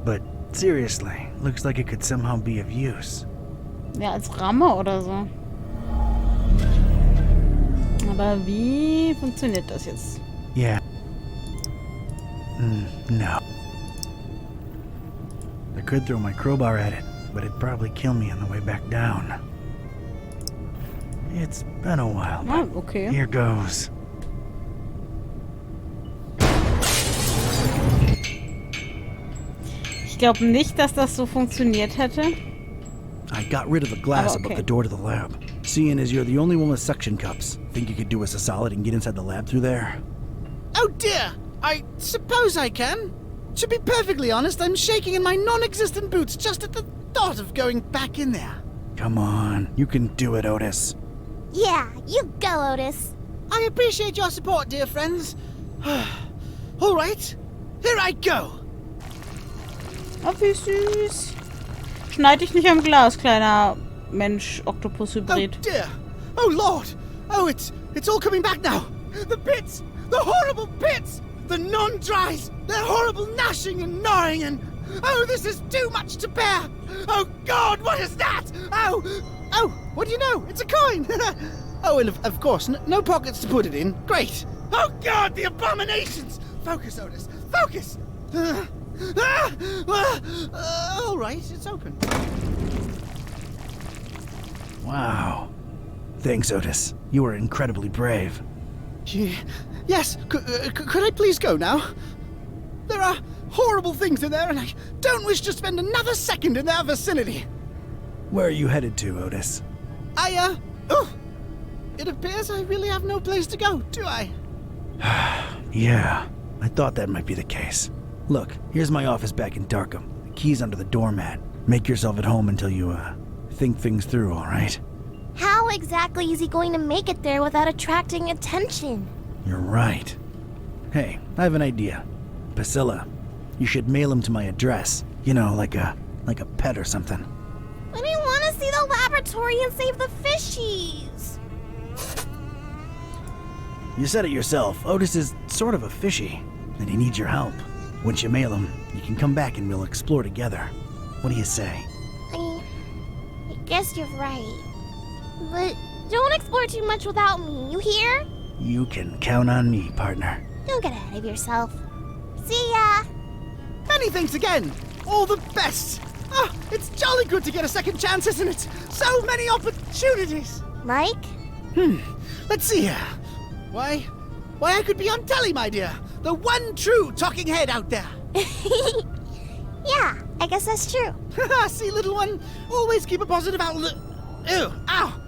But seriously, looks like it could somehow be of use. Ja, als Ramme oder so. Aber wie funktioniert das jetzt? Yeah. No. I could throw my crowbar at it, but it'd probably kill me on the way back down. It's been a while, but okay. Here goes. Ich glaube nicht, dass das so funktioniert hätte. I got rid of the glass above the door to the lab. Seeing as you're the only one with suction cups, think you could do us a solid and get inside the lab through there? Oh dear! I suppose I can. To be perfectly honest, I'm shaking in my non-existent boots just at the thought of going back in there. Come on, you can do it, Otis. Yeah, you go, Otis. I appreciate your support, dear friends. All right, here I go. Oh, wie süß. Schneid dich nicht am Glas, kleiner Mensch-Oktopus-Hybrid. Oh dear! Oh Lord! Oh, it's all coming back now. The pits, the horrible pits, the non-dries, their horrible gnashing and gnawing, and oh, this is too much to bear. Oh God, what is that? Oh, what do you know? It's a coin. Oh, and of course, no pockets to put it in. Great. Oh God, the abominations! Focus, Otis. Focus. All right, it's open. Wow. Thanks, Otis. You were incredibly brave. Yes, could I please go now? There are horrible things in there, and I don't wish to spend another second in their vicinity. Where are you headed to, Otis? It appears I really have no place to go, do I? Yeah. I thought that might be the case. Look, here's my office back in Darkham. The key's under the doormat. Make yourself at home until you, think things through, alright? How exactly is he going to make it there without attracting attention? You're right. Hey, I have an idea. Priscilla, you should mail him to my address. You know, like a pet or something. But I want to see the laboratory and save the fishies. You said it yourself. Otis is sort of a fishy, and he needs your help. Once you mail him, you can come back and we'll explore together. What do you say? I guess you're right. But don't explore too much without me, you hear? You can count on me, partner. Don't get ahead of yourself. See ya! Many thanks again! All the best! Ah, it's jolly good to get a second chance, isn't it? So many opportunities! Mike? Let's see here. Why, I could be on telly, my dear. The one true talking head out there. Yeah, I guess that's true. See, little one, always keep a positive outlook. Ew, ow!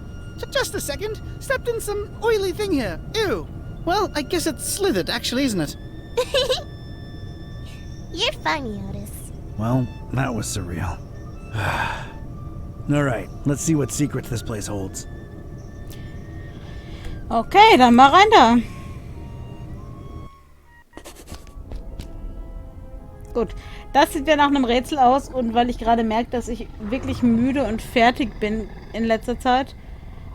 Just a second. Stepped in some oily thing here. Ew. Well, I guess it's slithered, actually, isn't it? You're funny, Otis. Well, that was surreal. Alright, let's see what secrets this place holds. Okay, dann mal rein da. Gut, das sieht ja nach einem Rätsel aus und weil ich gerade merke, dass ich wirklich müde und fertig bin in letzter Zeit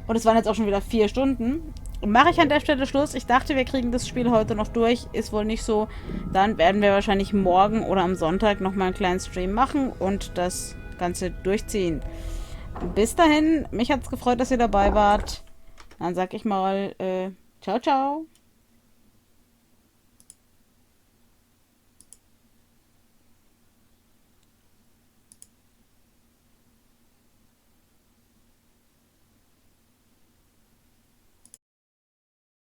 und es waren jetzt auch schon wieder 4 Stunden, mache ich an der Stelle Schluss. Ich dachte, wir kriegen das Spiel heute noch durch, ist wohl nicht so. Dann werden wir wahrscheinlich morgen oder am Sonntag nochmal einen kleinen Stream machen und das Ganze durchziehen. Bis dahin, mich hat es gefreut, dass ihr dabei wart. Dann sag ich mal, ciao, ciao.